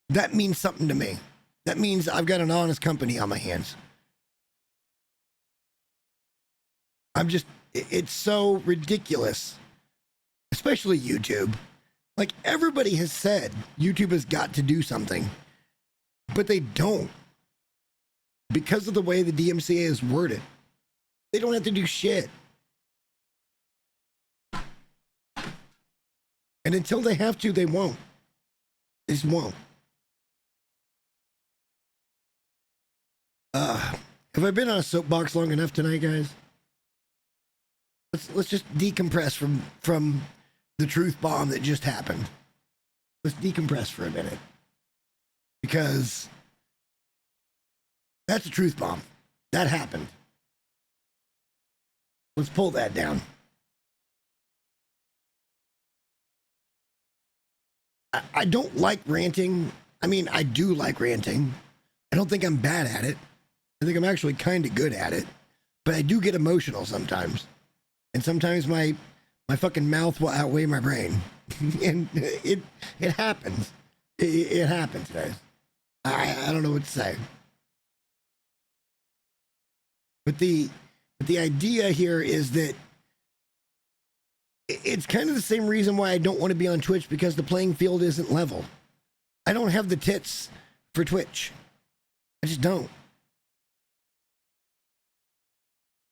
that means something to me. That means I've got an honest company on my hands. It's so ridiculous. Especially YouTube. Like, everybody has said YouTube has got to do something. But they don't. Because of the way the DMCA is worded. They don't have to do shit. And until they have to, they won't. They just won't. Have I been on a soapbox long enough tonight, guys? Let's just decompress from the truth bomb that just happened. Let's decompress for a minute. Because that's a truth bomb. That happened. Let's pull that down. I don't like ranting. I mean, I do like ranting. I don't think I'm bad at it. I think I'm actually kind of good at it. But I do get emotional sometimes. And sometimes my fucking mouth will outweigh my brain. And it happens. It happens, guys. I don't know what to say. But the idea here is that it's kind of the same reason why I don't want to be on Twitch, because the playing field isn't level. I don't have the tits for Twitch. I just don't.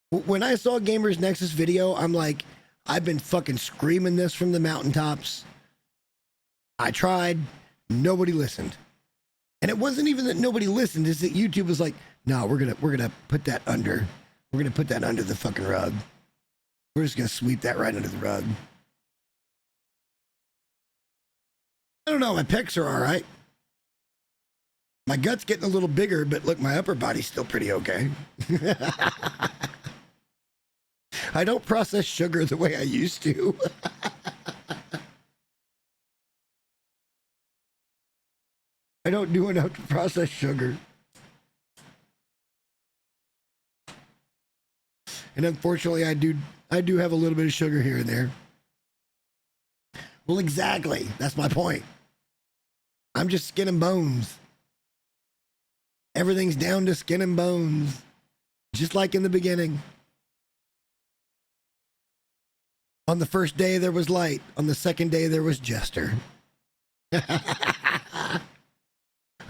When I saw Gamers Nexus video, I'm like, I've been fucking screaming this from the mountaintops. I tried. Nobody listened. And it wasn't even that nobody listened. It's that YouTube was like, no, we're gonna put that under. We're gonna put that under the fucking rug. We're just gonna sweep that right under the rug. I don't know. My pecs are all right. My gut's getting a little bigger, but look, my upper body's still pretty okay. I don't process sugar the way I used to. I don't do enough to process sugar. And unfortunately, I do have a little bit of sugar here and there. Well, exactly. That's my point. I'm just skin and bones. Everything's down to skin and bones. Just like in the beginning. On the first day, there was light. On the second day, there was Jester.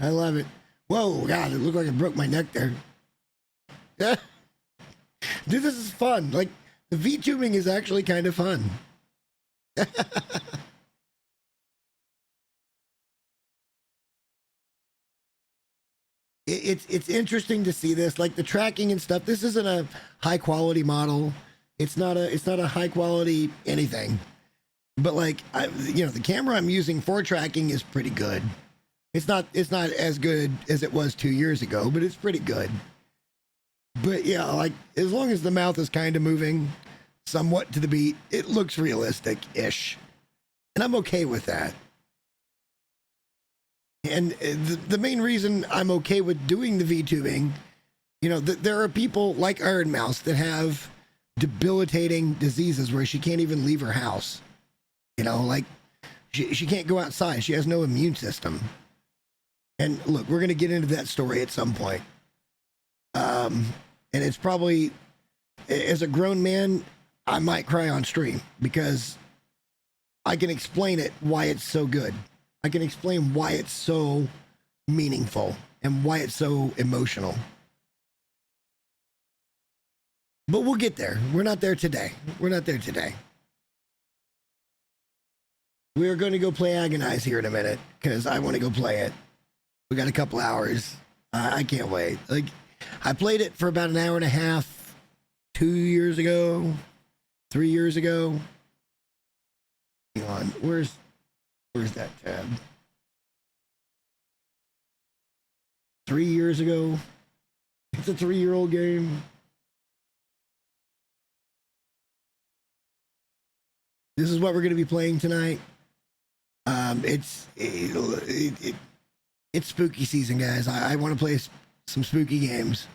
I love it. Whoa, God, it looked like I broke my neck there. Dude, this is fun. Like, the VTubing is actually kind of fun. It's interesting to see this, like the tracking and stuff. This isn't a high quality model. It's not a high quality anything. But like, the camera I'm using for tracking is pretty good. It's not as good as it was 2 years ago, but it's pretty good. But yeah, like as long as the mouth is kind of moving somewhat to the beat, it looks realistic-ish. And I'm okay with that. And the main reason I'm okay with doing the VTubing, there are people like Iron Mouse that have debilitating diseases where she can't even leave her house. Like she can't go outside. She has no immune system. And look, we're going to get into that story at some point. And it's probably, as a grown man, I might cry on stream because I can explain why it's so good. I can explain why it's so meaningful and why it's so emotional. But we'll get there. We're not there today. We're going to go play Agonize here in a minute because I want to go play it. We got a couple hours. I can't wait. Like, I played it for about an hour and a half 2 years ago, 3 years ago. Hang on, where's that tab? 3 years ago. It's a 3-year-old game. This is what we're going to be playing tonight. It's spooky season, guys. I want to play some spooky games.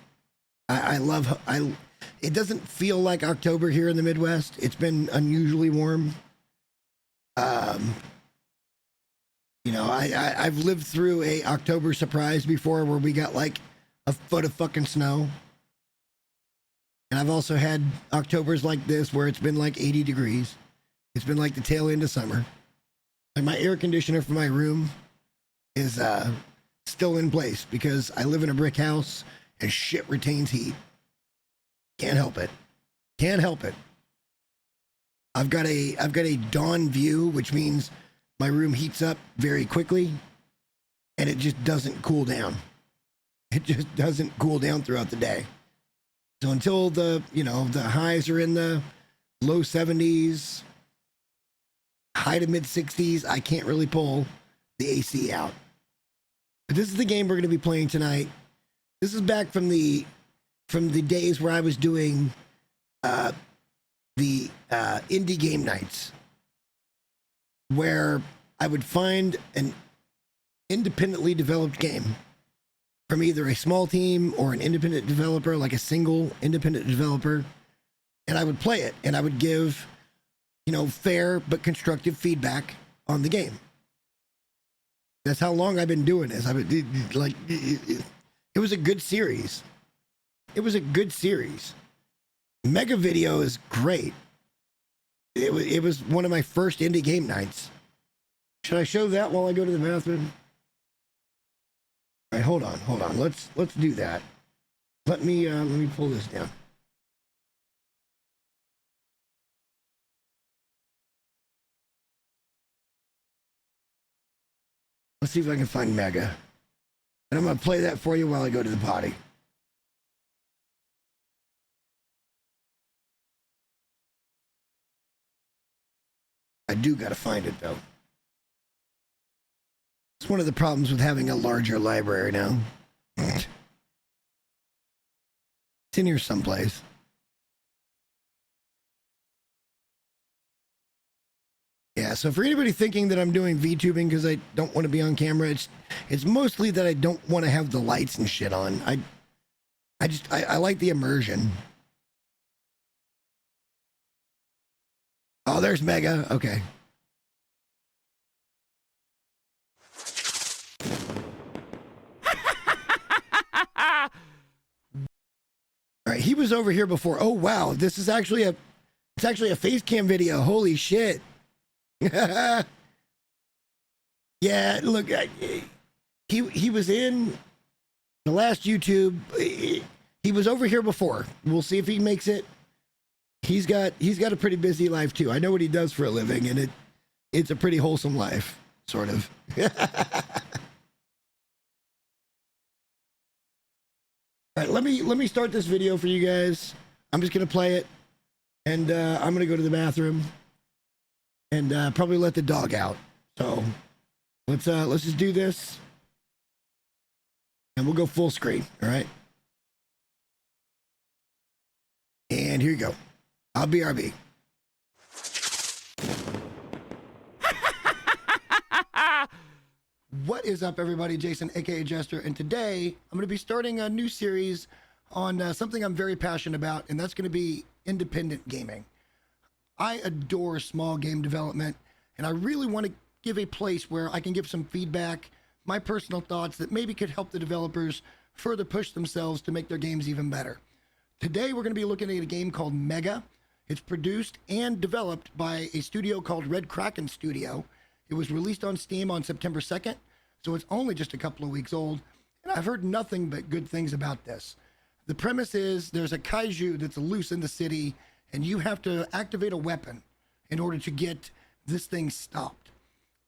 It doesn't feel like October here in the Midwest. It's been unusually warm. I've lived through a October surprise before where we got like a foot of fucking snow. And I've also had Octobers like this where it's been like 80 degrees. It's been like the tail end of summer. And my air conditioner for my room is still in place because I live in a brick house and shit retains heat. Can't help it. I've got a dawn view, which means my room heats up very quickly and it just doesn't cool down. It just doesn't cool down throughout the day. So until the highs are in the low 70s, high to mid 60s, I can't really pull the AC out. But this is the game we're going to be playing tonight. This is back from the days where I was doing the indie game nights, where I would find independently developed game from either a small team or an independent developer, like a single independent developer, and I would play it and I would give, fair but constructive feedback on the game. That's how long I've been doing this. It was a good series. It was a good series. Mega Video is great. It was one of my first indie game nights. Should I show that while I go to the bathroom? All right, hold on. Let's do that. Let me pull this down. Let's see if I can find Mega. And I'm gonna play that for you while I go to the potty. I do gotta find it though. It's one of the problems with having a larger library now. It's in here someplace. Yeah, so for anybody thinking that I'm doing VTubing because I don't want to be on camera, it's mostly that I don't want to have the lights and shit on. I like the immersion. Oh, there's Mega. Okay. All right, he was over here before. Oh wow, this is actually it's actually a face cam video. Holy shit. Yeah, look, he was in the last YouTube. He was over here before. We'll see if he makes it. He's got a pretty busy life too. I know what he does for a living, and it's a pretty wholesome life, sort of. All right, let me start this video for you guys. I'm just gonna play it, and I'm gonna go to the bathroom. And probably let the dog out. So let's just do this, and we'll go full screen. All right. And here you go. I'll BRB. What is up, everybody? Jason, aka Jester, and today I'm going to be starting a new series on something I'm very passionate about, and that's going to be independent gaming. I adore small game development, and I really want to give a place where I can give some feedback, my personal thoughts that maybe could help the developers further push themselves to make their games even better. Today, we're going to be looking at a game called Mega. It's produced and developed by a studio called Red Kraken Studio. It was released on Steam on September 2nd, so it's only just a couple of weeks old, and I've heard nothing but good things about this. The premise is there's a kaiju that's loose in the city, and you have to activate a weapon in order to get this thing stopped.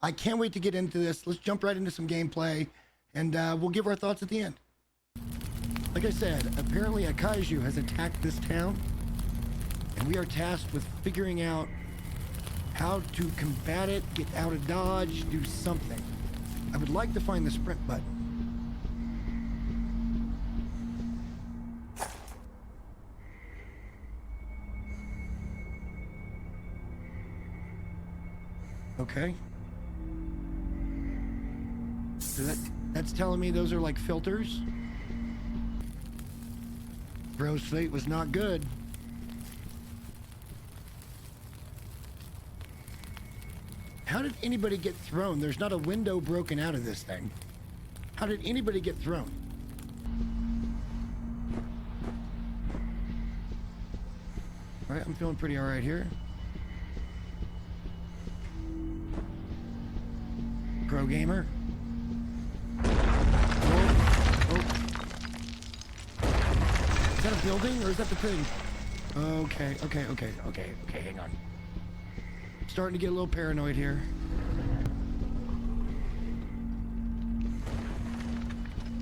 I can't wait to get into this. Let's jump right into some gameplay, and we'll give our thoughts at the end. Like I said, apparently a kaiju has attacked this town, and we are tasked with figuring out how to combat it, get out of dodge, do something. I would like to find the sprint button. Okay. So that's telling me those are like filters. Bro's fate was not good. How did anybody get thrown? There's not a window broken out of this thing. How did anybody get thrown? All right, I'm feeling pretty all right here. Pro gamer. Oh. Is that a building or is that the thing? Okay, hang on. Starting to get a little paranoid here.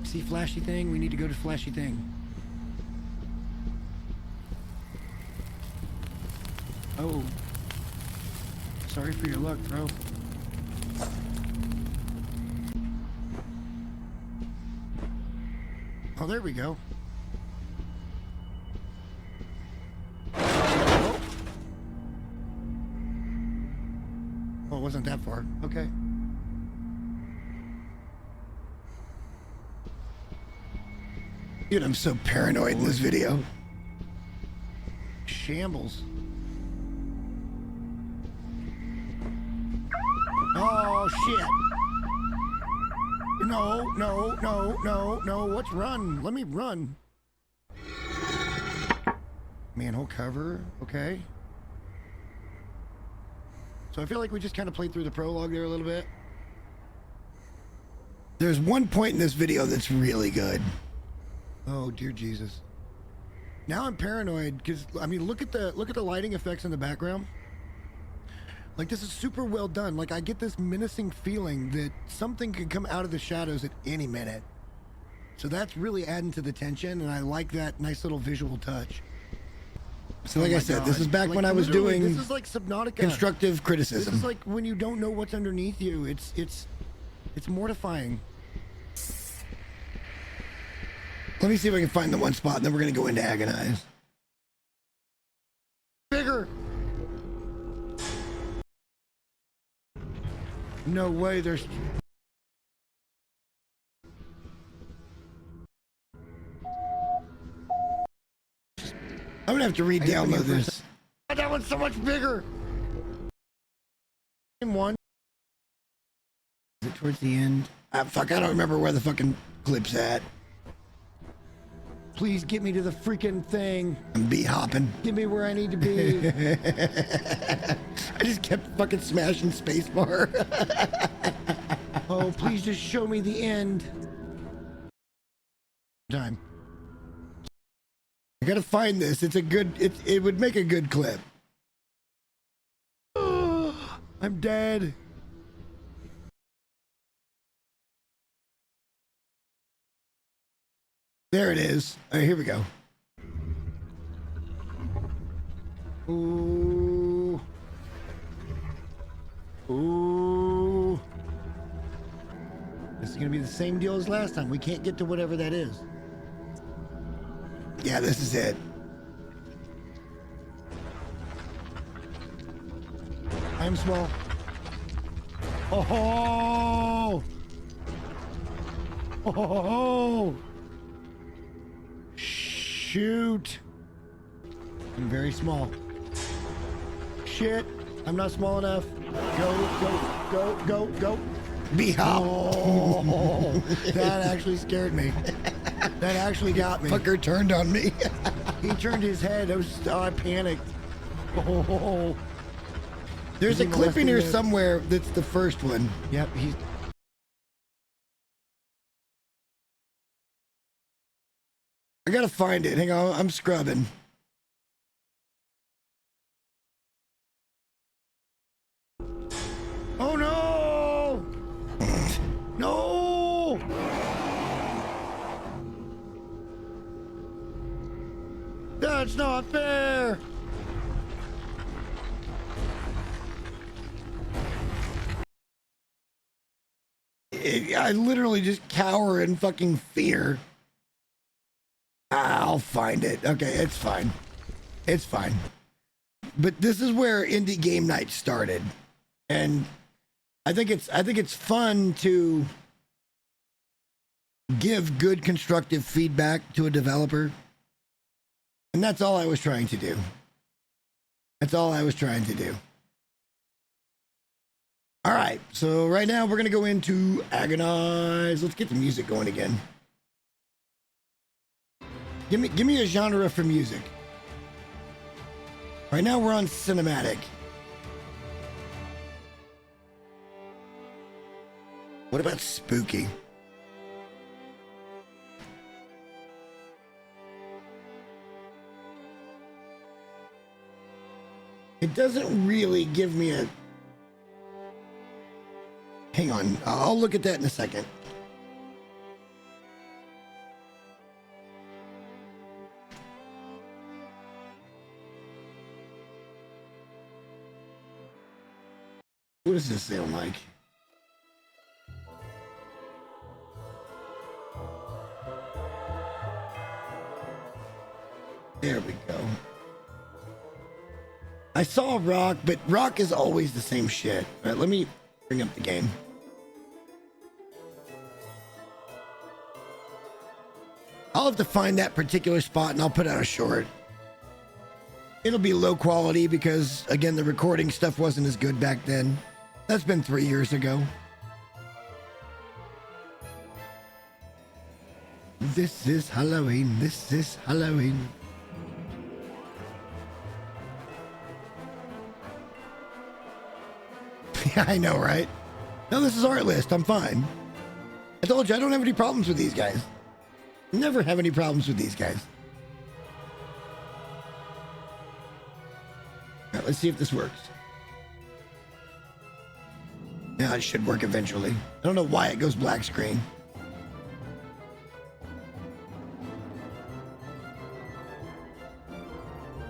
See flashy thing? We need to go to flashy thing. Oh. Sorry for your luck, bro. Oh, there we go. Oh, it wasn't that far. Okay. Dude, I'm so paranoid in this video. Shambles. Oh, shit. No, no, no, no, no. Let's run. Let me run. Manhole cover. Okay. So I feel like we just kind of played through the prologue there a little bit. There's one point in this video that's really good. Oh, dear Jesus. Now I'm paranoid because, I mean, look at the lighting effects in the background. Like, this is super well done. Like, I get this menacing feeling that something could come out of the shadows at any minute. So that's really adding to the tension, and I like that nice little visual touch. So like I said, this is back when I was doing this is like Subnautica. Constructive criticism. This is like when you don't know what's underneath you. It's mortifying. Let me see if I can find the one spot, and then we're going to go into Agonize. Bigger! No way, there's... I'm going to have to re-download this. That one's so much bigger! One. Is it towards the end? Fuck, I don't remember where the fucking clip's at. Please get me to the freaking thing. I'm bee-hopping. Get me where I need to be. I just kept fucking smashing spacebar. Oh, please just show me the end. Time. I gotta find this. It's a good, it would make a good clip. I'm dead. There it is. All right, here we go. Ooh. Ooh. This is gonna be the same deal as last time. We can't get to whatever that is. Yeah, this is it. I'm small. Oh! Oh! Shoot! I'm very small. Shit! I'm not small enough. Go, go, go, go, go. Bee-hop! Oh, that actually scared me. That actually got me. Fucker turned on me. He turned his head. I panicked. Oh. There's a clip in here somewhere that's the first one. Yep, he's... I gotta find it. Hang on, I'm scrubbing. Oh no! No! That's not fair! I literally just cower in fucking fear. I'll find it. Okay, it's fine. It's fine. But this is where indie game night started. And I think it's fun to give good constructive feedback to a developer. And that's all I was trying to do. That's all I was trying to do. All right, so right now we're going to go into Agonize. Let's get the music going again. Give me a genre for music. Right now we're on cinematic. What about spooky? It doesn't really give me a... Hang on, I'll look at that in a second. What does this sound like? There we go. I saw rock, but rock is always the same shit. All right, let me bring up the game. have to find that particular spot and I'll put out a short. It'll be low quality because, again, the recording stuff wasn't as good back then. That's been 3 years ago. This is Halloween. This is Halloween. Yeah, I know, right? No, this is art list. I'm fine. I told you I don't have any problems with these guys. Never have any problems with these guys. All right, let's see if this works. Yeah, it should work eventually. I don't know why it goes black screen.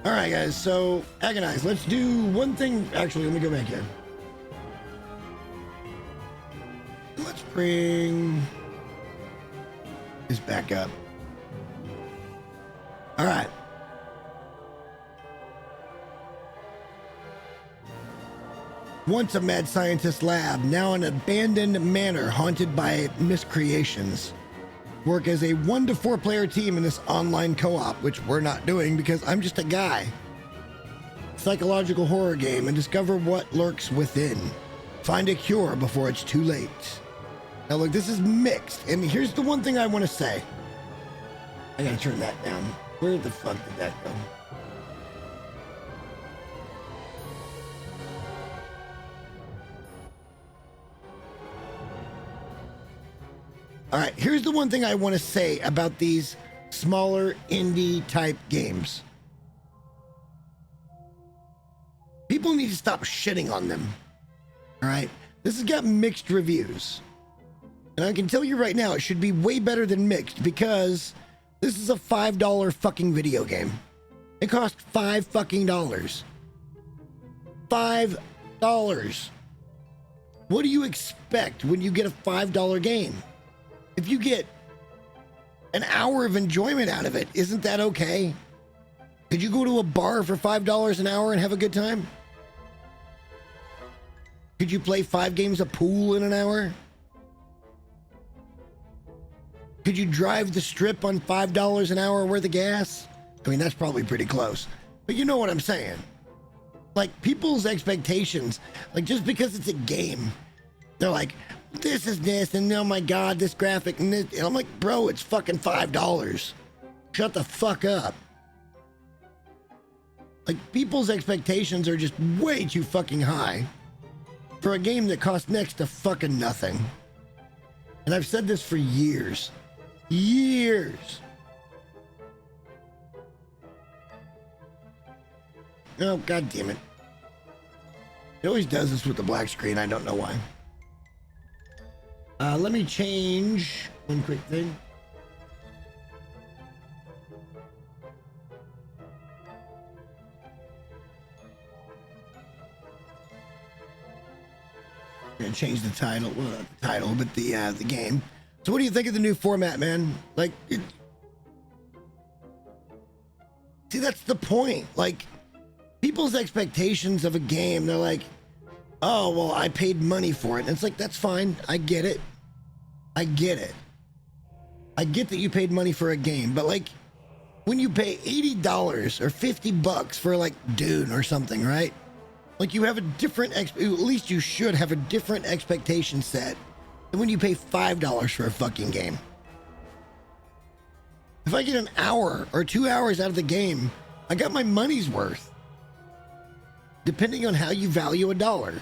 All right, guys, so Agonize, let's do one thing. Actually, let me go back here. Let's bring this back up. All right. Once a mad scientist lab, now an abandoned manor haunted by miscreations. Work as a 1 to 4 player team in this online co-op, which we're not doing because I'm just a guy. Psychological horror game and discover what lurks within. Find a cure before it's too late. Now look, this is mixed, and here's the one thing I want to say. I gotta turn that down. Where the fuck did that go? All right, here's the one thing I want to say about these smaller indie type games. People need to stop shitting on them. All right, this has got mixed reviews. And I can tell you right now, it should be way better than mixed because this is a $5 fucking video game. It cost $5 fucking dollars. $5. What do you expect when you get a $5 game? If you get an hour of enjoyment out of it, isn't that okay? Could you go to a bar for $5 an hour and have a good time? Could you play 5 games of pool in an hour? Could you drive the strip on $5 an hour worth of gas? I mean, that's probably pretty close. But you know what I'm saying. Like, people's expectations, like, just because it's a game, they're like, this is this, and oh my God, this graphic, and this. And I'm like, bro, it's fucking $5. Shut the fuck up. Like, people's expectations are just way too fucking high for a game that costs next to fucking nothing. And I've said this for years. Years. Oh, God damn it. It always does this with the black screen. I don't know why. Let me change one quick thing. I'm gonna change the title. Well, not the title, but the game. So, what do you think of the new format, man? Like, see, that's the point. Like, people's expectations of a game, they're like, oh, well, I paid money for it. And it's like, that's fine. I get it. I get it. I get that you paid money for a game, but like, when you pay $80 or $50 for like Dune or something, right? Like, you have a different, at least you should have a different expectation set than when you pay $5 for a fucking game. If I get an hour or 2 hours out of the game, I got my money's worth. Depending on how you value a dollar.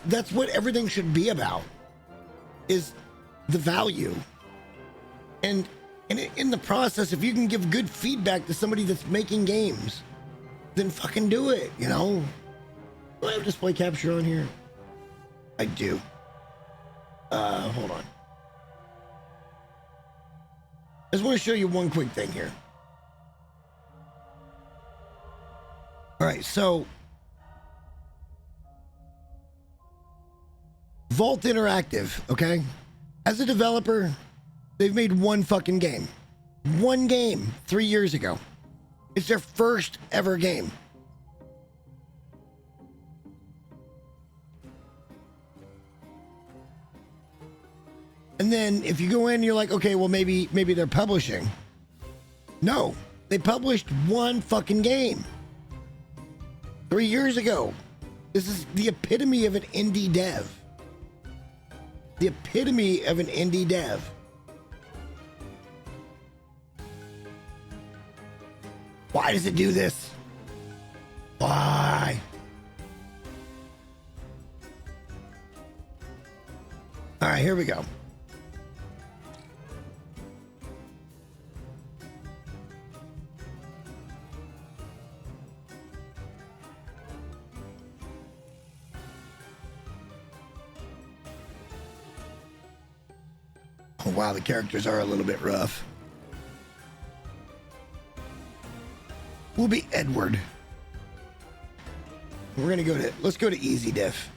That's what everything should be about, is the value. And in the process, if you can give good feedback to somebody that's making games, then fucking do it, you know? Do I have display capture on here? I do. Hold on. I just want to show you one quick thing here. All right, so Vault Interactive, okay? As a developer, they've made one fucking game. One game 3 years ago. It's their first ever game. And then if you go in, you're like, okay, well, maybe they're publishing. No, they published one fucking game 3 years ago. This is the epitome of an indie dev. The epitome of an indie dev. Why does it do this? Why? All right, here we go. Oh, wow, the characters are a little bit rough. We'll be Edward. We're gonna let's go to easy diff.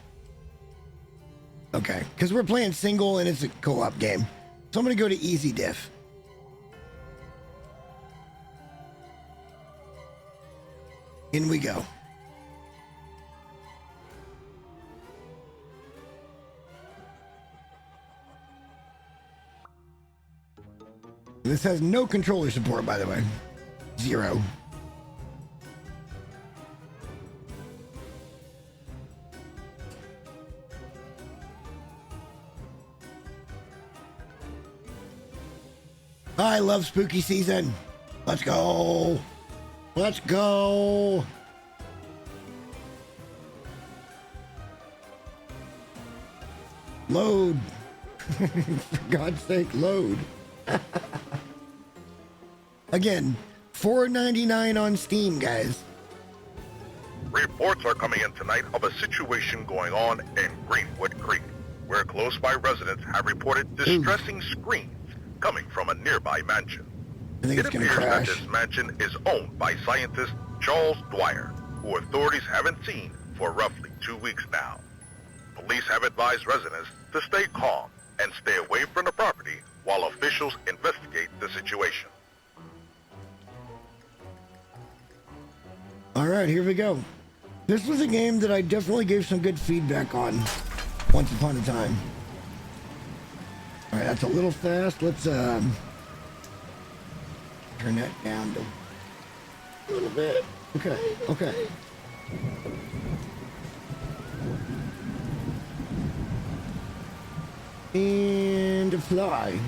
Okay, because we're playing single and it's a co-op game. So I'm gonna go to easy diff. In we go. This has no controller support, by the way. 0. I love spooky season. Let's go. Let's go. Load. For God's sake, load. Again, $4.99 on Steam, guys. Reports are coming in tonight of a situation going on in Greenwood Creek, where close-by residents have reported distressing screams coming from a nearby mansion. I think It it's gonna appears that crash. this mansion is owned by scientist Charles Dwyer, who authorities haven't seen for roughly 2 weeks now. Police have advised residents to stay calm and stay away from the property while officials investigate the situation. All right, here we go. This was a game that I definitely gave some good feedback on once upon a time. All right, that's a little fast. Let's turn that down to a little bit. Okay, okay. And fly.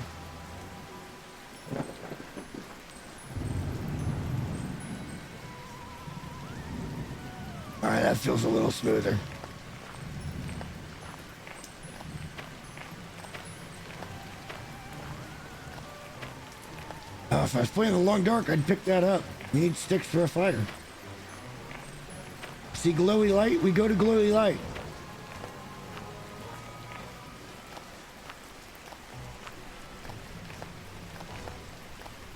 All right, that feels a little smoother. If I was playing the Long Dark, I'd pick that up. We need sticks for a fire. See glowy light? We go to glowy light.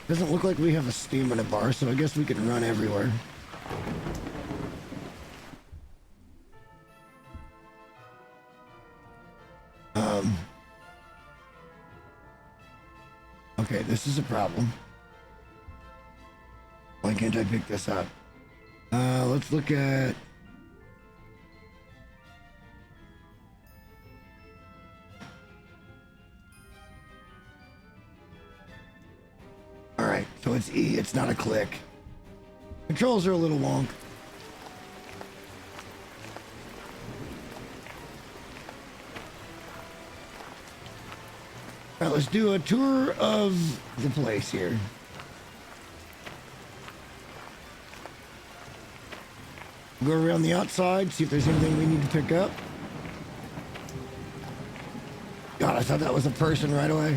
Doesn't look like we have a stamina bar, so I guess we can run everywhere. Okay, this is a problem. Why can't I pick this up? Let's look at... All right, so it's E, it's not a click. Controls are a little wonk. All right, let's do a tour of the place here. Go around the outside, see if there's anything we need to pick up. God, I thought that was a person right away.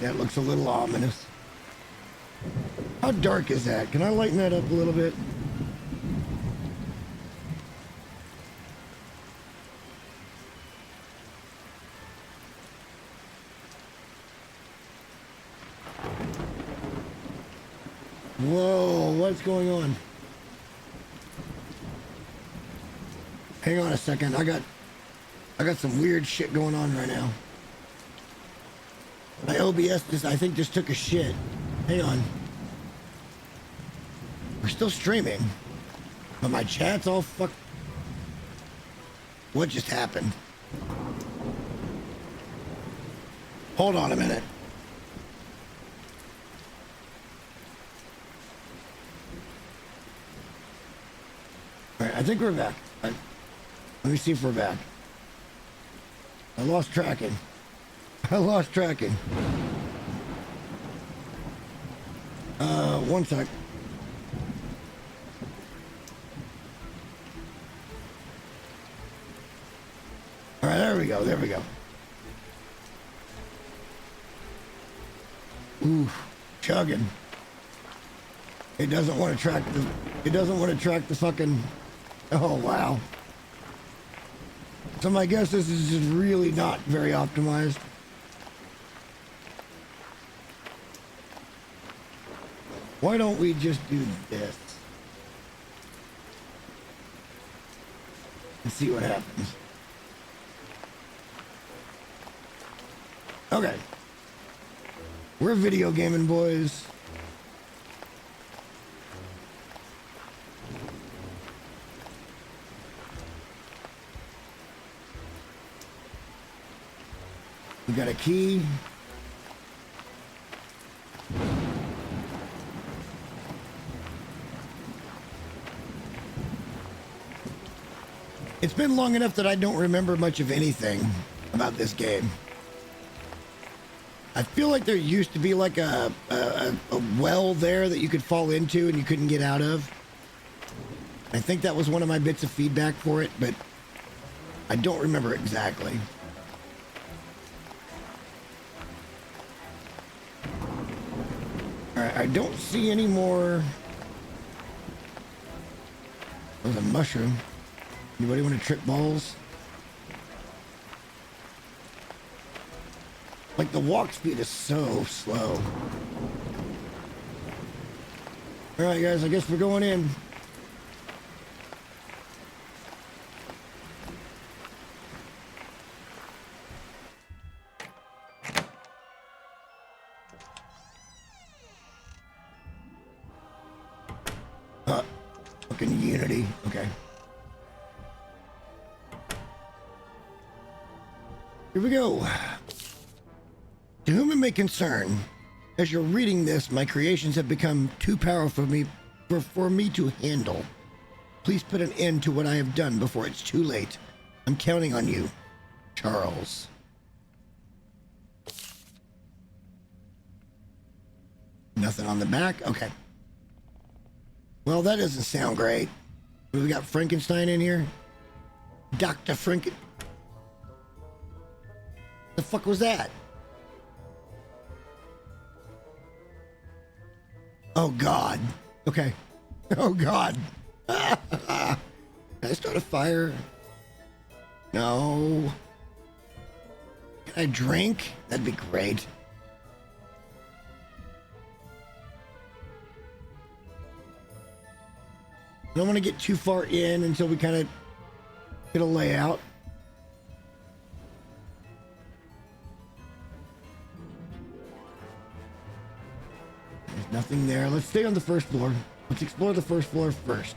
That looks a little ominous. How dark is that? Can I lighten that up a little bit? Whoa, what's going on? Hang on a second. I got some weird shit going on right now. My OBS I think just took a shit. Hang on. We're still streaming. But my chat's all fucked. What just happened? Hold on a minute. All right, I think we're back. Let me see if we're back. I lost tracking. One sec. All right, there we go. Ooh, chugging. It doesn't want to track the fucking, oh wow. So my guess is this is just really not very optimized. Why don't we just do this? And see what happens. Okay. We're video gaming, boys. We got a key. It's been long enough that I don't remember much of anything about this game. I feel like there used to be like a well there that you could fall into and you couldn't get out of. I think that was one of my bits of feedback for it, but I don't remember exactly. All right, I don't see any more. There's a mushroom. Anybody want to trip balls? Like, the walk speed is so slow. All right, guys, I guess we're going in. Fucking Unity. Okay. Here we go. To whom it may concern, as you're reading this, my creations have become too powerful for me to handle. Please put an end to what I have done before it's too late. I'm counting on you, Charles. Nothing on the back? Okay. Well, that doesn't sound great. We got Frankenstein in here? Dr. Franken... The fuck was that? Oh, God. Okay. Oh, God. Can I start a fire? No. Can I drink? That'd be great. I don't want to get too far in until we kind of get a layout. There's nothing there. Let's stay on the first floor. Let's explore the first floor first.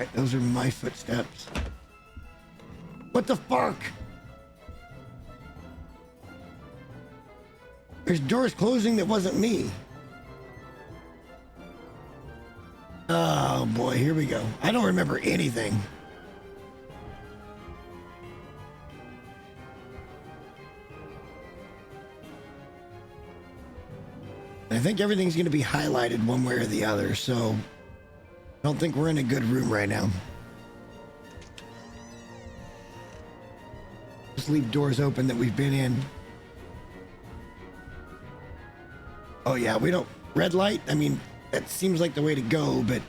Right, those are my footsteps. What the fuck? There's doors closing that wasn't me. Oh boy, here we go. I don't remember anything. I think everything's going to be highlighted one way or the other, so I don't think we're in a good room right now. Just leave doors open that we've been in. Oh yeah, we don't... Red light? I mean, that seems like the way to go, but...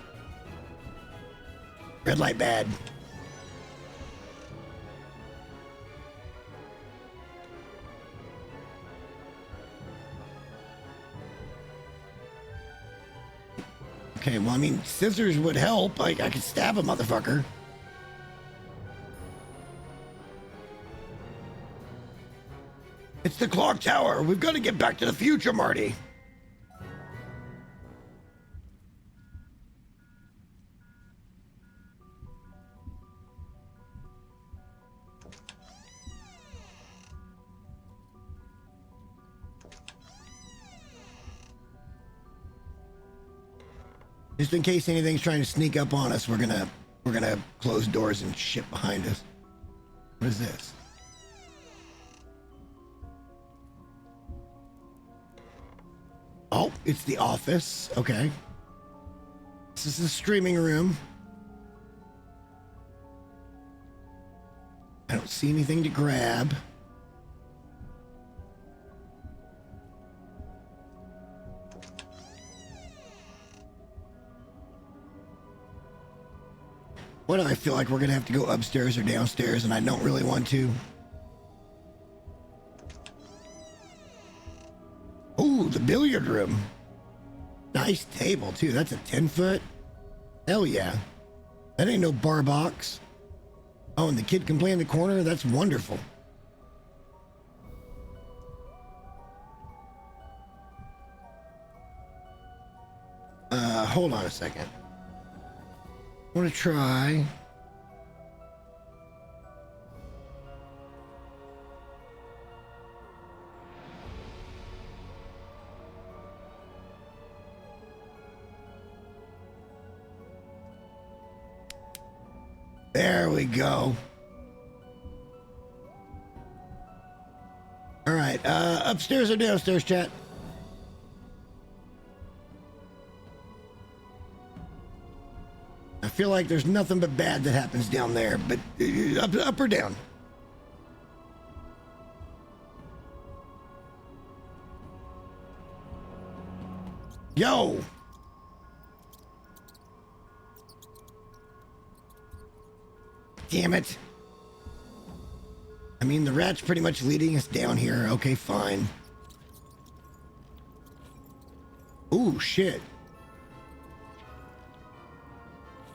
Red light bad. Okay, well, I mean, scissors would help. I could stab a motherfucker. It's the clock tower. We've got to get back to the future, Marty. Just in case anything's trying to sneak up on us, we're gonna close doors and shit behind us. What is this? Oh, it's the office. Okay. This is the streaming room. I don't see anything to grab. Why do I feel like we're gonna have to go upstairs or downstairs, and I don't really want to? Ooh, the billiard room. Nice table, too. That's a 10-foot. Hell yeah. That ain't no bar box. Oh, and the kid can play in the corner? That's wonderful. Hold on a second. I want to try... There we go. All right, upstairs or downstairs, chat? I feel like there's nothing but bad that happens down there, but up or down? Yo! Damn it. I mean, the rat's pretty much leading us down here. Okay, fine. Ooh, shit.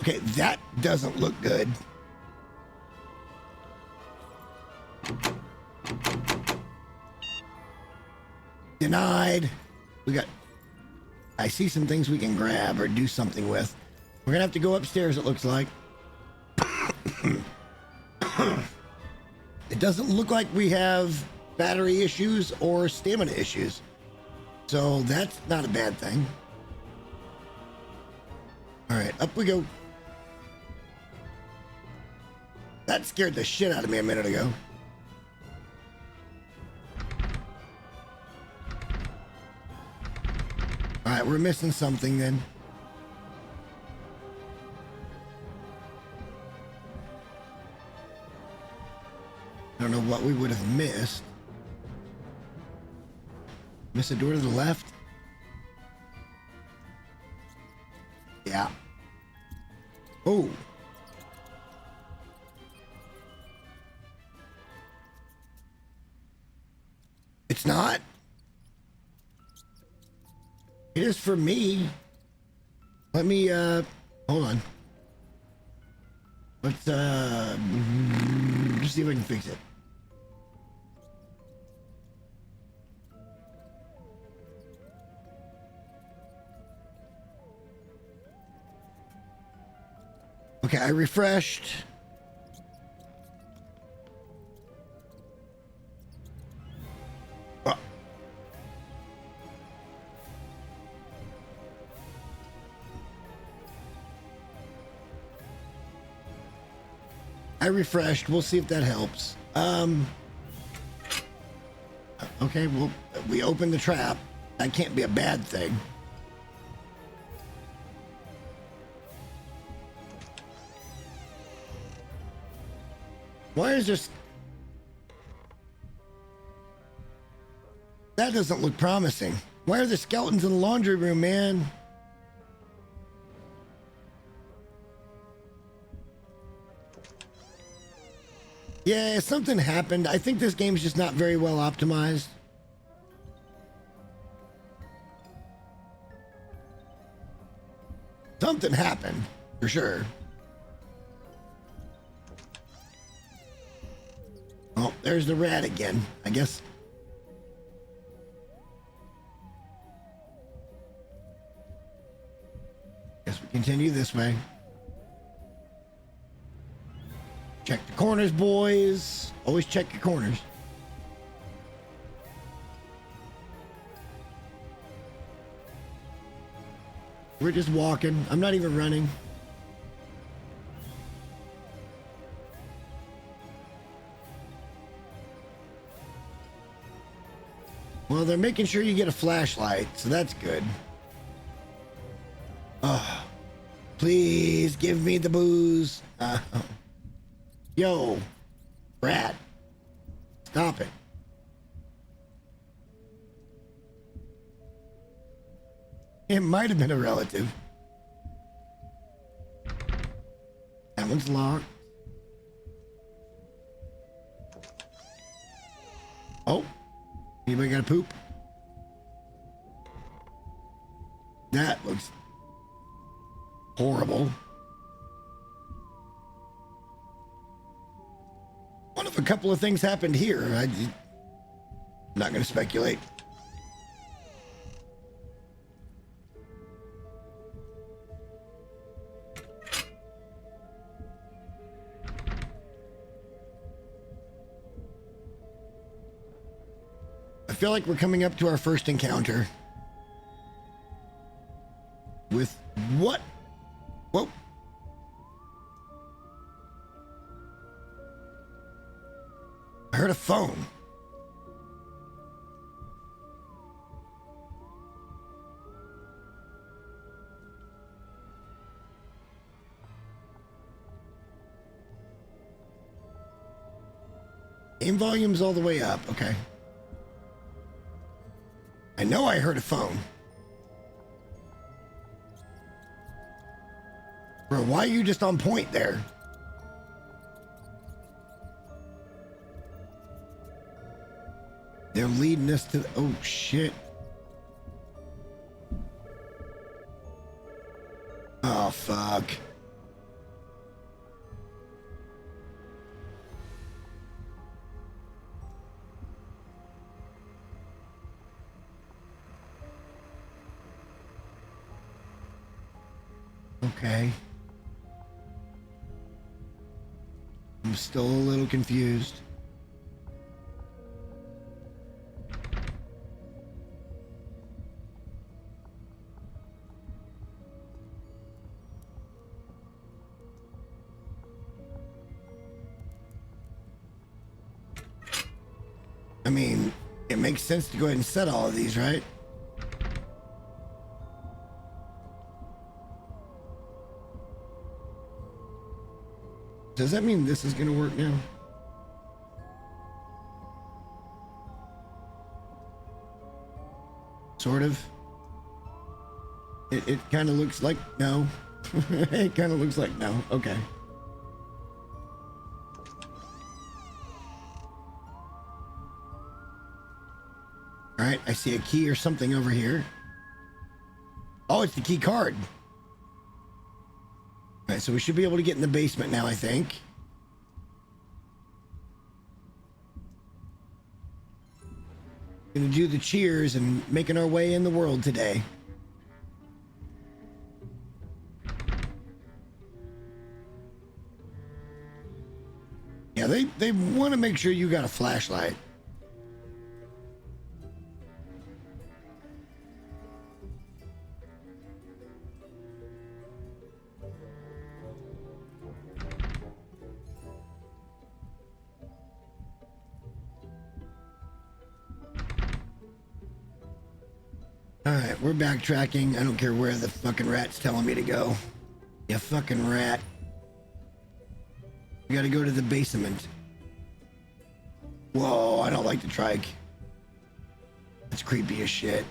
Okay, that doesn't look good. Denied. We got... I see some things we can grab or do something with. We're gonna have to go upstairs, it looks like. It doesn't look like we have battery issues or stamina issues. So that's not a bad thing. All right, up we go. That scared the shit out of me a minute ago. All right, we're missing something then. I don't know what we would have missed. Miss a door to the left? Yeah. Oh. It's not? It is for me. Let me, hold on. Let's, just see if I can fix it. Okay, I refreshed. Oh. I refreshed. We'll see if that helps. Okay, well, we opened the trap. That can't be a bad thing. Why is this? That doesn't look promising. Why are there skeletons in the laundry room, man? Yeah, something happened. I think this game's just not very well optimized. Something happened, for sure. Oh, there's the rat again. I guess Continue this way. Check the corners, boys. Always check your corners. We're just walking. I'm not even running. Well, they're making sure you get a flashlight, so that's good. Oh, please give me the booze. Yo, rat, stop it. It might have been a relative. That one's locked. Oh, anybody got a poop? That looks horrible. What if a couple of things happened here? I'm not going to speculate. I feel like we're coming up to our first encounter with what? Whoa. I heard a phone. Game volume's all the way up. Okay. I know I heard a phone. Bro, why are you just on point there? They're leading us to... Oh, shit. Oh, fuck. Okay. I'm still a little confused. I mean, it makes sense to go ahead and set all of these, right? Does that mean this is going to work now? Sort of. It kind of looks like no. It kind of looks like no. Okay. All right, I see a key or something over here. Oh, it's the key card. All right, so we should be able to get in the basement now, I think. Gonna do the cheers and making our way in the world today. Yeah, they want to make sure you got a flashlight. Alright, we're backtracking. I don't care where the fucking rat's telling me to go. You fucking rat. We gotta go to the basement. Whoa, I don't like the trike. That's creepy as shit.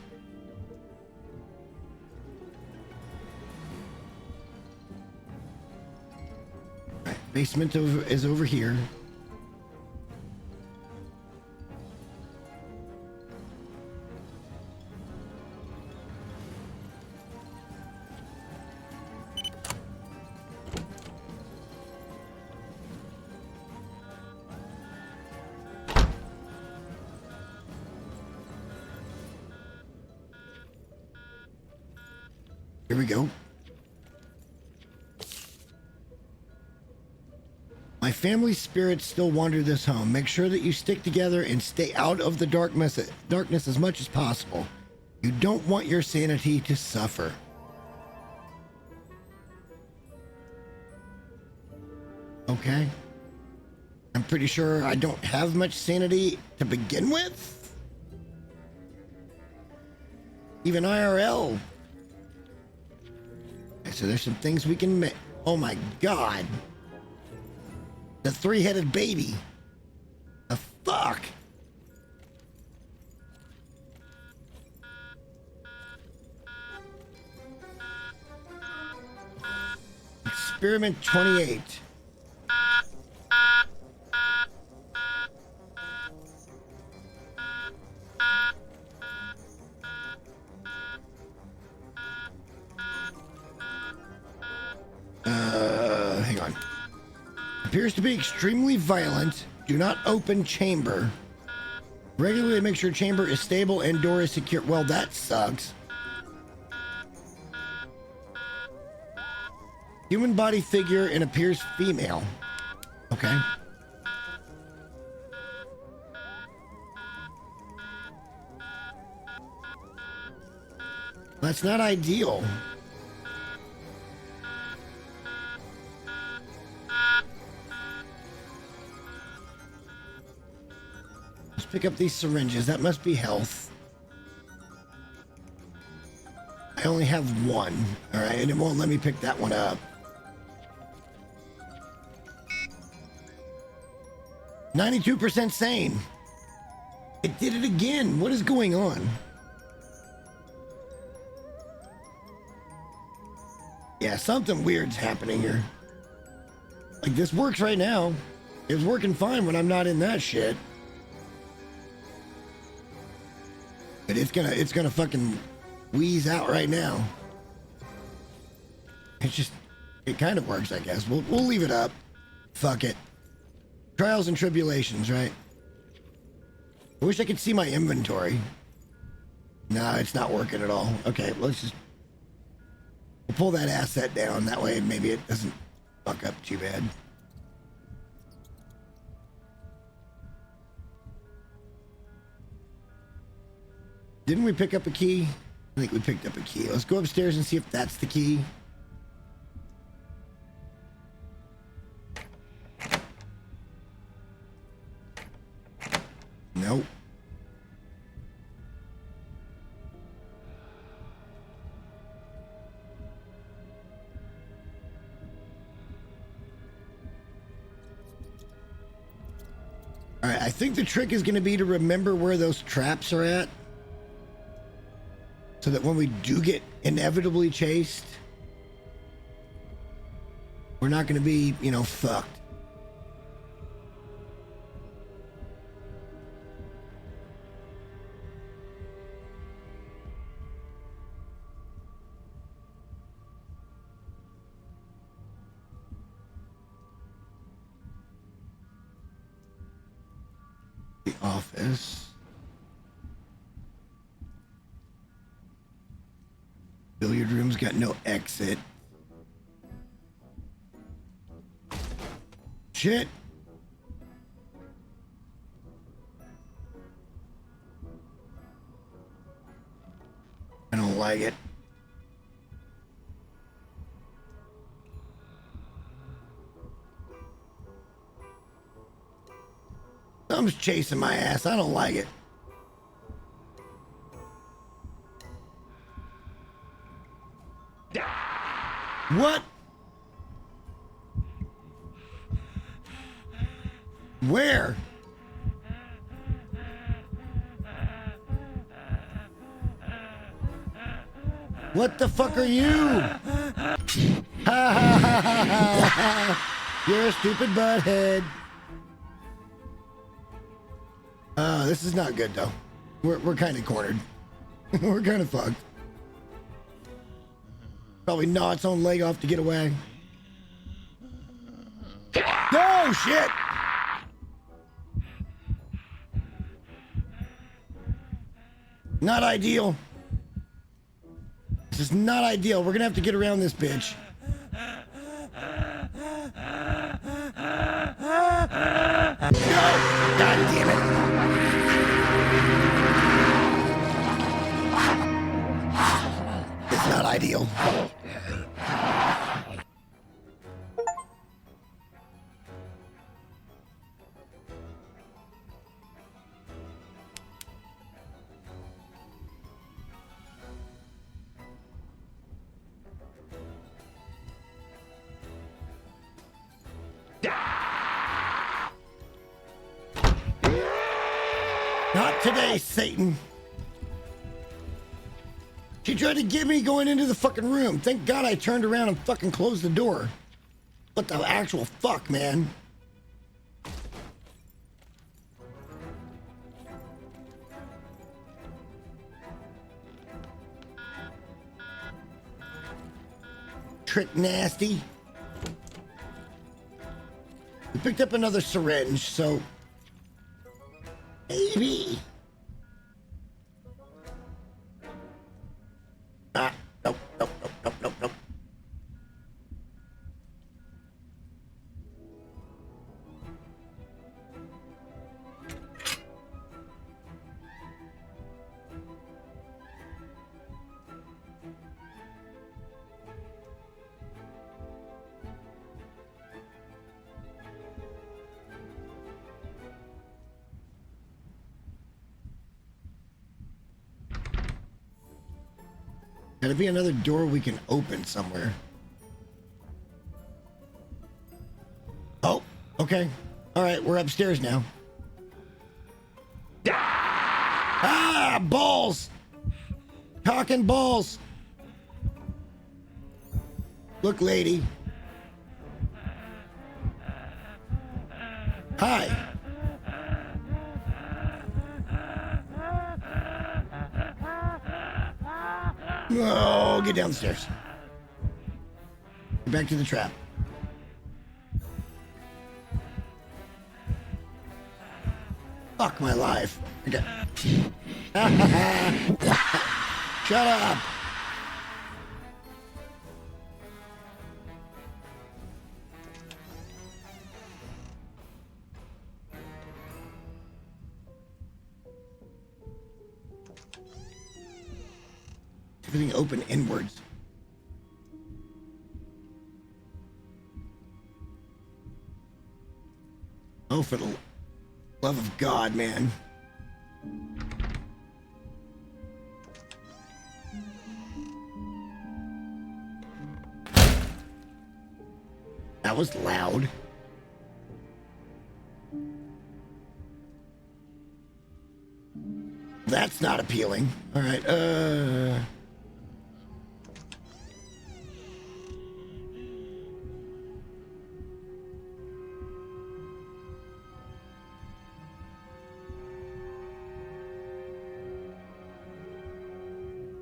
Alright, basement is over here. Here we go. My family's spirits still wander this home. Make sure that you stick together and stay out of the darkness as much as possible. You don't want your sanity to suffer. Okay. I'm pretty sure I don't have much sanity to begin with. Even IRL. Okay, so there's some things we can make. Oh my God. The three-headed baby. The fuck? Experiment 28. Hang on. Appears to be extremely violent. Do not open chamber. Regularly make sure chamber is stable and door is secure. Well, that sucks. Human body figure and appears female. Okay. That's not ideal. Let's pick up these syringes. That must be health. I only have one. All right, and it won't let me pick that one up. 92% sane. It did it again. What is going on? Yeah, something weird's happening here. Like, this works right now. It was working fine when I'm not in that shit. But it's gonna fucking wheeze out right now. It kind of works, I guess. We'll leave it up. Fuck it. Trials and tribulations, right? I wish I could see my inventory. No, it's not working at all. Okay, we'll pull that asset down. That way maybe it doesn't fuck up too bad. Didn't we pick up a key? I think we picked up a key. Let's go upstairs and see if that's the key. Nope. All right, I think the trick is going to be to remember where those traps are at, so that when we do get inevitably chased, we're not going to be, fucked. The office. Billiard room's got no exit. Shit. I don't like it. Something's chasing my ass. I don't like it. What? Where? What the fuck are you? Ha ha ha ha ha. You're a stupid butthead. This is not good though. We're kind of cornered. We're kind of fucked. Probably gnaw its own leg off to get away. Oh shit! Not ideal. This is not ideal. We're gonna have to get around this bitch. God damn it. It's not ideal. Not today, Satan. She tried to get me going into the fucking room. Thank God I turned around and fucking closed the door. What the actual fuck, man? Trick nasty. We picked up another syringe, so maybe. Nope, nope, nope, nope, nope, nope. Gotta be another door we can open somewhere. Oh, okay. All right, we're upstairs now. Ah, balls! Cock and balls! Look, lady. Hi. Oh, get downstairs. Get back to the trap. Fuck my life. Okay. Shut up. Everything open inwards. Oh, for the love of God, man. That was loud. That's not appealing. All right,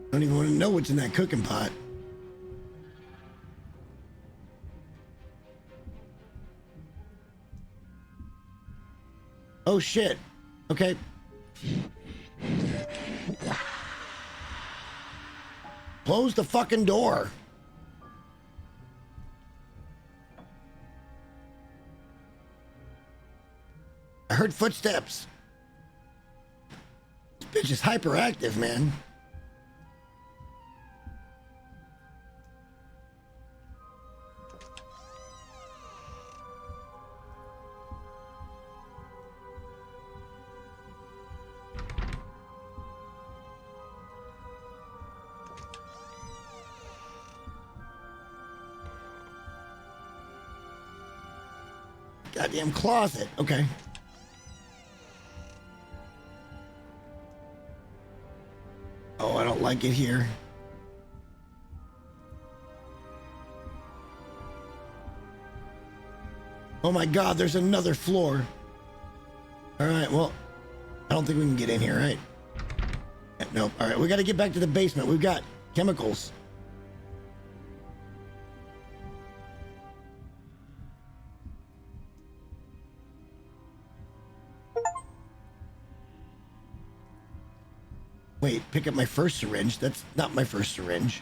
I don't even want to know what's in that cooking pot. Oh shit. Okay. Close the fucking door. I heard footsteps. This bitch is hyperactive, man. Goddamn closet. Okay. Oh, I don't like it here. Oh my God, there's another floor. All right, well, I don't think we can get in here, right? Nope. All right, we got to get back to the basement. We've got chemicals. Wait, pick up my first syringe. That's not my first syringe.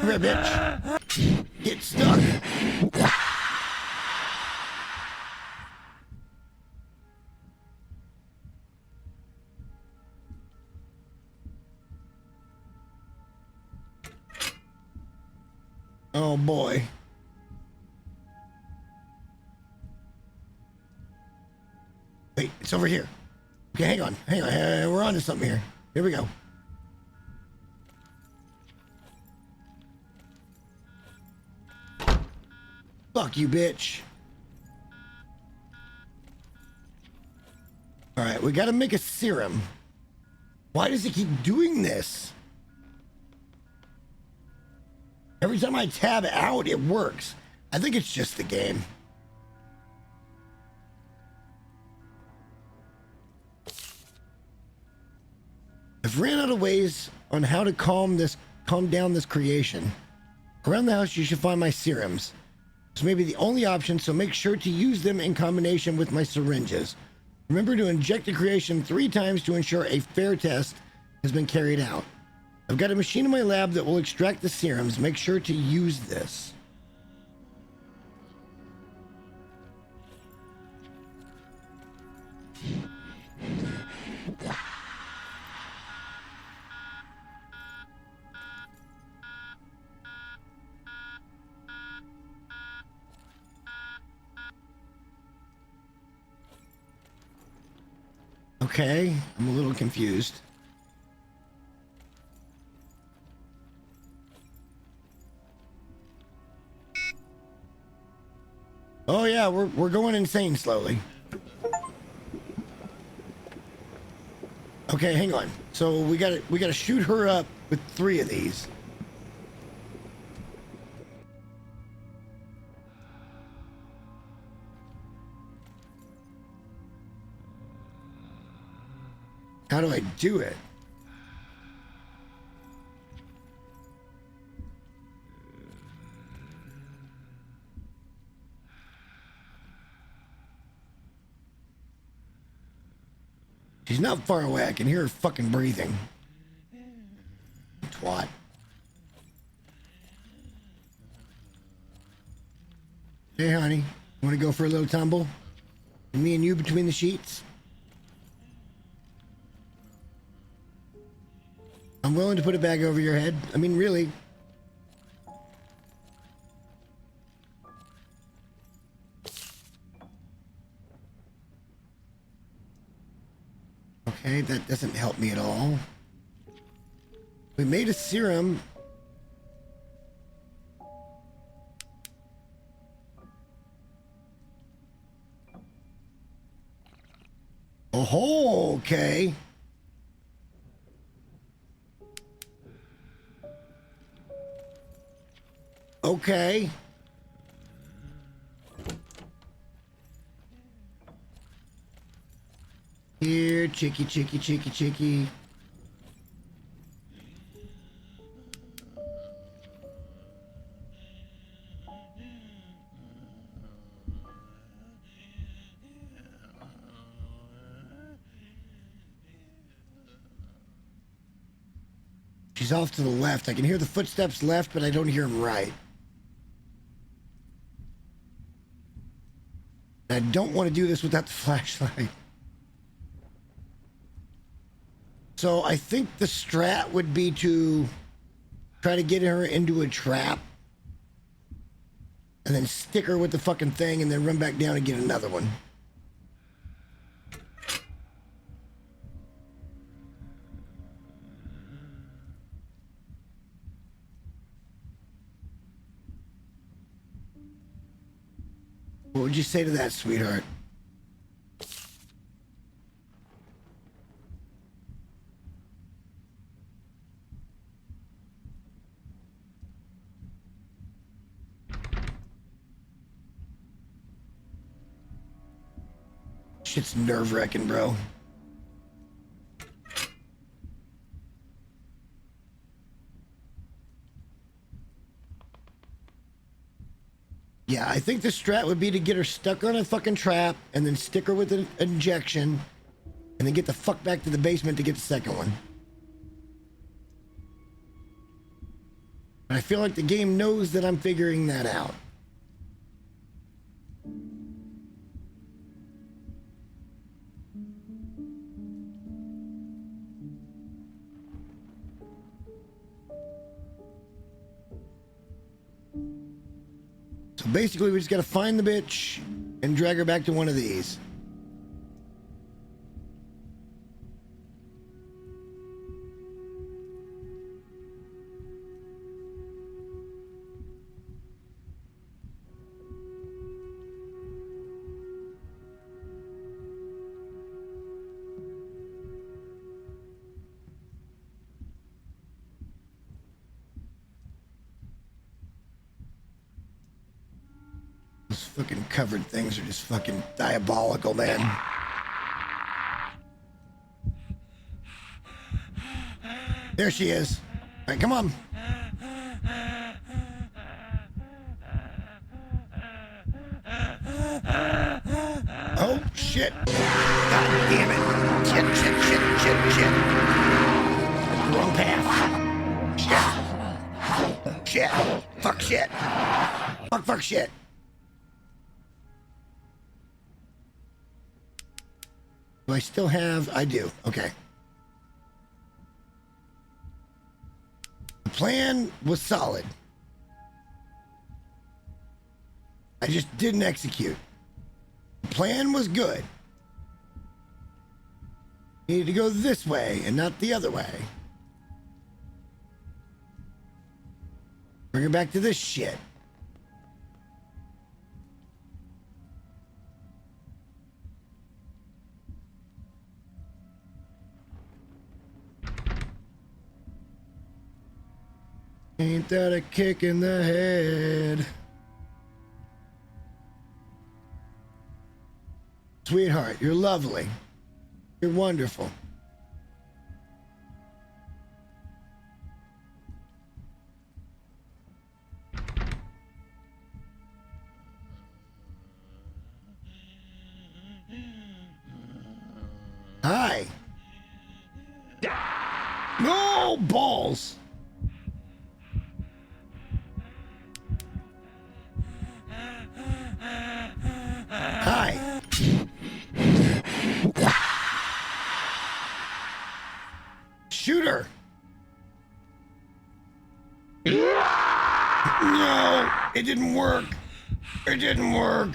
Come here, bitch. Get stuck. Oh boy. Wait, it's over here. Okay, hang on. We're on to something here. Here we go. Fuck you, bitch. All right, we gotta make a serum. Why does it keep doing this? Every time I tab out, it works. I think it's just the game. I've ran out of ways on how to calm down this creation. Around the house, you should find my serums. This may be the only option, so make sure to use them in combination with my syringes. Remember to inject the creation 3 times to ensure a fair test has been carried out. I've got a machine in my lab that will extract the serums. Make sure to use this. Okay, I'm a little confused. Oh yeah, we're going insane slowly. Okay, hang on. So we gotta shoot her up with 3 of these. How do I do it? She's not far away. I can hear her fucking breathing. Twat. Hey, honey. Want to go for a little tumble? Me and you between the sheets? I'm willing to put a bag over your head. I mean, really. Okay, that doesn't help me at all. We made a serum. Oh, okay. Okay. Here, chicky, chicky, chicky, chicky. She's off to the left. I can hear the footsteps left, but I don't hear them right. I don't want to do this without the flashlight. So I think the strat would be to try to get her into a trap and then stick her with the fucking thing and then run back down and get another one. What would you say to that, sweetheart? Shit's nerve-wracking, bro. Yeah, I think the strat would be to get her stuck on a fucking trap and then stick her with an injection and then get the fuck back to the basement to get the second one. But I feel like the game knows that I'm figuring that out. So basically, we just got to find the bitch and drag her back to one of these. Those fucking covered things are just fucking diabolical, man. There she is. All right, come on. Oh, shit. God damn it. Shit. Wrong path. Shit. Fuck shit. Fuck shit. Do I still have? I do. Okay. The plan was solid. I just didn't execute. The plan was good. Needed to go this way and not the other way. Bring her back to this shit. Ain't that a kick in the head? Sweetheart, you're lovely. You're wonderful. Hi. No balls. Hi. Shoot her. No, it didn't work. It didn't work.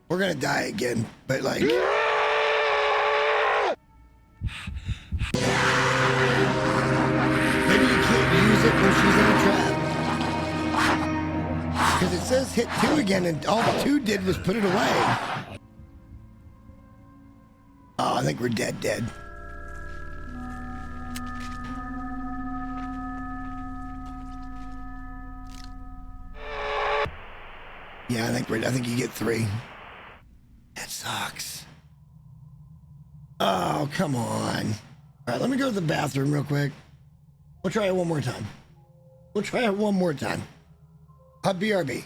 We're gonna die again, but like... Maybe you can't use it when she's in a trap. Because it says hit 2 again, and all 2 did was put it away. Oh, I think we're dead. Yeah, I think you get 3. That sucks. Oh, come on. All right, let me go to the bathroom real quick. We'll try it one more time. Hot BRB.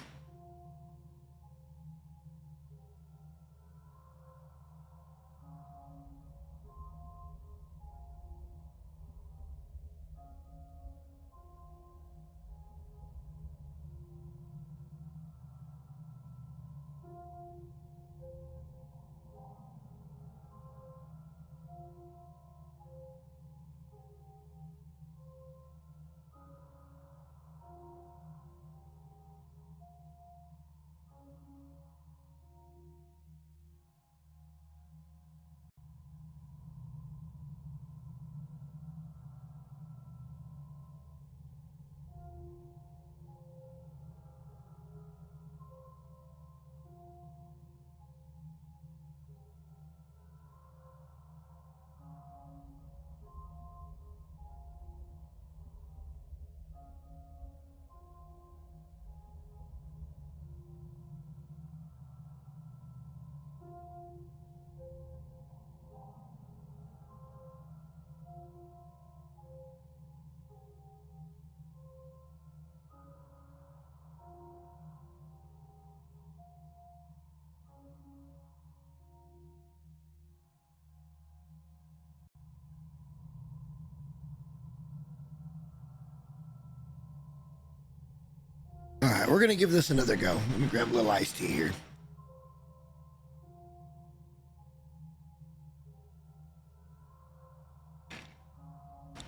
we're going to give this another go. Let me grab a little iced tea here.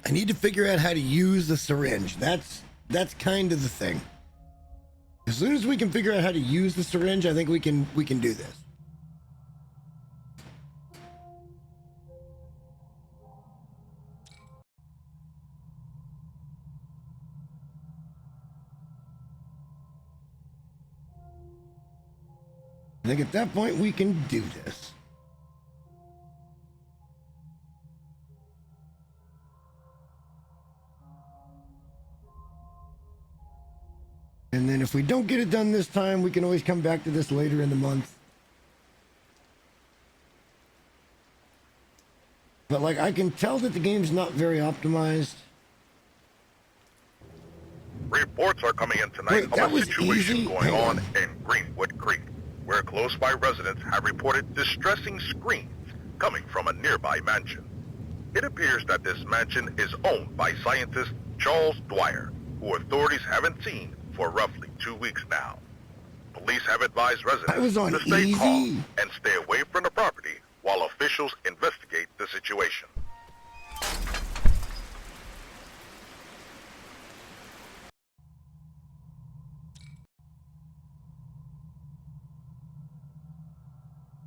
I need to figure out how to use the syringe. That's kind of the thing. As soon as we can figure out how to use the syringe, I think we can do this. I think at that point we can do this. And then if we don't get it done this time, we can always come back to this later in the month. But like, I can tell that the game's not very optimized. Reports are coming in tonight of a situation going on in Greenwood Creek, where close-by residents have reported distressing screams coming from a nearby mansion. It appears that this mansion is owned by scientist Charles Dwyer, who authorities haven't seen for roughly 2 weeks now. Police have advised residents to stay calm and stay away from the property while officials investigate the situation.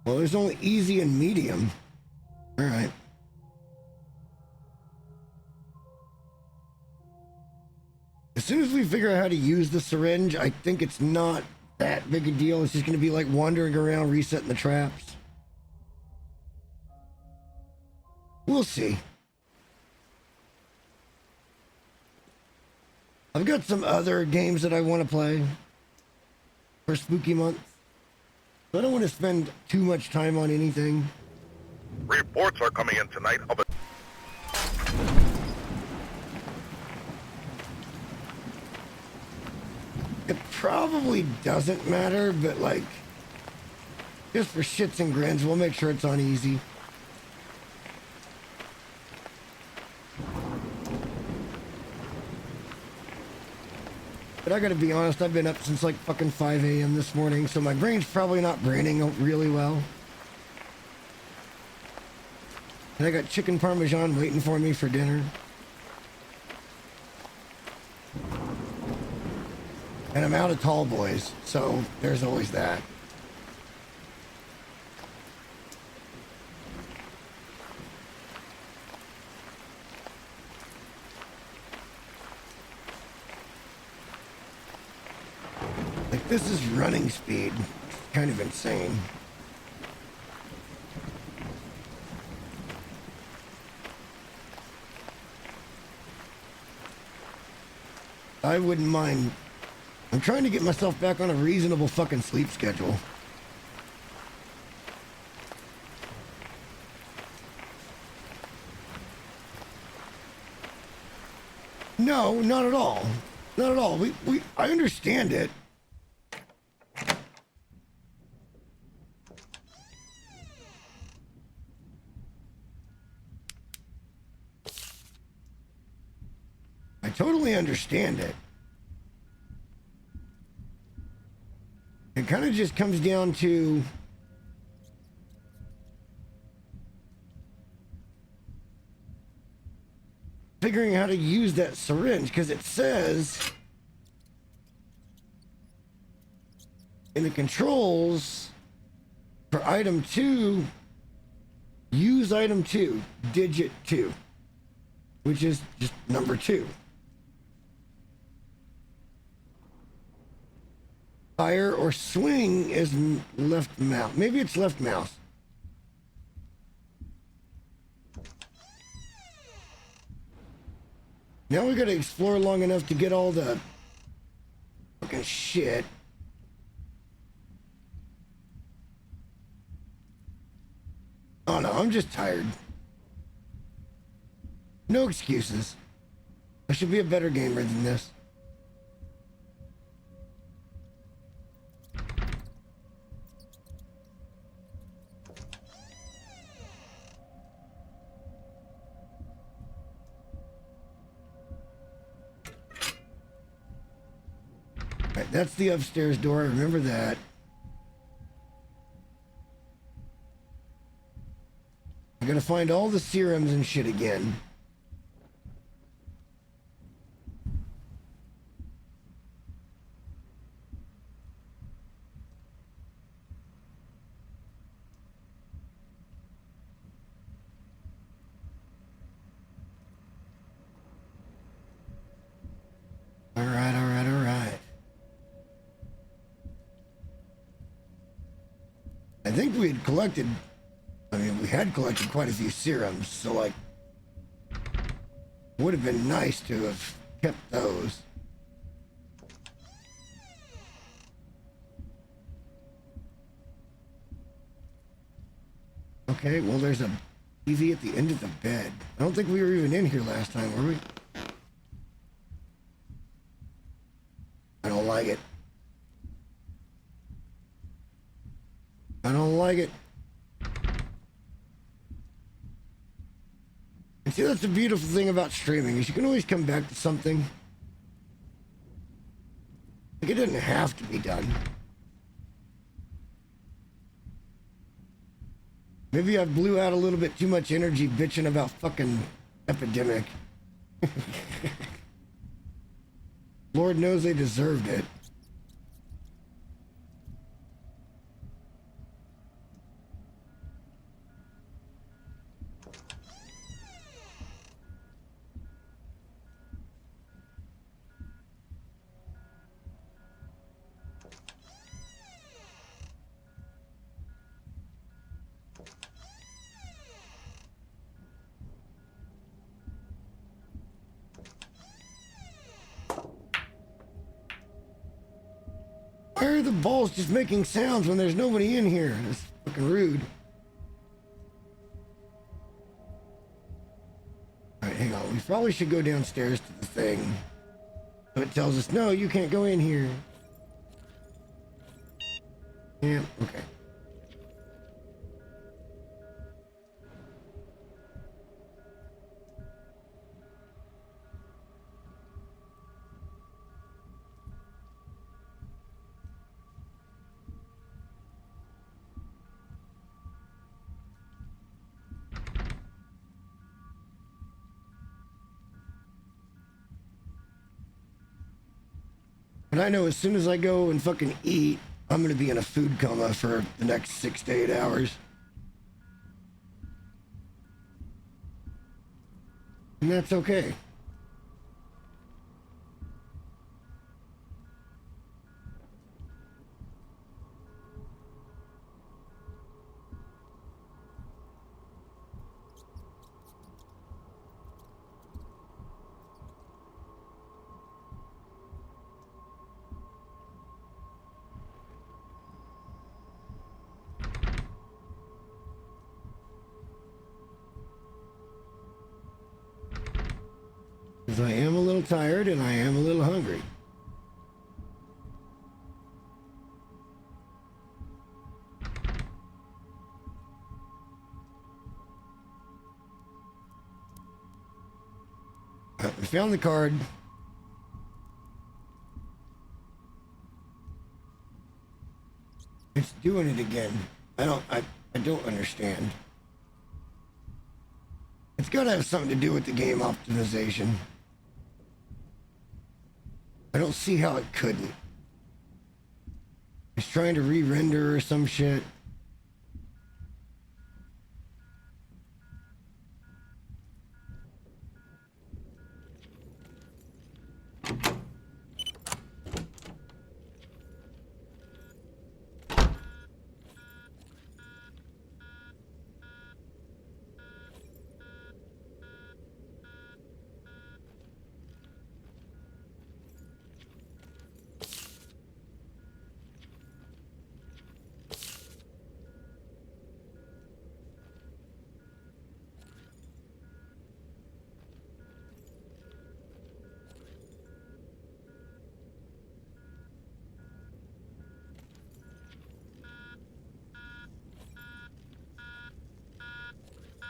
Well, there's only easy and medium. All right. As soon as we figure out how to use the syringe, I think it's not that big a deal. It's just going to be like wandering around, resetting the traps. We'll see. I've got some other games that I want to play for Spooky Month. I don't want to spend too much time on anything. Reports are coming in tonight of a... It probably doesn't matter, but like, just for shits and grins, we'll make sure it's on easy. But I gotta be honest, I've been up since like fucking 5 a.m. this morning, so my brain's probably not braining really well. And I got chicken parmesan waiting for me for dinner. And I'm out of tall boys, so there's always that. Like, this is running speed. Kind of insane. I wouldn't mind. I'm trying to get myself back on a reasonable fucking sleep schedule. No, not at all. Not at all. I understand it. I totally understand it. It kind of just comes down to figuring how to use that syringe, because it says in the controls for item 2, use item 2, digit 2, which is just number 2. Fire or swing is left mouse. Maybe it's left mouse. Now we gotta explore long enough to get all the fucking shit. Oh no, I'm just tired. No excuses. I should be a better gamer than this. right, that's the upstairs door. I remember that. I'm gonna find all the serums and shit again. All right, all right, all right. I think we had collected, we had collected quite a few serums, so like, would have been nice to have kept those. Okay, well there's a TV at the end of the bed. I don't think we were even in here last time, were we? I don't like it. I don't like it. And see, that's the beautiful thing about streaming, is you can always come back to something. Like, it didn't have to be done. Maybe I blew out a little bit too much energy bitching about fucking Epidemic. Lord knows they deserved it. Why are the balls just making sounds when there's nobody in here? That's fucking rude. Alright, hang on. We probably should go downstairs to the thing. So it tells us, no, you can't go in here. Yeah, okay. And I know as soon as I go and fucking eat, I'm gonna be in a food coma for the next 6 to 8 hours. And that's okay. Because I am a little tired and I am a little hungry. We found the card. It's doing it again. I don't understand. It's gotta have something to do with the game optimization. I don't see how it couldn't. It's trying to re-render or some shit.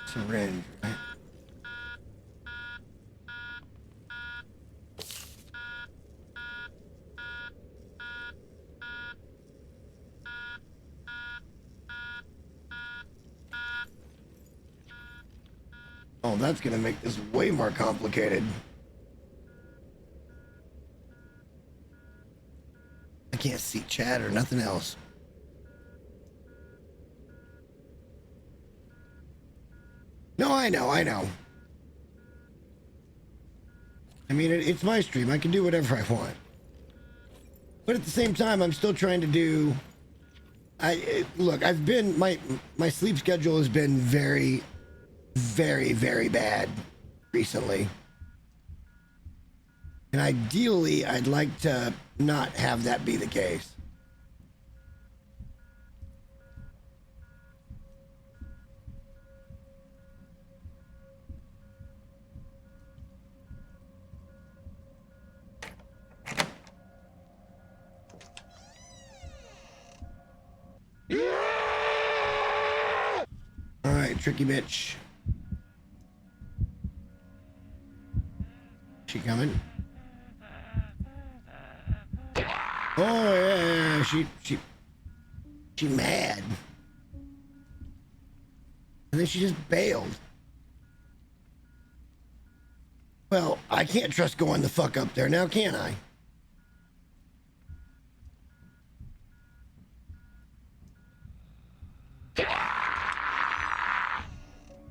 Syringe, right? Well, that's gonna make this way more complicated. I can't see chat or nothing else. No, I know. I mean, it's my stream. I can do whatever I want. But at the same time, I'm still trying to do... Look, I've been... My sleep schedule has been very, very, very bad recently. And ideally, I'd like to not have that be the case. All right, tricky bitch. She coming? Oh yeah, she mad. And then she just bailed. Well, I can't trust going the fuck up there now, can I?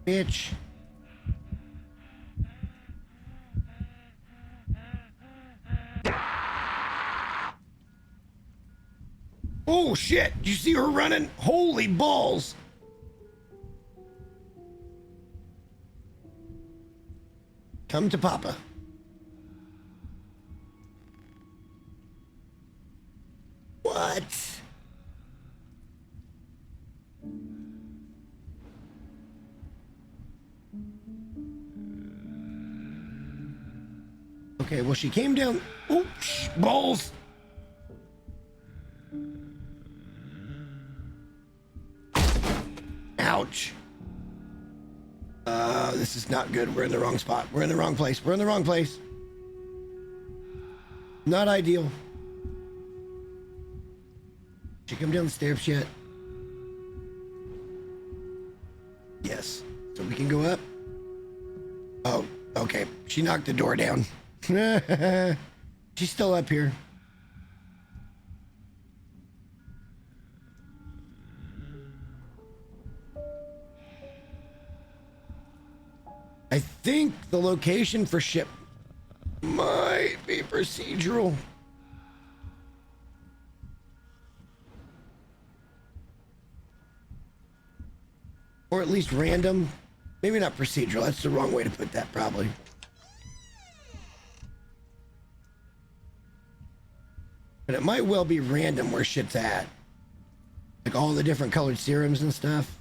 Bitch. Oh shit, did you see her running? Holy balls. Come to Papa. What? Okay, well, she came down. Oops, balls. Ouch. This is not good. We're in the wrong spot. We're in the wrong place. We're in the wrong place. Not ideal. She come down the stairs yet? Yes. So we can go up? Oh, okay. She knocked the door down. She's still up here. I think the location for ship might be procedural. Or at least random. Maybe not procedural. That's the wrong way to put that, probably. But it might well be random where shit's at. Like all the different colored serums and stuff.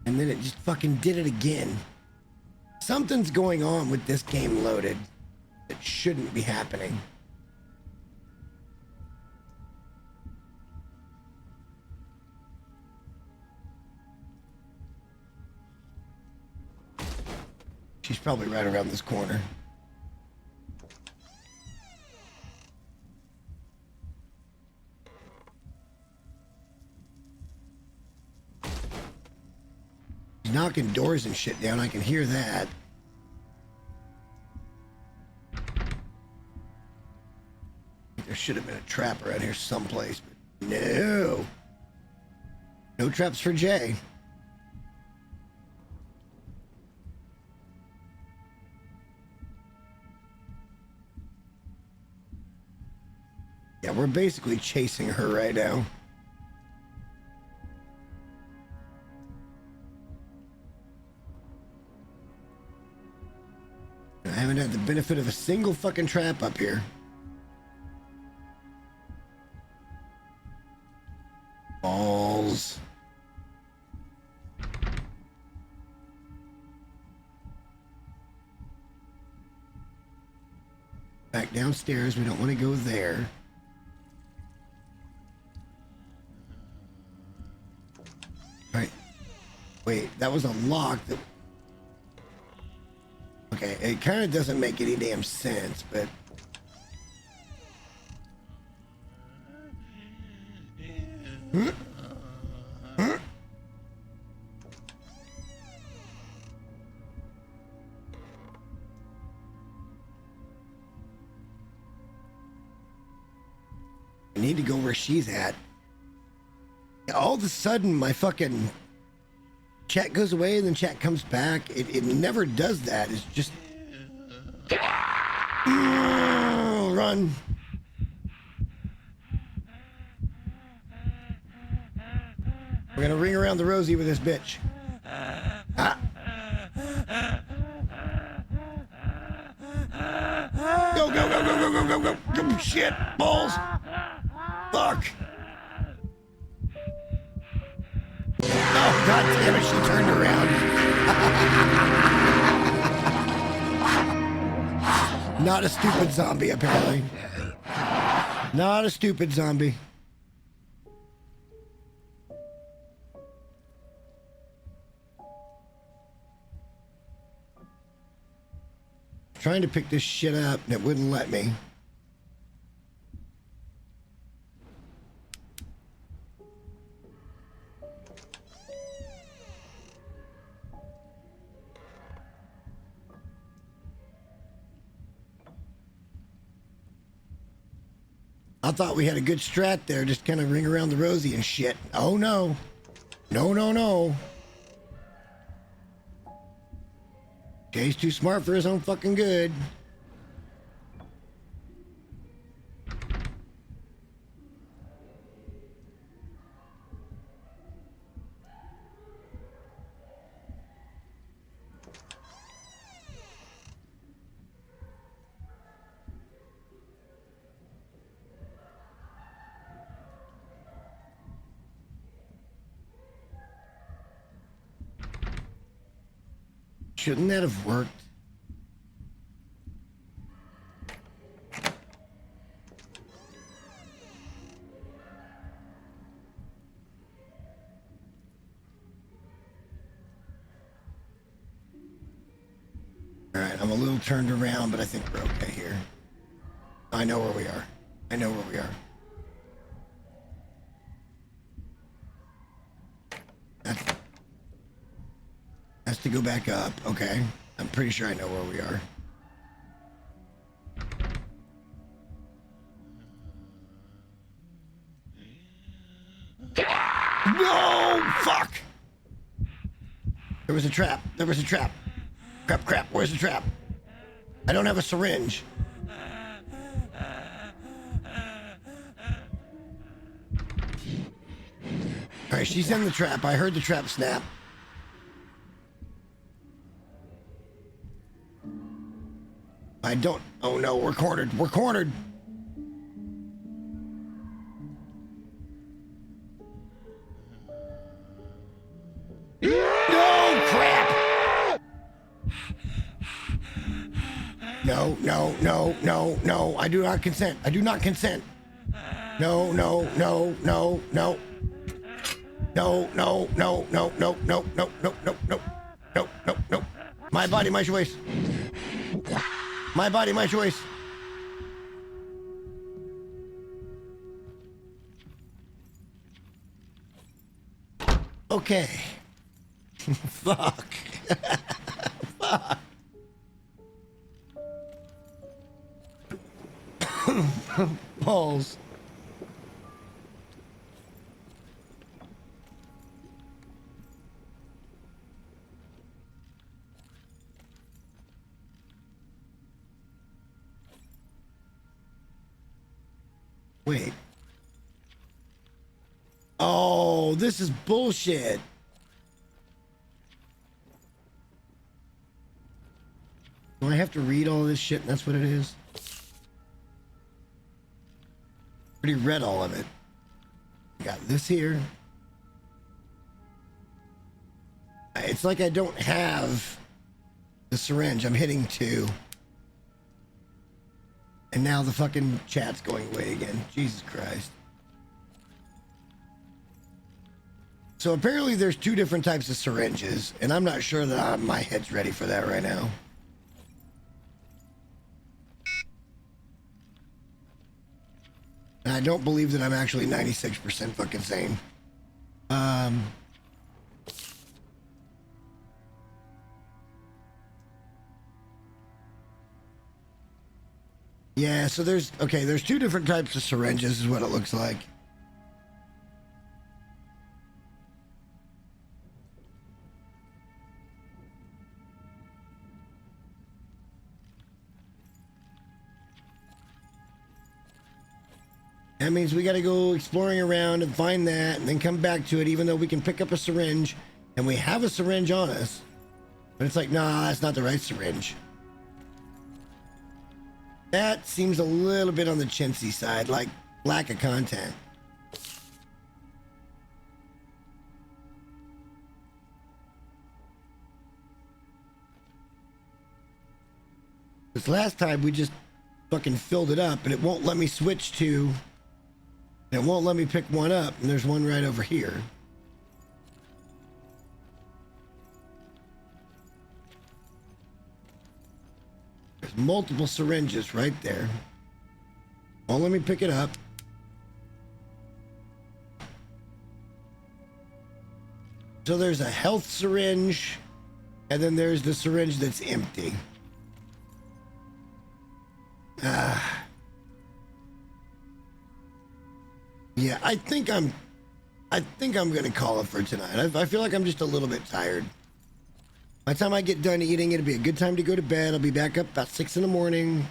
And then it just fucking did it again. Something's going on with this game loaded that shouldn't be happening. She's probably right around this corner. She's knocking doors and shit down. I can hear that. There should have been a trap around here someplace, but no. No traps for Jay. Yeah, we're basically chasing her right now. I haven't had the benefit of a single fucking trap up here. Balls. Back downstairs. We don't want to go there. Right. Wait, that was unlocked. Okay, it kind of doesn't make any damn sense, but... I need to go where she's at. All of a sudden, my fucking chat goes away and then chat comes back. It never does that. It's just... run. We're gonna ring around the rosy with this bitch. Ah. Go, go, go, go, go, go, go, go. Shit, balls. Fuck. Oh, god damn it, she turned around. Not a stupid zombie, apparently. Not a stupid zombie. Trying to pick this shit up and it wouldn't let me. I thought we had a good strat there, just kind of ring around the rosy and shit. Oh no. No, no, no. Jay's too smart for his own fucking good. Shouldn't that have worked? All right, I'm a little turned around, but I think we're okay here. I know where we are. I know where we are. Has to go back up. Okay. I'm pretty sure I know where we are. No! Fuck! There was a trap. There was a trap. Crap, crap. Where's the trap? I don't have a syringe. Alright, she's in the trap. I heard the trap snap. I don't... Oh no, we're cornered. We're cornered. No, crap! No, no, no, no, no. I do not consent. I do not consent. No, no, no, no, no. No, no, no, no, no, no, no, no, no, no, no, no, no. My body, my choice. My body, my choice. Okay. Fuck. Fuck. Balls. Wait. Oh, this is bullshit. Do I have to read all this shit and that's what it is? Already read all of it. Got this here. It's like I don't have the syringe. I'm hitting 2. And now the fucking chat's going away again. Jesus Christ. So apparently there's 2 different types of syringes, and I'm not sure that my head's ready for that right now. I don't believe that I'm actually 96% fucking sane. Yeah, so there's 2 different types of syringes is what it looks like. That means we got to go exploring around and find that and then come back to it, even though we can pick up a syringe and we have a syringe on us. But it's like, nah, that's not the right syringe. That seems a little bit on the chintzy side, like lack of content. This last time we just fucking filled it up and it won't let me switch to, it won't let me pick one up, and there's one right over here. There's multiple syringes right there. Won't let me pick it up. So there's a health syringe, and then there's the syringe that's empty. Yeah, I think I'm gonna call it for tonight. I feel like I'm just a little bit tired. By the time I get done eating, it'll be a good time to go to bed. I'll be back up about 6 in the morning,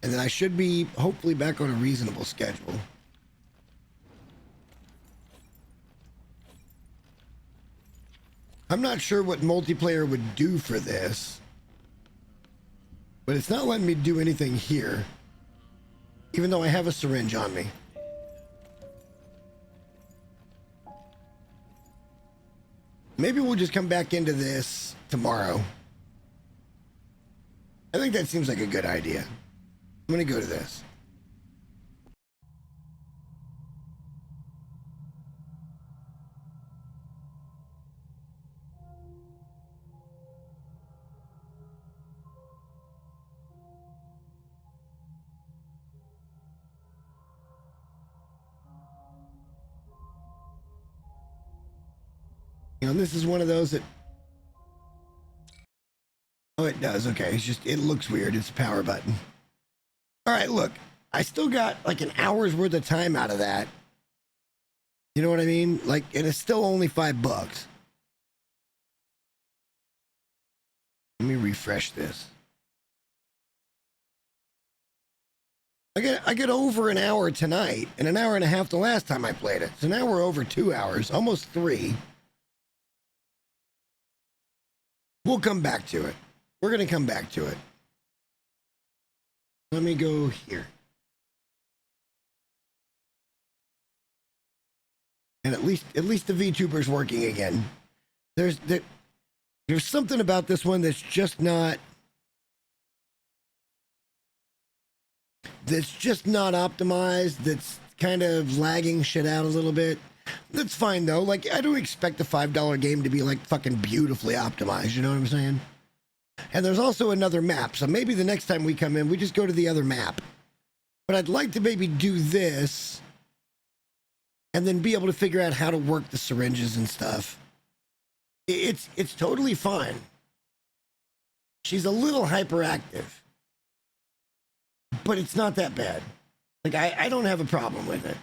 and then I should be hopefully back on a reasonable schedule. I'm not sure what multiplayer would do for this, but it's not letting me do anything here, even though I have a syringe on me. Maybe we'll just come back into this tomorrow. I think that seems like a good idea. I'm gonna go to this. You know, this is one of those that... Oh, it does. Okay, it's just, it looks weird. It's a power button. All right, look. I still got like an hour's worth of time out of that. You know what I mean? Like, and it's still only $5. Let me refresh this. I get over an hour tonight and an hour and a half the last time I played it. So now we're over 2 hours, almost 3. We'll come back to it. We're going to come back to it. Let me go here. And at least the VTuber's working again. There's something about this one that's just not optimized, that's kind of lagging shit out a little bit. That's fine though. Like, I don't expect a $5 game to be like fucking beautifully optimized, you know what I'm saying? And there's also another map, so maybe the next time we come in, we just go to the other map. But I'd like to maybe do this and then be able to figure out how to work the syringes and stuff. It's totally fine. She's a little hyperactive, but it's not that bad. Like, I don't have a problem with it.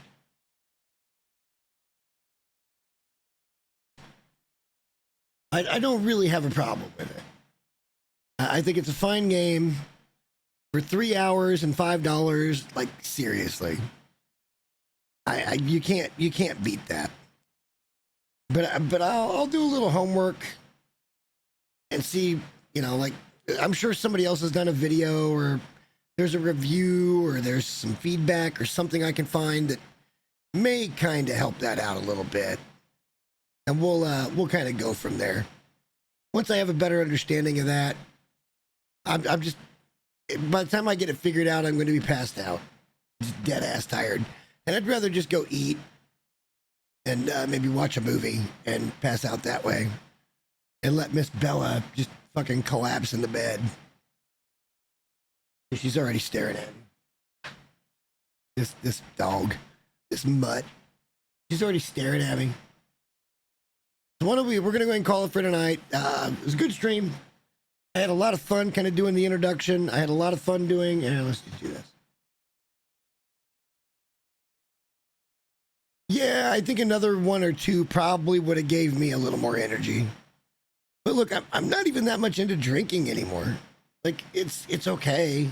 I don't really have a problem with it. I think it's a fine game for 3 hours and $5. Like, seriously, you can't beat that. But I'll do a little homework and see. You know, like, I'm sure somebody else has done a video, or there's a review, or there's some feedback or something I can find that may kind of help that out a little bit. And we'll kind of go from there. Once I have a better understanding of that, I'm just, by the time I get it figured out, I'm going to be passed out, just dead ass tired, and I'd rather just go eat and maybe watch a movie and pass out that way, and let Miss Bella just fucking collapse in the bed. She's already staring at me. This dog, this mutt. She's already staring at me. So we're gonna go ahead and call it for tonight. It was a good stream. I had a lot of fun kind of doing the introduction. I had a lot of fun doing, let's just do this. Yeah, I think another one or two probably would have gave me a little more energy. But look, I'm not even that much into drinking anymore. Like, it's okay.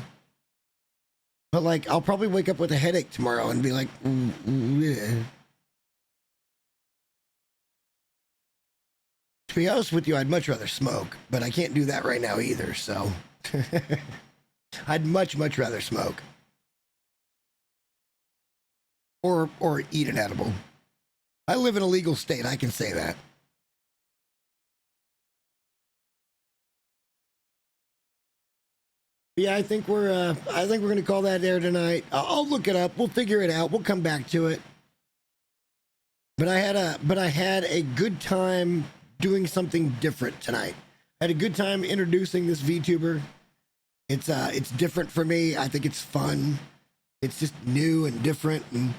But like, I'll probably wake up with a headache tomorrow and be like, yeah. To be honest with you, I'd much rather smoke, but I can't do that right now either, so. I'd much rather smoke. Or eat an edible. I live in a legal state, I can say that. Yeah, I think we're gonna call that there tonight. I'll look it up. We'll figure it out. We'll come back to it. But I had a good time doing something different tonight. I had a good time introducing this VTuber. It's different for me. I think it's fun. It's just new and different. And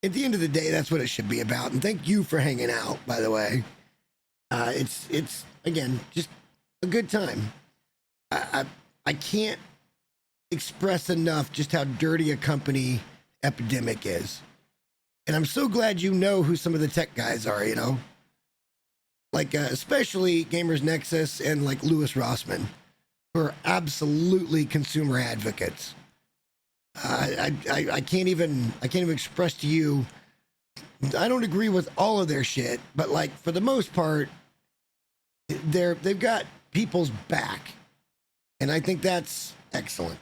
at the end of the day, that's what it should be about. And thank you for hanging out, by the way. It's again just a good time. I can't express enough just how dirty a company Epidemic is. And I'm so glad you know who some of the tech guys are, you know? Like, especially Gamers Nexus and like Louis Rossman, who are absolutely consumer advocates. I can't even express to you, I don't agree with all of their shit, but like for the most part, they've got people's back. And I think that's excellent.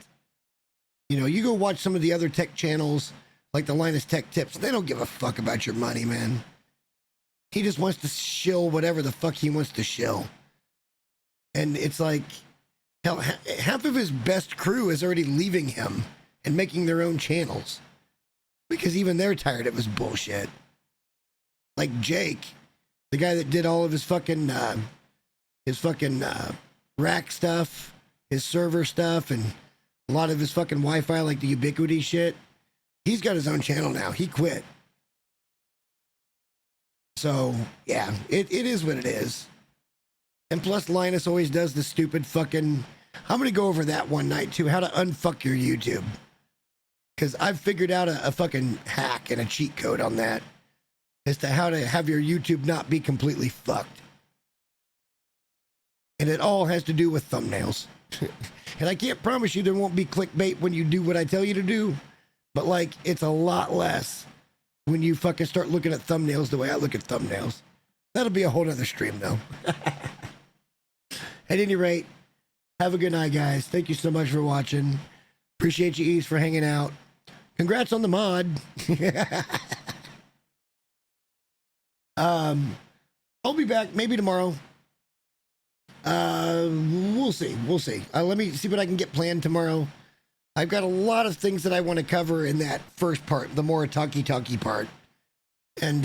You know, you go watch some of the other tech channels, like the Linus Tech Tips, they don't give a fuck about your money, man. He just wants to shill whatever the fuck he wants to shill. And it's like, hell, half of his best crew is already leaving him and making their own channels. Because even they're tired of his bullshit. Like Jake, the guy that did all of his fucking rack stuff, his server stuff, and a lot of his fucking Wi-Fi, like the Ubiquity shit. He's got his own channel now. He quit. So, yeah, it is what it is. And plus, Linus always does the stupid fucking... I'm going to go over that one night, too. How to unfuck your YouTube. Because I've figured out a fucking hack and a cheat code on that. As to how to have your YouTube not be completely fucked. And it all has to do with thumbnails. And I can't promise you there won't be clickbait when you do what I tell you to do. But, like, it's a lot less when you fucking start looking at thumbnails the way I look at thumbnails. That'll be a whole other stream, though. At any rate, have a good night, guys. Thank you so much for watching. Appreciate you, Ease, for hanging out. Congrats on the mod. I'll be back maybe tomorrow. We'll see. Let me see what I can get planned tomorrow. I've got a lot of things that I want to cover in that first part, the more talky part. And,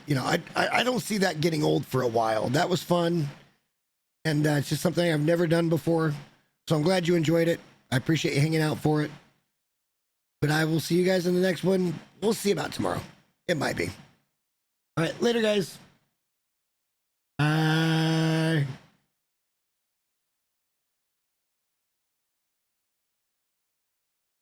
you know, I don't see that getting old for a while. That was fun. And it's just something I've never done before. So I'm glad you enjoyed it. I appreciate you hanging out for it. But I will see you guys in the next one. We'll see about tomorrow. It might be. All right, later, guys.